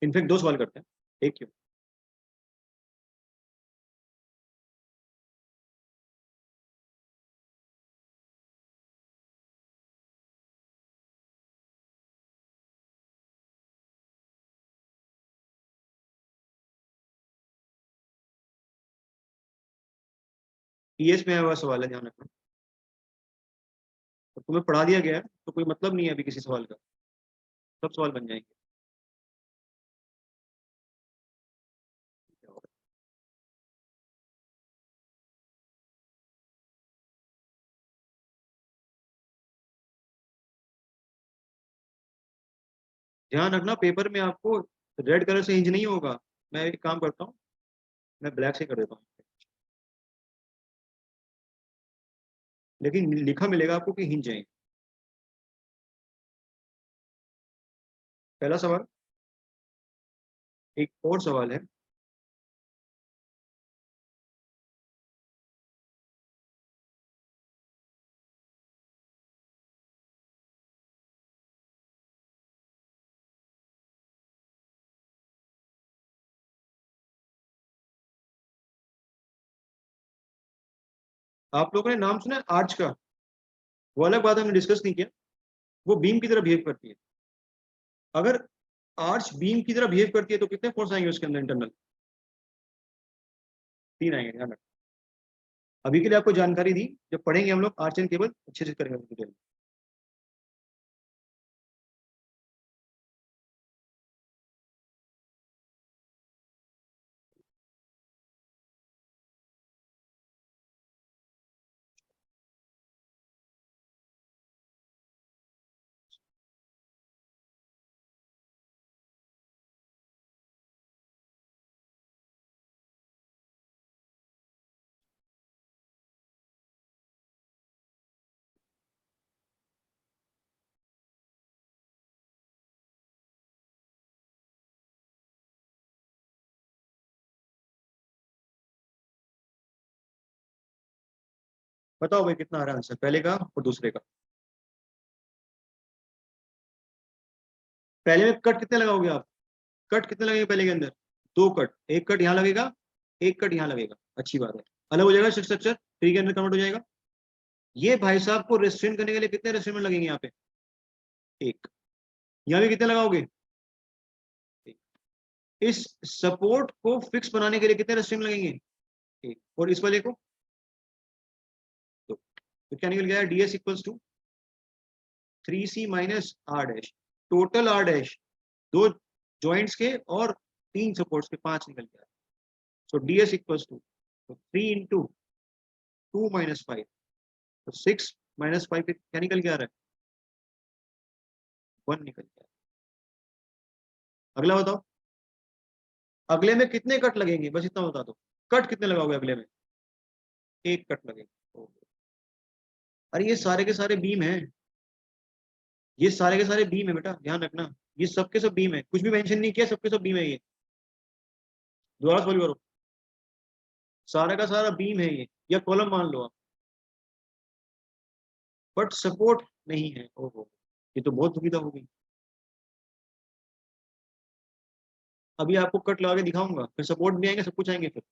इनफेक्ट दो सवाल करते हैं। एक क्यों? पीएस में आया हुआ सवाल है, ध्यान रखना। तो तुम्हें पढ़ा दिया गया है तो कोई मतलब नहीं है अभी किसी सवाल का, सब सवाल बन जाएंगे। ध्यान रखना पेपर में आपको रेड कलर से हिंज नहीं होगा। मैं एक काम करता हूँ, मैं ब्लैक से कर देता हूँ, लेकिन लिखा मिलेगा आपको कि हिंज है। पहला सवाल। एक और सवाल है। आप लोगों ने नाम सुना है आर्च का? वो अलग बात हमने डिस्कस नहीं किया। वो बीम की तरह बिहेव करती है। अगर आर्च बीम की तरह बिहेव करती है तो कितने फोर्स आएंगे उसके अंदर इंटरनल? तीन आएंगे, ध्यान रखना। अभी के लिए आपको जानकारी दी, जब पढ़ेंगे हम लोग आर्च एंड केबल अच्छे से करेंगे डिटेल में। बताओ भाई कितना आ रहा है आंसर पहले का और दूसरे का? पहले में कट कितने लगाओगे आप? कट कितने लगेंगे पहले के अंदर? दो कट, एक कट यहाँ लगेगा, एक कट यहाँ लगेगा। अच्छी बात है, अलग हो जाएगा स्ट्रक्चर, थ्री के अंदर कन्वर्ट हो जाएगा। ये भाई साहब को रेस्ट्रेंट करने के लिए कितने रेस्ट्रेंट लगेंगे यहाँ पे? एक। यहाँ भी कितने लगाओगे? एक। इस सपोर्ट को फिक्स बनाने के लिए कितने रेस्ट्रेंट लगेंगे? एक। और इस वाले को तो क्या निकल गया? ds equals to 3c minus R dash, total R dash दो जॉइंट्स के और तीन सपोर्ट्स के, पांच निकल गया। So ds equals to 3 into 2 - 5, तो 6 - 5 क्या निकल के आ रहा है? 1 निकल के आ रहा है। अगला बताओ, अगले में कितने कट लगेंगे, बस इतना बता दो। कट कितने लगाओगे अगले में? एक कट लगेगा। अरे ये सारे के सारे बीम हैं, ये सारे के सारे बीम है बेटा, ध्यान रखना। ये सबके सब बीम है, कुछ भी मेंशन नहीं किया, सबके सब बीम है ये। दोबारा सॉल्व करो। सारा का सारा बीम है ये, या कॉलम मान लो आप, बट सपोर्ट नहीं है। ओहो, ये तो बहुत दुविधा होगी। अभी आपको कट लगा के दिखाऊंगा, फिर सपोर्ट भी आएंगे, सब कुछ आएंगे फिर।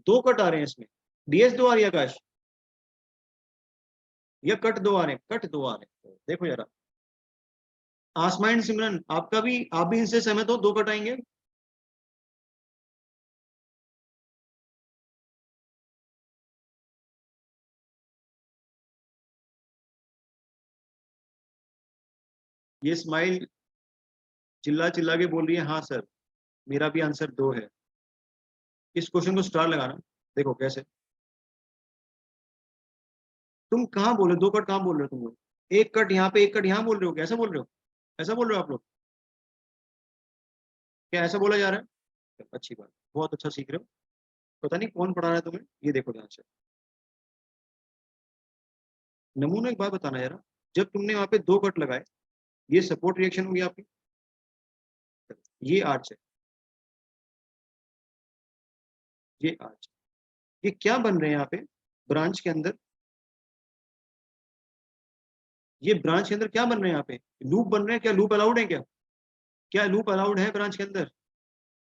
दो कट आ रहे हैं इसमें, डीएस दो आ रही है आकाश, या कट दो आ रहे हैं, कट दो आ रहे हैं। देखो जरा आसमा एंड सिमरन, आपका भी, आप भी इनसे सहमत हो, दो कट आएंगे? ये स्माइल चिल्ला चिल्ला के बोल रही है हाँ सर, मेरा भी आंसर दो है। इस क्वेश्चन को स्टार लगाना, देखो कैसे। तुम कहाँ बोल रहे हो, दो कट कहाँ बोल रहे हो तुम लोग? एक कट यहाँ पे, एक कट यहाँ बोल रहे हो, कैसा बोल रहे हो? ऐसा बोल रहे हो आप लोग? क्या ऐसा बोला जा रहा है? अच्छी बात, बहुत अच्छा सीख रहे हो। पता नहीं कौन पढ़ा रहा है तुम्हें, ये देखो ध्यान से। नमूना एक बात बताना यार, जब तुमने वहां पे दो कट लगाए, ये सपोर्ट रिएक्शन हो गया आपकी, ये आर्च है, ये आर्च, ये क्या बन रहे हैं यहाँ पे ब्रांच के अंदर? ये ब्रांच के अंदर क्या बन रहे हैं यहाँ पे? लूप बन रहे हैं क्या? लूप अलाउड है क्या? क्या लूप अलाउड है ब्रांच के अंदर?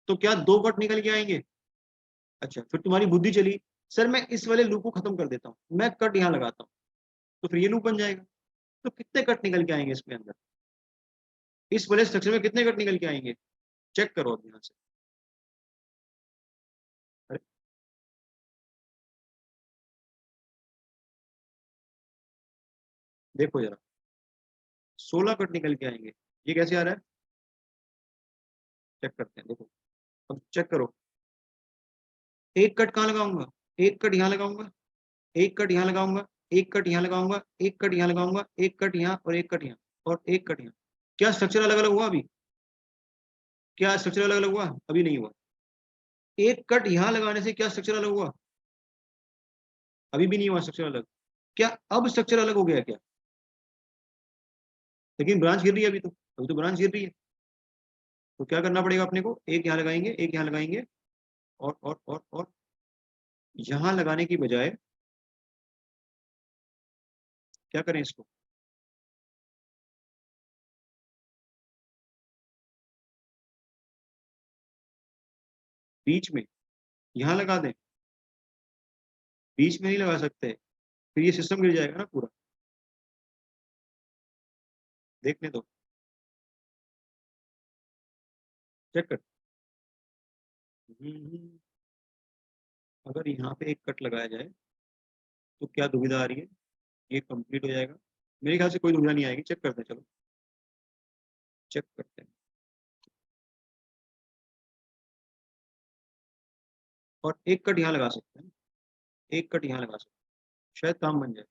तो क्या दो कट निकल के आएंगे? अच्छा, फिर तुम्हारी बुद्धि चली, सर मैं इस वाले लूप को खत्म कर देता हूँ, मैं कट यहाँ लगाता हूँ, तो फिर ये लूप बन जाएगा। तो कितने कट निकल के आएंगे इसमें अंदर, इस वाले स्ट्रक्चर में कितने कट निकल के आएंगे? चेक करो अब ध्यान से। अरे देखो जरा, 16 कट निकल के आएंगे। ये कैसे आ रहा है, चेक करते हैं, देखो। अब चेक करो, एक कट कहाँ लगाऊंगा, एक कट यहाँ लगाऊंगा, एक कट यहाँ लगाऊंगा, एक कट यहाँ लगाऊंगा, एक कट यहाँ लगाऊंगा, एक कट यहाँ, और एक कट यहाँ, और एक कट यहाँ। क्या स्ट्रक्चर अलग अलग हुआ अभी? क्या स्ट्रक्चर अलग अलग हुआ? अभी नहीं हुआ। एक कट यहाँ लगाने से क्या स्ट्रक्चर अलग हुआ? अभी भी नहीं हुआ स्ट्रक्चर अलग। क्या अब स्ट्रक्चर अलग हो गया क्या? लेकिन ब्रांच गिर रही है अभी तो ब्रांच गिर रही है। तो क्या करना पड़ेगा अपने को, एक यहाँ लगाएंगे, एक यहाँ लगाएंगे, और यहाँ लगाने की बजाय क्या करें इसको, बीच में यहाँ लगा दें? बीच में नहीं लगा सकते, फिर ये सिस्टम गिर जाएगा ना पूरा। देखने दो, चेक कर। हम्म, अगर यहाँ पे एक कट लगाया जाए तो क्या दुविधा आ रही है, ये कंप्लीट हो जाएगा? मेरे ख्याल से कोई दुविधा नहीं आएगी, चेक करते हैं, चलो चेक करते हैं। और एक कट यहाँ लगा सकते हैं, एक कट यहाँ लगा सकते हैं, शायद काम बन जाए।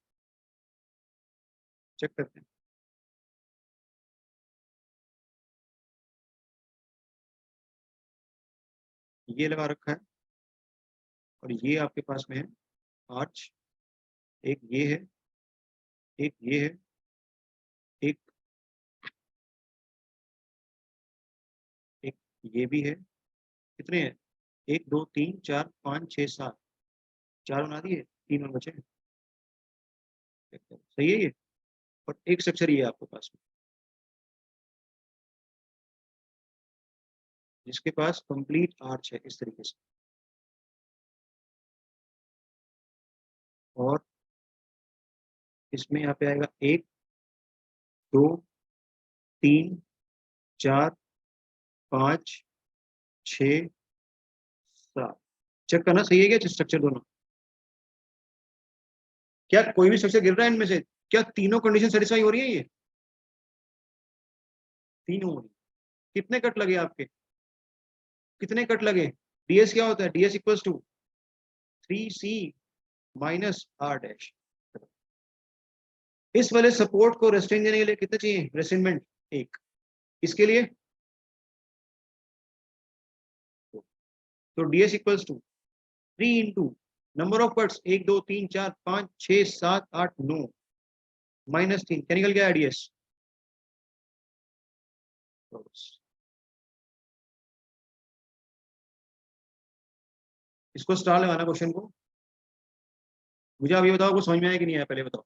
चेक करते हैं। ये लगा रखा है, और ये आपके पास में है आर्च, एक ये है, एक ये है, एक एक ये भी है। कितने हैं? एक दो तीन चार पाँच छः सात, चार बना दिए, तीन और बचे हैं। सही है ये। और एक स्ट्रक्चर ये है आपके पास में, जिसके पास कंप्लीट आर्च है इस तरीके से। और इसमें यहाँ पे आएगा एक दो तीन चार पाँच छ सात। चेक करना सही है क्या स्ट्रक्चर दोनों? क्या कोई भी स्ट्रक्चर गिर रहा है इनमें से? क्या तीनों कंडीशन सेटिस्फाई हो रही है? ये तीनों हो रही है। कितने कट लगे आपके, कितने कट लगे? डीएस क्या होता है? DS equals to 3C minus R dash. इस वाले सपोर्ट को रेस्ट्रेन देने के लिए कितने चाहिए रेस्ट्रेनमेंट? एक। इसके लिए तो DS equals to 3 into number of cuts, एक दो तीन चार पाँच छः सात आठ नौ, -3, क्या निकल गया डीएस? इसको स्टार लगाना क्वेश्चन को। मुझे आप ये बताओ, कुछ समझ में आया कि नहीं आया, पहले बताओ।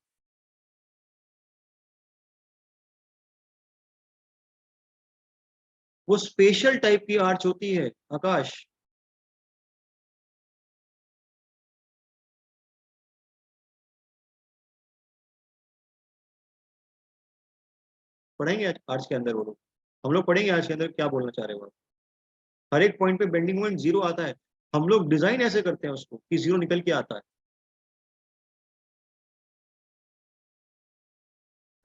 वो स्पेशल टाइप की आर्च होती है आकाश, पढ़ेंगे आर्च के अंदर वो लोग, हम लोग पढ़ेंगे आज के अंदर क्या बोलना चाह रहे हो। हर एक पॉइंट पे बेंडिंग मोमेंट जीरो आता है, हम लोग डिजाइन ऐसे करते हैं उसको कि जीरो निकल के आता है।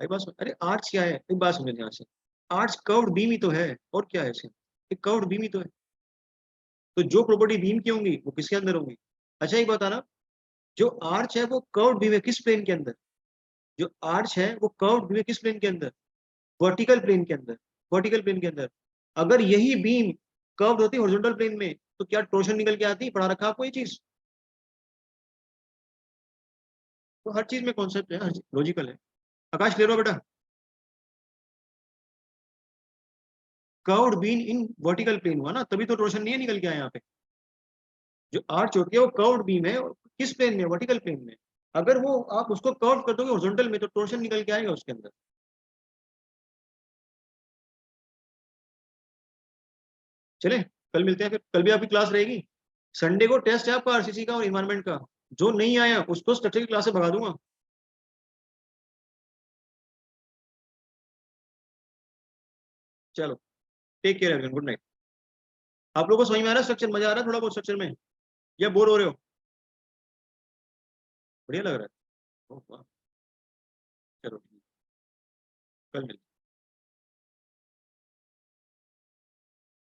अरे आर्च क्या है, एक बात समझे यहाँ से, आर्च कर्व्ड बीम ही तो है, और क्या है इसे, एक कर्व्ड बीम ही तो है। तो जो प्रॉपर्टी बीम की होंगी वो किसके अंदर होंगी। अच्छा एक बताना, जो आर्च है वो कर्व्ड बीम है किस प्लेन के अंदर, जो आर्च है वो कर्व्ड बीम है किस प्लेन के अंदर, वर्टिकल प्लेन के अंदर, वर्टिकल प्लेन के अंदर। अगर यही बीम कर्व्ड होती हॉरिजॉन्टल प्लेन में तो क्या टोर्शन निकल के आती, पढ़ा रखा आपको ये चीज। तो हर चीज में कॉन्सेप्ट है, हर लॉजिकल है। आकाश क्लियर हो बेटा। Curved beam in vertical plane हुआ ना, तभी तो टोर्शन नहीं है निकल के आया यहाँ पे। जो आर्च होती है वो कर्व्ड बीम है, किस प्लेन में, वर्टिकल प्लेन में। अगर वो आप उसको कर्व कर दोगे हॉरिजॉन्टल में तो टोर्शन निकल के आएगा उसके अंदर। चले, कल मिलते हैं फिर, कल भी आपकी क्लास रहेगी। संडे को टेस्ट है आपका आरसीसी का और इन्वायरमेंट का, जो नहीं आया उसको स्ट्रक्चर की क्लास से भगा दूंगा। चलो, take care everyone, good night. आप लोगों को समझ में आ रहा है स्ट्रक्चर, मजा आ रहा है थोड़ा बहुत स्ट्रक्चर में, या बोर हो रहे हो। बढ़िया लग रहा है। ओह, वाह। चलो ठीक, कल मिलते हैं।